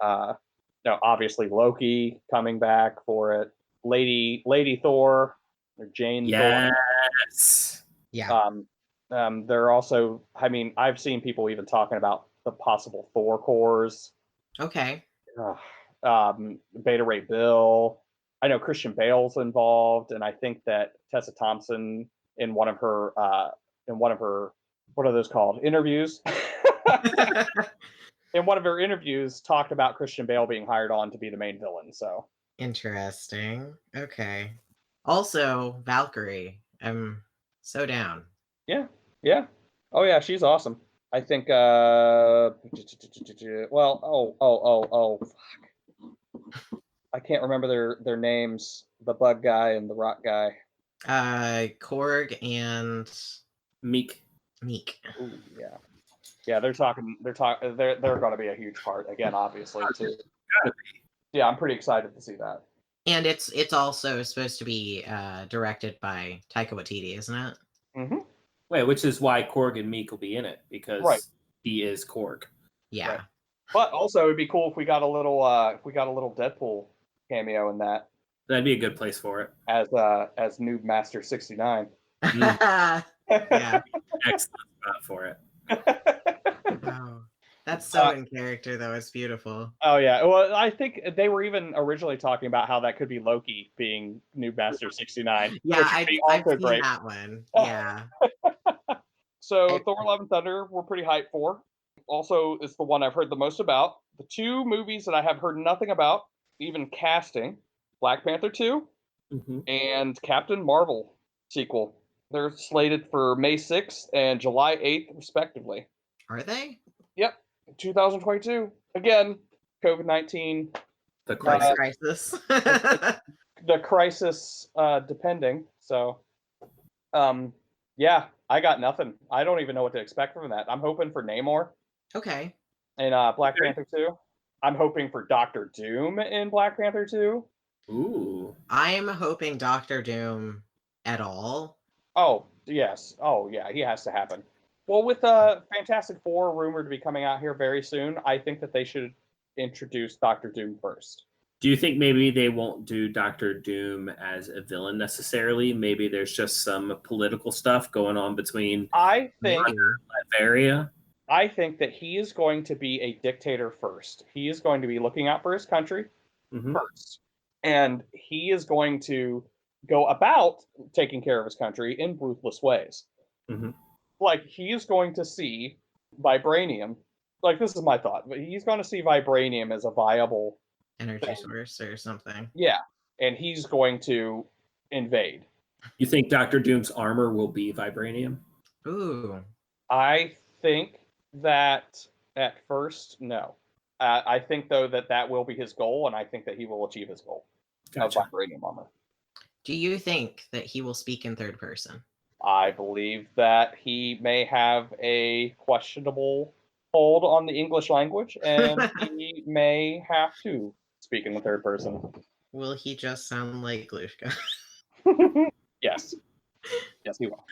obviously Loki coming back for it. Lady Thor, or Jane Thor. Yes. Yeah. They're also, I mean, I've seen people even talking about the possible Thor cores. Okay. Beta Ray Bill. I know Christian Bale's involved, and I think that Tessa Thompson in one of her what are those called? Interviews. In one of her interviews, talked about Christian Bale being hired on to be the main villain. So interesting. Okay. Also, Valkyrie. I'm so down. Yeah. Oh yeah, she's awesome. I think. Fuck. I can't remember their names. The bug guy and the rock guy. Korg and Meek. Ooh, yeah. Yeah, they're going to be a huge part again, obviously too. Gotta be. Yeah, I'm pretty excited to see that. And it's also supposed to be directed by Taika Waititi, isn't it? Mm-hmm. Wait, which is why Korg and Meek will be in it, because he is Korg. Yeah. Right. But also, it'd be cool if we got a little Deadpool cameo in that. That'd be a good place for it. As Noob Master 69. Yeah. Excellent spot for it. Wow. That's so in character, though. It's beautiful. Oh yeah. Well, I think they were even originally talking about how that could be Loki being Noob Master 69. Yeah, I've seen that one. Yeah. So Thor: Love and Thunder, we're pretty hyped for. Also, it's the one I've heard the most about. The two movies that I have heard nothing about, even casting, Black Panther 2 and Captain Marvel sequel. They're slated for May 6th and July 8th, respectively. Are they? Yep. 2022. Again, COVID-19. The crisis. the crisis depending. So, yeah, I got nothing. I don't even know what to expect from that. I'm hoping for Namor Okay. in Black Panther 2. I'm hoping for Doctor Doom in Black Panther 2. Ooh. I'm hoping Doctor Doom at all. Oh, yes. Oh, yeah, he has to happen. Well, with Fantastic Four rumored to be coming out here very soon, I think that they should introduce Doctor Doom first. Do you think maybe they won't do Doctor Doom as a villain necessarily? Maybe there's just some political stuff going on between I think Latveria. I think that he is going to be a dictator first. He is going to be looking out for his country first. And he is going to go about taking care of his country in ruthless ways. Like, he is going to see vibranium. Like, this is my thought, but he's going to see vibranium as a viable energy source or something. Yeah, and he's going to invade. You think Doctor Doom's armor will be vibranium? Ooh. I think that at first, no. I think, though, that will be his goal, and I think that he will achieve his goal of vibranium armor. Do you think that he will speak in third person? I believe that he may have a questionable hold on the English language, and he may have to speak in the third person. Will he just sound like Glushka? Yes. Yes, he will.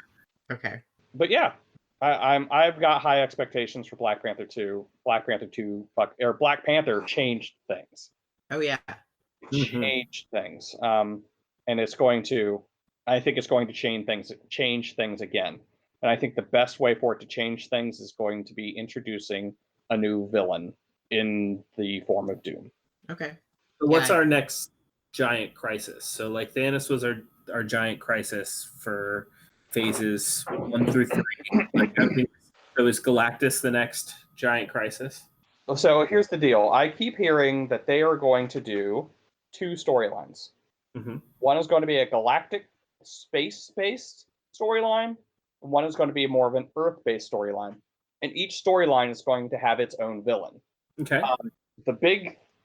Okay. But yeah, I've got high expectations for Black Panther 2. Black Panther changed things. Oh yeah. Changed things. And it's going to, I think it's going to change things again. And I think the best way for it to change things is going to be introducing a new villain in the form of Doom. Okay. So what's our next giant crisis? So like Thanos was our giant crisis for phases 1 through 3. So is Galactus the next giant crisis? So here's the deal. I keep hearing that they are going to do 2 storylines. One is going to be a galactic space-based storyline, and one is going to be more of an Earth-based storyline. And each storyline is going to have its own villain. Okay. The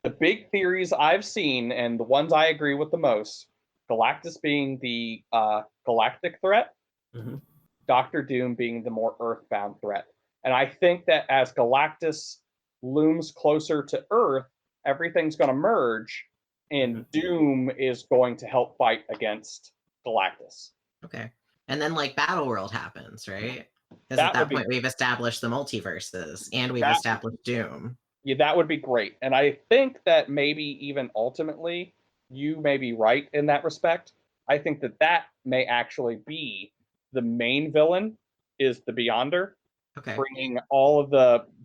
big theories I've seen, and the ones I agree with the most, Galactus being the galactic threat, Doctor Doom being the more Earthbound threat. And I think that as Galactus looms closer to Earth, everything's going to merge, and Doom is going to help fight against Galactus. Okay. And then like Battle World happens, right? Because at that point we've established the multiverses and we've established Doom. Yeah, that would be great. And I think that maybe even ultimately, you may be right in that respect. I think that may actually be the main villain is the Beyonder. Okay.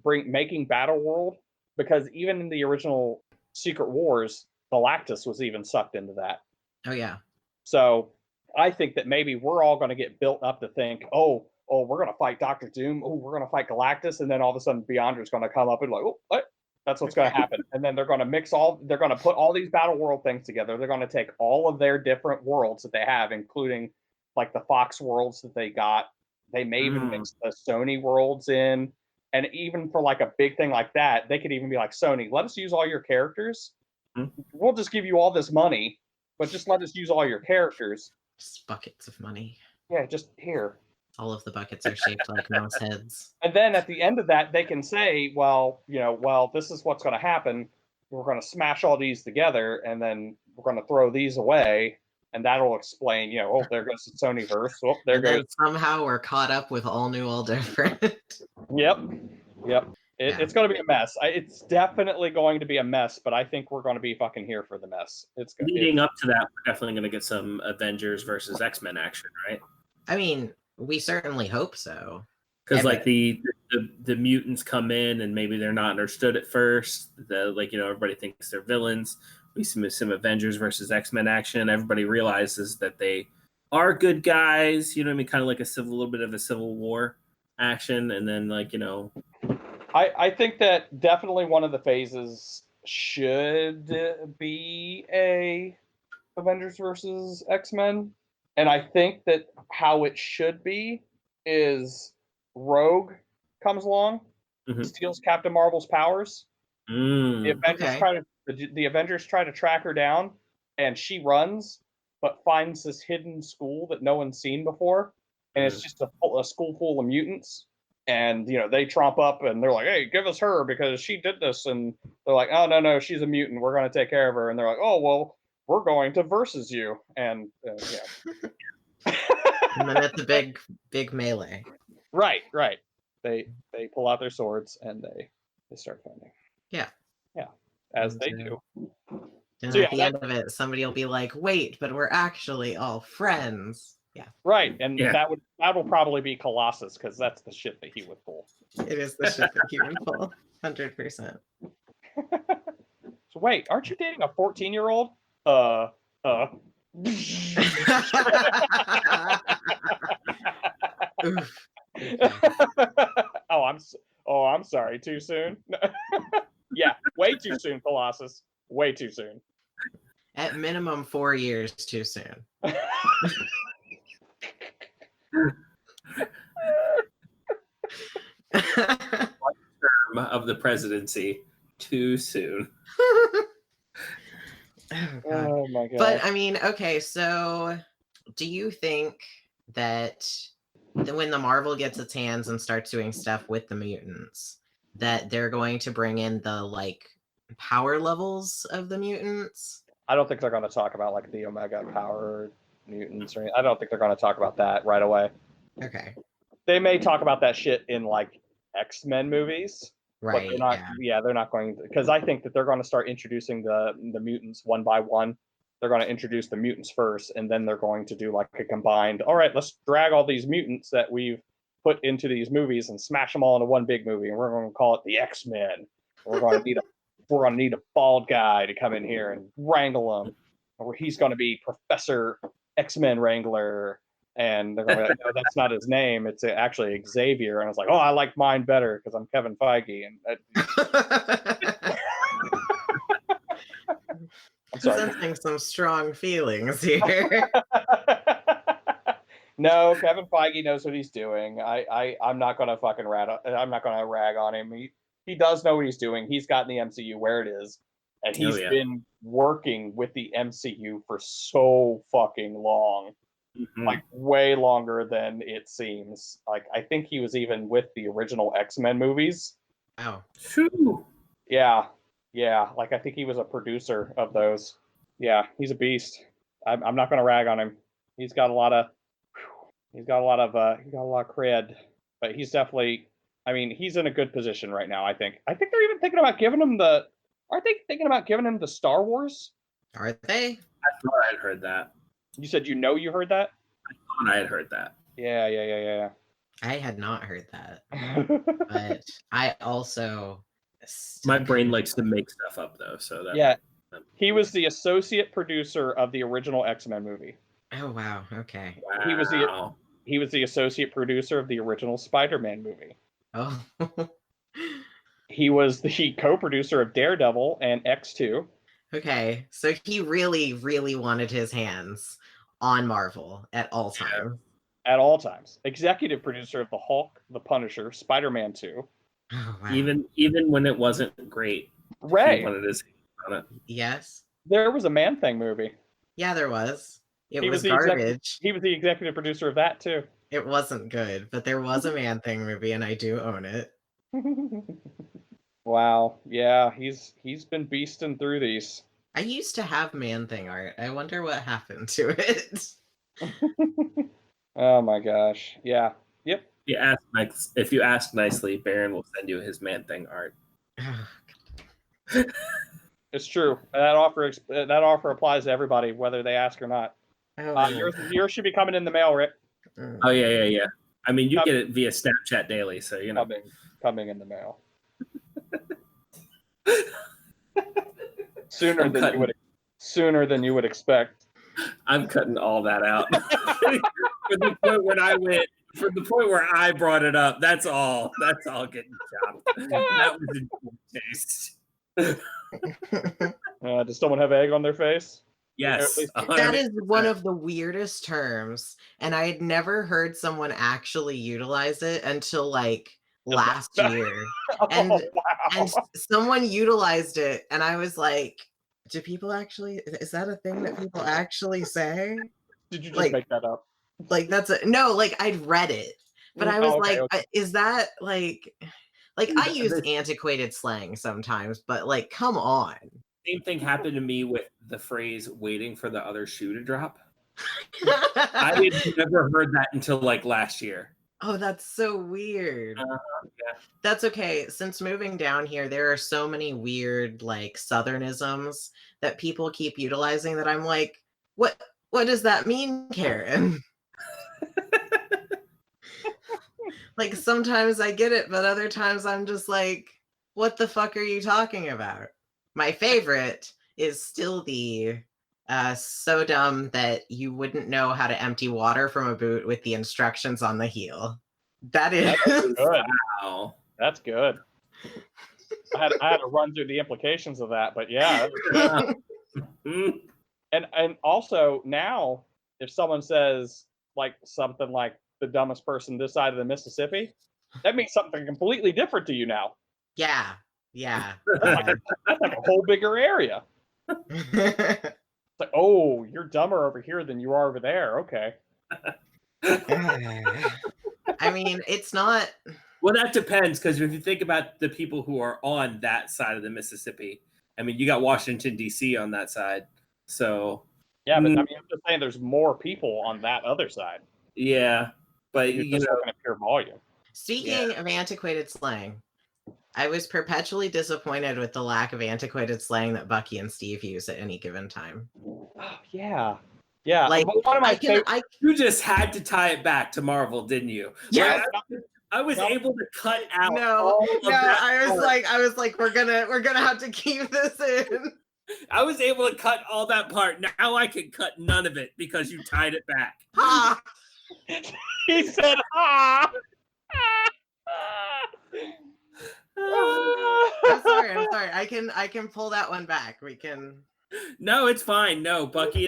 Making Battle World, because even in the original Secret Wars, Galactus was even sucked into that. Oh yeah. So I think that maybe we're all going to get built up to think, oh, we're going to fight Doctor Doom. Oh, we're going to fight Galactus. And then all of a sudden Beyonder's going to come up and like, oh, what? That's what's going to happen. And then they're going to put all these Battle World things together. They're going to take all of their different worlds that they have, including like the Fox worlds that they got. They may even mix the Sony worlds in. And even for like a big thing like that, they could even be like, Sony, let us use all your characters. We'll just give you all this money, but just let us use all your characters. Just buckets of money. Yeah, just here. All of the buckets are shaped like mouse heads. And then at the end of that, they can say, well, this is what's going to happen. We're going to smash all these together, and then we're going to throw these away. And that'll explain, there goes the Sonyverse. Oh, there goes. Somehow we're caught up with all new, all different. Yep. It's going to be a mess. It's definitely going to be a mess, but I think we're going to be fucking here for the mess. Leading up to that, we're definitely going to get some Avengers versus X-Men action, right? I mean, we certainly hope so. Because like the mutants come in and maybe they're not understood at first. Everybody thinks they're villains. We see some Avengers versus X-Men action. Everybody realizes that they are good guys. You know what I mean? Kind of like a little bit of a Civil War action, and then I think that definitely one of the phases should be a Avengers versus X-Men. And I think that how it should be is Rogue comes along, steals Captain Marvel's powers. The Avengers try to track her down, and she runs, but finds this hidden school that no one's seen before, and it's just a school full of mutants. And they tromp up and they're like, "Hey, give us her because she did this." And they're like, "Oh no, she's a mutant. We're going to take care of her." And they're like, "Oh well, we're going to versus you." And And then it's a big melee. Right. They pull out their swords and they start fighting. Yeah, As they do. And So, at the end of it, somebody will be like, "Wait, but we're actually all friends." Yeah, right, and that will probably be Colossus because that's the shit that he would pull. it is the shit that he would pull, 100%. So wait, aren't you dating a 14-year-old? Oof. I'm sorry. Too soon? Yeah, way too soon, Colossus. Way too soon. At minimum 4 years too soon. Term of the presidency too soon. Oh my god. But I mean, okay, so do you think that when the Marvel gets its hands and starts doing stuff with the mutants, that they're going to bring in the power levels of the mutants? I don't think they're going to talk about like the Omega power mutants or anything. I don't think they're going to talk about that right away. Okay. They may talk about that shit in like X-Men movies. Right. But they're not, they're not going to, because I think that they're going to start introducing the mutants one by one. They're going to introduce the mutants first, and then they're going to do like a combined, all right, let's drag all these mutants that we've put into these movies and smash them all into one big movie, and we're going to call it the X-Men. We're going to need a bald guy to come in here and wrangle them, or he's going to be Professor X-Men Wrangler. And they're going to be like, "No, that's not his name. It's actually Xavier." And I was like, "Oh, I like mine better because I'm Kevin Feige." And I'm sorry. Sensing some strong feelings here. No, Kevin Feige knows what he's doing. I'm not going to fucking I'm not going to rag on him. He does know what he's doing. He's gotten the MCU where it is, and he's been working with the MCU for so fucking long. Like way longer than it seems. Like I think he was even with the original X-Men movies. Wow. Yeah. Like I think he was a producer of those. Yeah, he's a beast. I'm not going to rag on him. He's got a lot of cred, but he's definitely. I mean, he's in a good position right now. I think they're even thinking about giving him the. Aren't they thinking about giving him the Star Wars? Are they? I thought I had heard that. You said you heard that? I thought I had heard that. Yeah. I had not heard that. But I also... My brain likes to make stuff up, though. So that. Yeah. He was the associate producer of the original X-Men movie. Oh, wow. Okay. Wow. He was the associate producer of the original Spider-Man movie. Oh. He was the co-producer of Daredevil and X2. Okay, so he really, really wanted his hands on Marvel at all times. At all times. Executive producer of The Hulk, The Punisher, Spider-Man 2. Oh, wow. Even when it wasn't great. Ray. He wanted his hands on it. Yes. There was a Man-Thing movie. Yeah, there was. It He was the garbage. He was the executive producer of that, too. It wasn't good, but there was a Man-Thing movie, and I do own it. Wow. Yeah, he's been beasting through these. I used to have Man-Thing art. I wonder what happened to it. Oh my gosh. Yeah. Yep. If you ask nicely, Baron will send you his Man-Thing art. It's true. That offer applies to everybody, whether they ask or not. Yours should be coming in the mail, Rick. Oh yeah. I mean, you get it via Snapchat daily, so you know. Coming in the mail. Sooner than you would expect. I'm cutting all that out. From the point where I brought it up, that's all getting chopped. That was in poor taste. Does someone have egg on their face? Yes. That is one of the weirdest terms, and I had never heard someone actually utilize it until like last year. And someone utilized it, and I was like, Do people actually? Is that a thing that people actually say? Did you just Like, make that up? like that's a no. Like I'd read it, but I was Oh, okay, like, okay. is that like I use antiquated slang sometimes, but like, come on. Same thing happened to me with the phrase "waiting for the other shoe to drop." I had never heard that until like last year. Oh, that's so weird. Yeah. That's okay. Since moving down here, there are so many weird like Southernisms that people keep utilizing that I'm like, what does that mean, Karen? Like sometimes I get it, but other times I'm just like, what the fuck are you talking about? My favorite is still the so dumb that you wouldn't know how to empty water from a boot with the instructions on the heel. That is Good. Wow. That's good. I had to run through the implications of that, but yeah. Mm. And also now, if someone says like something like the dumbest person this side of the Mississippi, that means something completely different to you now. yeah. Yeah. That's like a whole bigger area. It's like, oh, you're dumber over here than you are over there. Okay. I mean, it's not. Well, that depends, because if you think about the people who are on that side of the Mississippi, I mean, you got Washington D.C. on that side, so Yeah, but I mean, I'm just saying there's more people on that other side. yeah. But You're you just know, looking at pure volume. Speaking of antiquated slang, I was perpetually disappointed with the lack of antiquated slang that Bucky and Steve use at any given time. Oh, yeah. Yeah. Like, One of my favorite. you just had to tie it back to Marvel, didn't you? Yes. Like, I was No. able to cut out. No, all of that I was part. like, we're gonna have to keep this in. I was able to cut all that part. Now I can cut none of it because you tied it back. Ha! He said, "Ah." I'm sorry. I can pull that one back. We can. No, it's fine. No, Bucky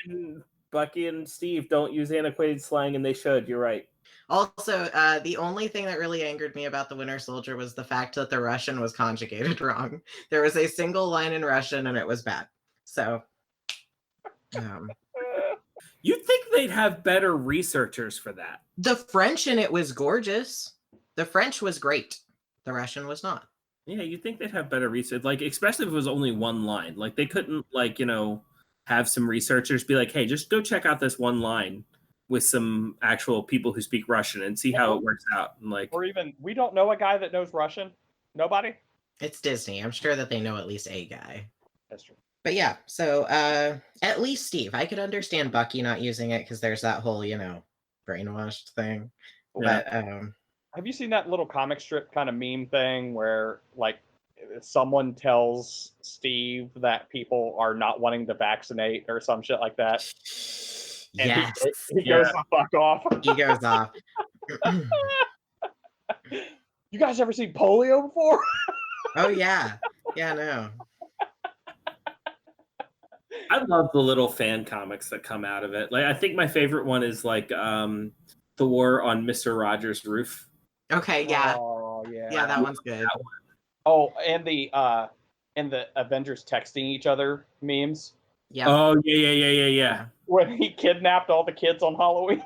and Steve don't use antiquated slang, and they should. You're right. Also, the only thing that really angered me about the Winter Soldier was the fact that the Russian was conjugated wrong. There was a single line in Russian, and it was bad. So, You'd think they'd have better researchers for that. the French in it was gorgeous. The French was great. The Russian was not. Yeah, you'd think they'd have better research. Like, especially if it was only one line. Like, they couldn't, like, have some researchers be like, hey, just go check out this one line with some actual people who speak Russian and see how it works out. And like, or even, we don't know a guy that knows Russian. Nobody. It's Disney. I'm sure that they know at least a guy. That's true. But yeah, so at least Steve. I could understand Bucky not using it because there's that whole, brainwashed thing. Yeah. But Have you seen that little comic strip kind of meme thing where like someone tells Steve that people are not wanting to vaccinate or some shit like that? And yes, he goes the fuck off. he goes off. You guys ever seen polio before? Oh yeah, no. I love the little fan comics that come out of it. Like, I think my favorite one is like Thor on Mr. Rogers' roof. Okay, yeah, Oh yeah. yeah, that one's good. Oh, and the Avengers texting each other memes Yeah. Oh yeah. when he kidnapped all the kids on Halloween.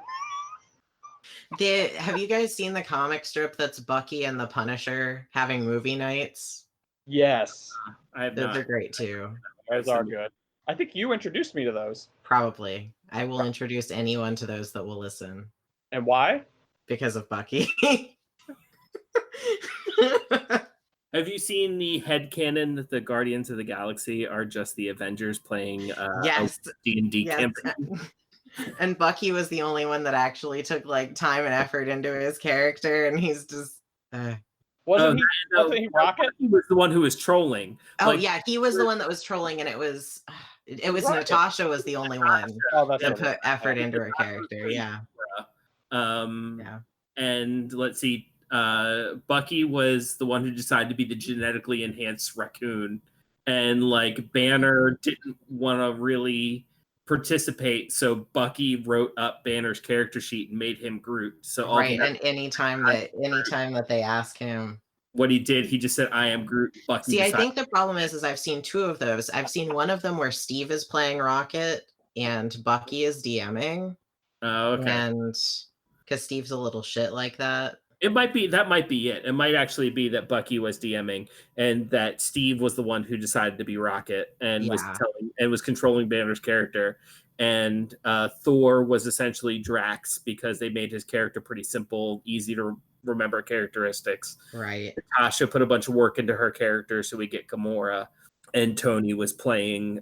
Have you guys seen the comic strip that's Bucky and the Punisher having movie nights? Yes, I have Those not. are great too. those are good. I think you introduced me to those. Probably. I will introduce anyone to those that will listen And why? because of Bucky. Have you seen the headcanon that the Guardians of the Galaxy are just the Avengers playing Yes. D&D Yes. campaign? And Bucky was the only one that actually took like time and effort into his character, and he's just Wasn't he Rocket? He was the one who was trolling. yeah, he was the one that was trolling, and it was Rocket. Natasha was the only one Oh, that's that right. put effort into her character. Yeah. Yeah. And let's see, Bucky was the one who decided to be the genetically enhanced raccoon, and like Banner didn't want to really participate, so Bucky wrote up Banner's character sheet and made him Groot. So Right, and anytime that they ask him, what he did. He just said, "I am Groot." Bucky See, I decided- think the problem is I've seen two of those. I've seen one of them where Steve is playing Rocket and Bucky is DMing. Oh, okay. And because Steve's a little shit like that. It might be that might be it. It might actually be that Bucky was DMing and that Steve was the one who decided to be Rocket and was controlling Banner's character. And Thor was essentially Drax because they made his character pretty simple, easy to remember characteristics. Right. Natasha put a bunch of work into her character, so we get Gamora. And Tony was playing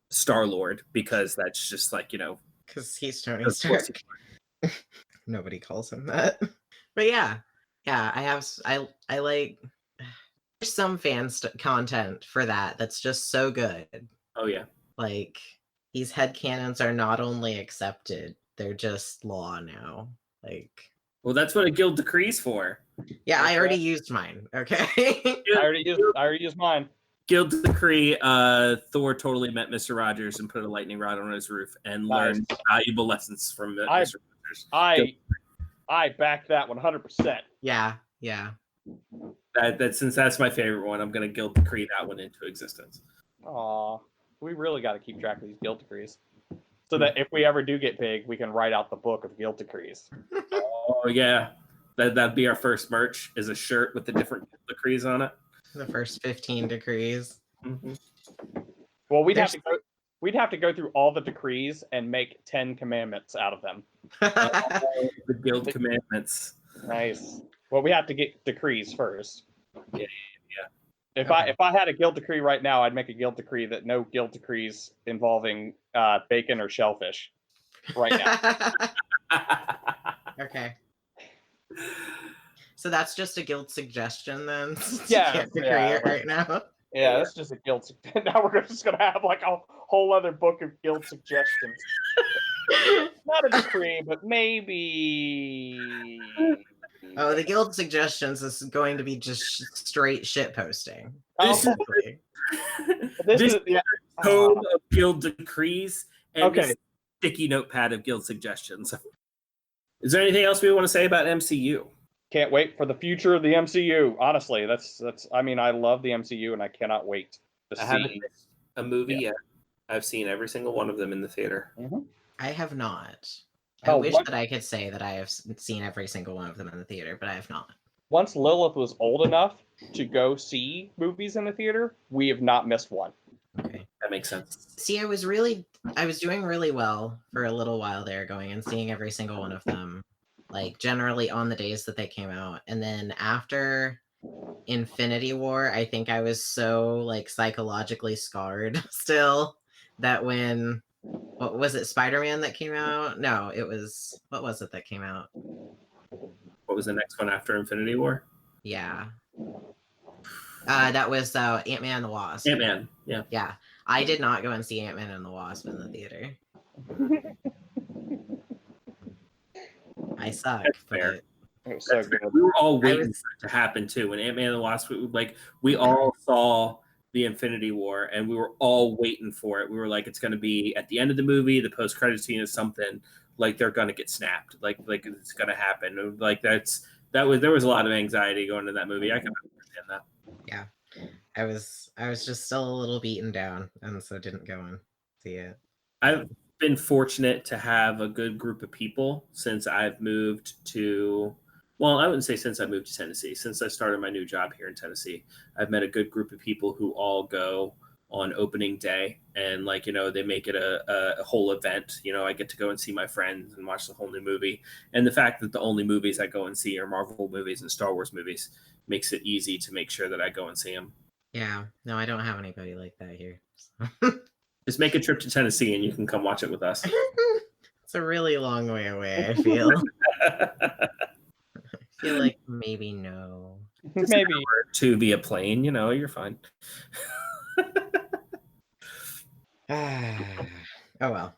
Star-Lord because that's just like, Because he's Tony Stark. Nobody calls him that. But yeah, I like there's some content for that that's just so good. Oh yeah. Like these headcanons are not only accepted, they're just law now. Like well, that's what a guild decree's for. Yeah, I already used mine. Okay. I already used mine. Guild decree, Thor totally met Mr. Rogers and put a lightning rod on his roof and learned valuable lessons from Mr. Rogers. I back that 100%. Yeah. That since that's my favorite one, I'm gonna guild decree that one into existence. Aw, we really got to keep track of these guild decrees, so that if we ever do get big, we can write out the book of guild decrees. Oh yeah, that'd be our first merch. Is a shirt with the different guild decrees on it. The first 15 decrees. Mm-hmm. Well, we'd have to go through all the decrees and make 10 commandments out of them. The guild commandments. Nice. Well, we have to get decrees first. Yeah. If I had a guild decree right now, I'd make a guild decree that no guild decrees involving bacon or shellfish. Right now. Okay. So that's just a guild suggestion then? Yeah. Can't decree it right now. Yeah, that's just a guild. Now we're just gonna have like a whole other book of guild suggestions. Not a decree, but maybe. Oh, the guild suggestions is going to be just straight shit posting. This is the code of guild decrees and this sticky notepad of guild suggestions. Is there anything else we want to say about MCU? Can't wait for the future of the MCU. Honestly, that's. I mean, I love the MCU, and I cannot wait to see. I haven't missed a movie yet. I've seen every single one of them in the theater. Mm-hmm. I have not. I wish that I could say that I have seen every single one of them in the theater, but I have not. Once Lilith was old enough to go see movies in the theater, we have not missed one. Okay. That makes sense. See, I was doing really well for a little while there, going and seeing every single one of them, like generally on the days that they came out. And then after Infinity War, I think I was so like psychologically scarred still that when what was it, Spider-Man that came out? No, it was what was it that came out? What was the next one after Infinity War? Yeah. That was Ant-Man and the Wasp. Ant-Man, yeah. Yeah. I did not go and see Ant-Man and the Wasp in the theater. I suck. That's fair. It was so good. We were all waiting for it to happen too. When Ant-Man and the Wasp, we all saw the Infinity War and we were all waiting for it. We were like, it's going to be at the end of the movie, the post-credit scene is something like they're going to get snapped. Like it's going to happen. Like there was a lot of anxiety going to that movie. I can understand that. Yeah. I was just still a little beaten down and so didn't go and see it. I've been fortunate to have a good group of people since I've moved to, well, I wouldn't say since I moved to Tennessee. Since I started my new job here in Tennessee, I've met a good group of people who all go on opening day and they make it a whole event. I get to go and see my friends and watch the whole new movie. And the fact that the only movies I go and see are Marvel movies and Star Wars movies makes it easy to make sure that I go and see them. Yeah, no, I don't have anybody like that here. Just make a trip to Tennessee and you can come watch it with us. It's a really long way away, I feel. I feel like maybe no. Maybe to via plane, you're fine. Oh well.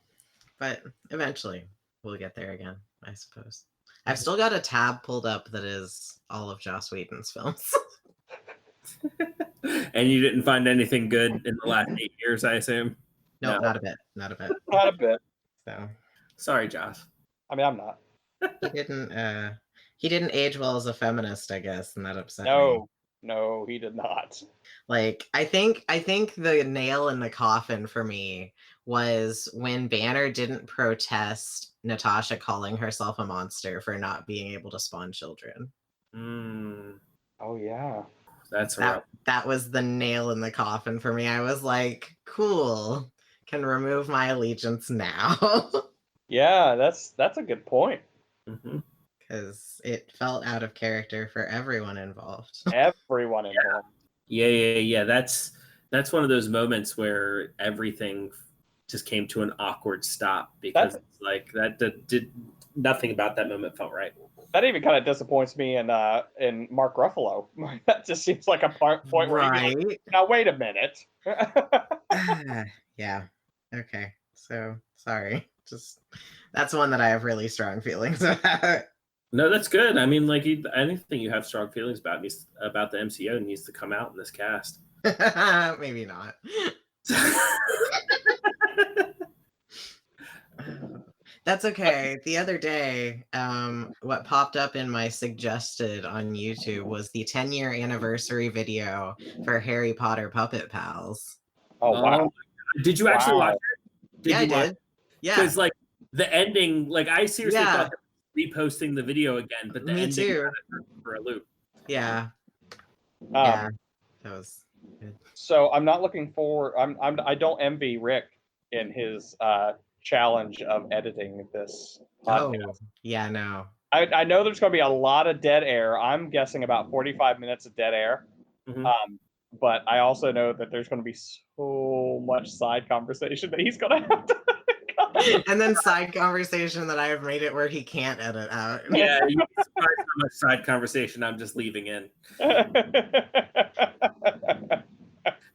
But eventually we'll get there again, I suppose. I've still got a tab pulled up that is all of Joss Whedon's films. And you didn't find anything good in the last 8 years, I assume? No, not a bit. Not a bit. not a bit. So sorry, Josh. I mean, I'm not. He didn't age well as a feminist, I guess, and that upset me. No, he did not. Like, I think the nail in the coffin for me was when Banner didn't protest Natasha calling herself a monster for not being able to spawn children. Oh yeah. That's rough. That was the nail in the coffin for me. I was like, cool, can remove my allegiance now. Yeah, that's a good point. Because it felt out of character for everyone involved. Everyone involved. Yeah. That's one of those moments where everything just came to an awkward stop because it's like that did nothing about that moment felt right. That even kind of disappoints me in Mark Ruffalo. That just seems like a point where he'd be like, now wait a minute. Yeah. Okay. So sorry. Just that's one that I have really strong feelings about. No, that's good. I mean, like anything you have strong feelings about about the MCU needs to come out in this cast. Maybe not. That's okay. The other day, what popped up in my suggested on YouTube was the 10-year anniversary video for Harry Potter Puppet Pals. Oh wow! Did you actually watch it? I did. Yeah, because like the ending, like I seriously thought reposting the video again, but the me ending too. For a loop. Yeah. Yeah, that was good. So I'm not looking forward. I don't envy Rick in his challenge of editing this podcast. Oh, yeah, no. I know there's going to be a lot of dead air. I'm guessing about 45 minutes of dead air. But I also know that there's going to be so much side conversation that he's going to have to. And then side conversation that I have made it where he can't edit out. Yeah, you'd be surprised how much side conversation I'm just leaving in.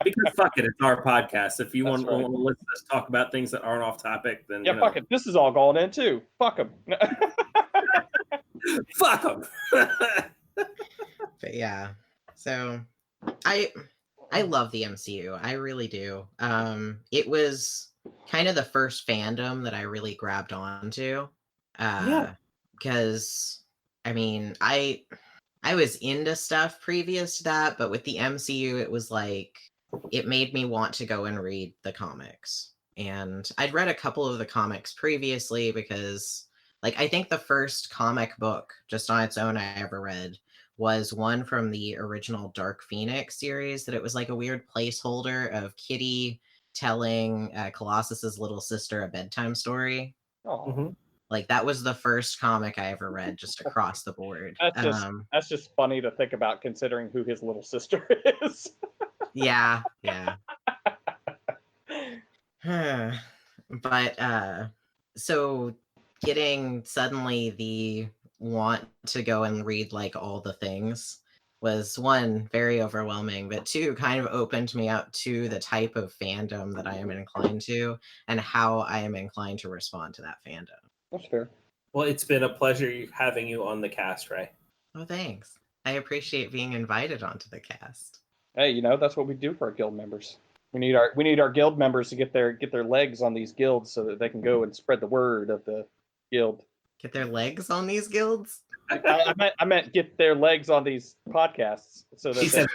Because fuck it, it's our podcast. If you want to listen to us talk about things that aren't off topic, then fuck it. This is all going in too. Fuck them. Fuck them. But yeah, so I love the MCU. I really do. It was kind of the first fandom that I really grabbed onto. Because I mean, I was into stuff previous to that, but with the MCU, it was like it made me want to go and read the comics. And I'd read a couple of the comics previously because, like, I think the first comic book just on its own I ever read was one from the original Dark Phoenix series, that it was like a weird placeholder of Kitty telling Colossus's little sister a bedtime story. Like that was the first comic I ever read, just across the board. That's just funny to think about, considering who his little sister is. Yeah. But so getting suddenly the want to go and read like all the things was, one, very overwhelming, but two, kind of opened me up to the type of fandom that I am inclined to and how I am inclined to respond to that fandom. That's fair. Well, it's been a pleasure having you on the cast, Ray. Oh, thanks. I appreciate being invited onto the cast. Hey, that's what we do for our guild members. We need our guild members to get their legs on these guilds so that they can go and spread the word of the guild. Get their legs on these guilds? I meant get their legs on these podcasts so that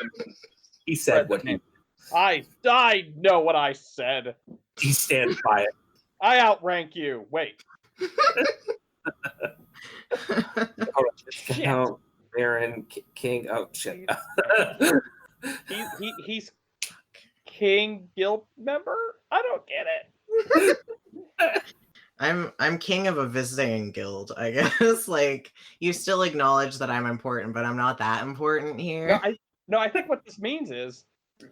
he said what he. I know what I said. He stands by it. I outrank you. Wait. Count Baron King. Oh shit. He's King guild member? I don't get it. I'm king of a visiting guild, I guess. Like, you still acknowledge that I'm important, but I'm not that important here. I think what this means is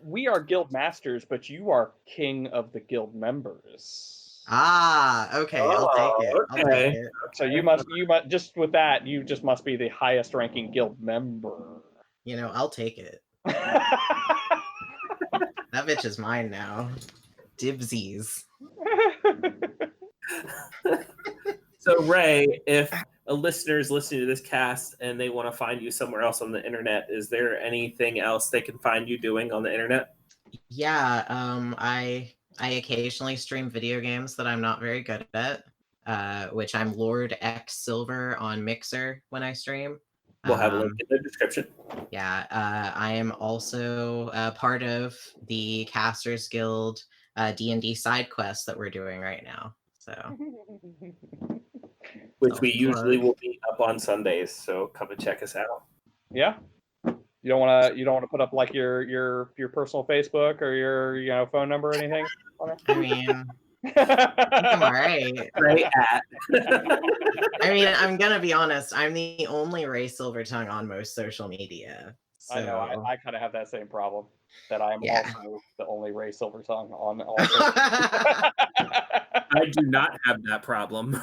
we are guild masters, but you are king of the guild members. Ah, okay, I'll take it. Okay. I'll take it. So you must just with that, you just must be the highest ranking guild member. I'll take it. That bitch is mine now. Dibsies. So Ray, if a listener is listening to this cast and they want to find you somewhere else on the internet, is there anything else they can find you doing on the internet? Yeah, I occasionally stream video games that I'm not very good at. which I'm Lord X Silver on Mixer when I stream. We'll have a link in the description. Yeah, I am also part of the Casters Guild D&D side quest that we're doing right now. So, Which we usually plug. will be up on Sundays, so come and check us out. Yeah. You don't want to put up like your personal Facebook or your phone number or anything on it? I mean, I'm all right. Right at. I mean, I'm gonna be honest. I'm the only Ray Silvertongue on most social media. So. I know. I kind of have that same problem. That I'm Yeah. also the only Ray Silvertongue on all. I do not have that problem.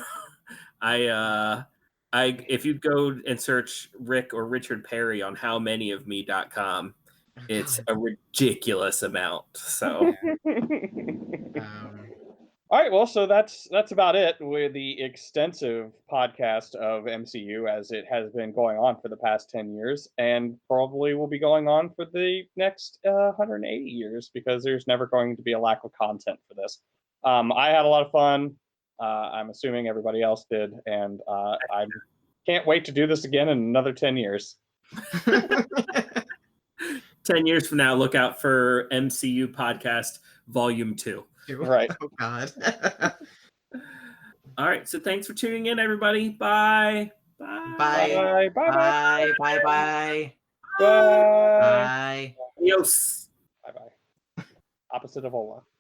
If you go and search Rick or Richard Perry on howmanyofme.com, it's a ridiculous amount. So all right, well, so that's about it with the extensive podcast of MCU as it has been going on for the past 10 years and probably will be going on for the next 180 years because there's never going to be a lack of content for this. I had a lot of fun. I'm assuming everybody else did, and I can't wait to do this again in another 10 years. 10 years from now, look out for MCU Podcast Volume 2. Right. Oh, God. All right. So thanks for tuning in, everybody. Bye. Bye. Bye. Bye. Bye. Bye. Bye. Bye. Bye. Adios. Bye. Opposite of Ola.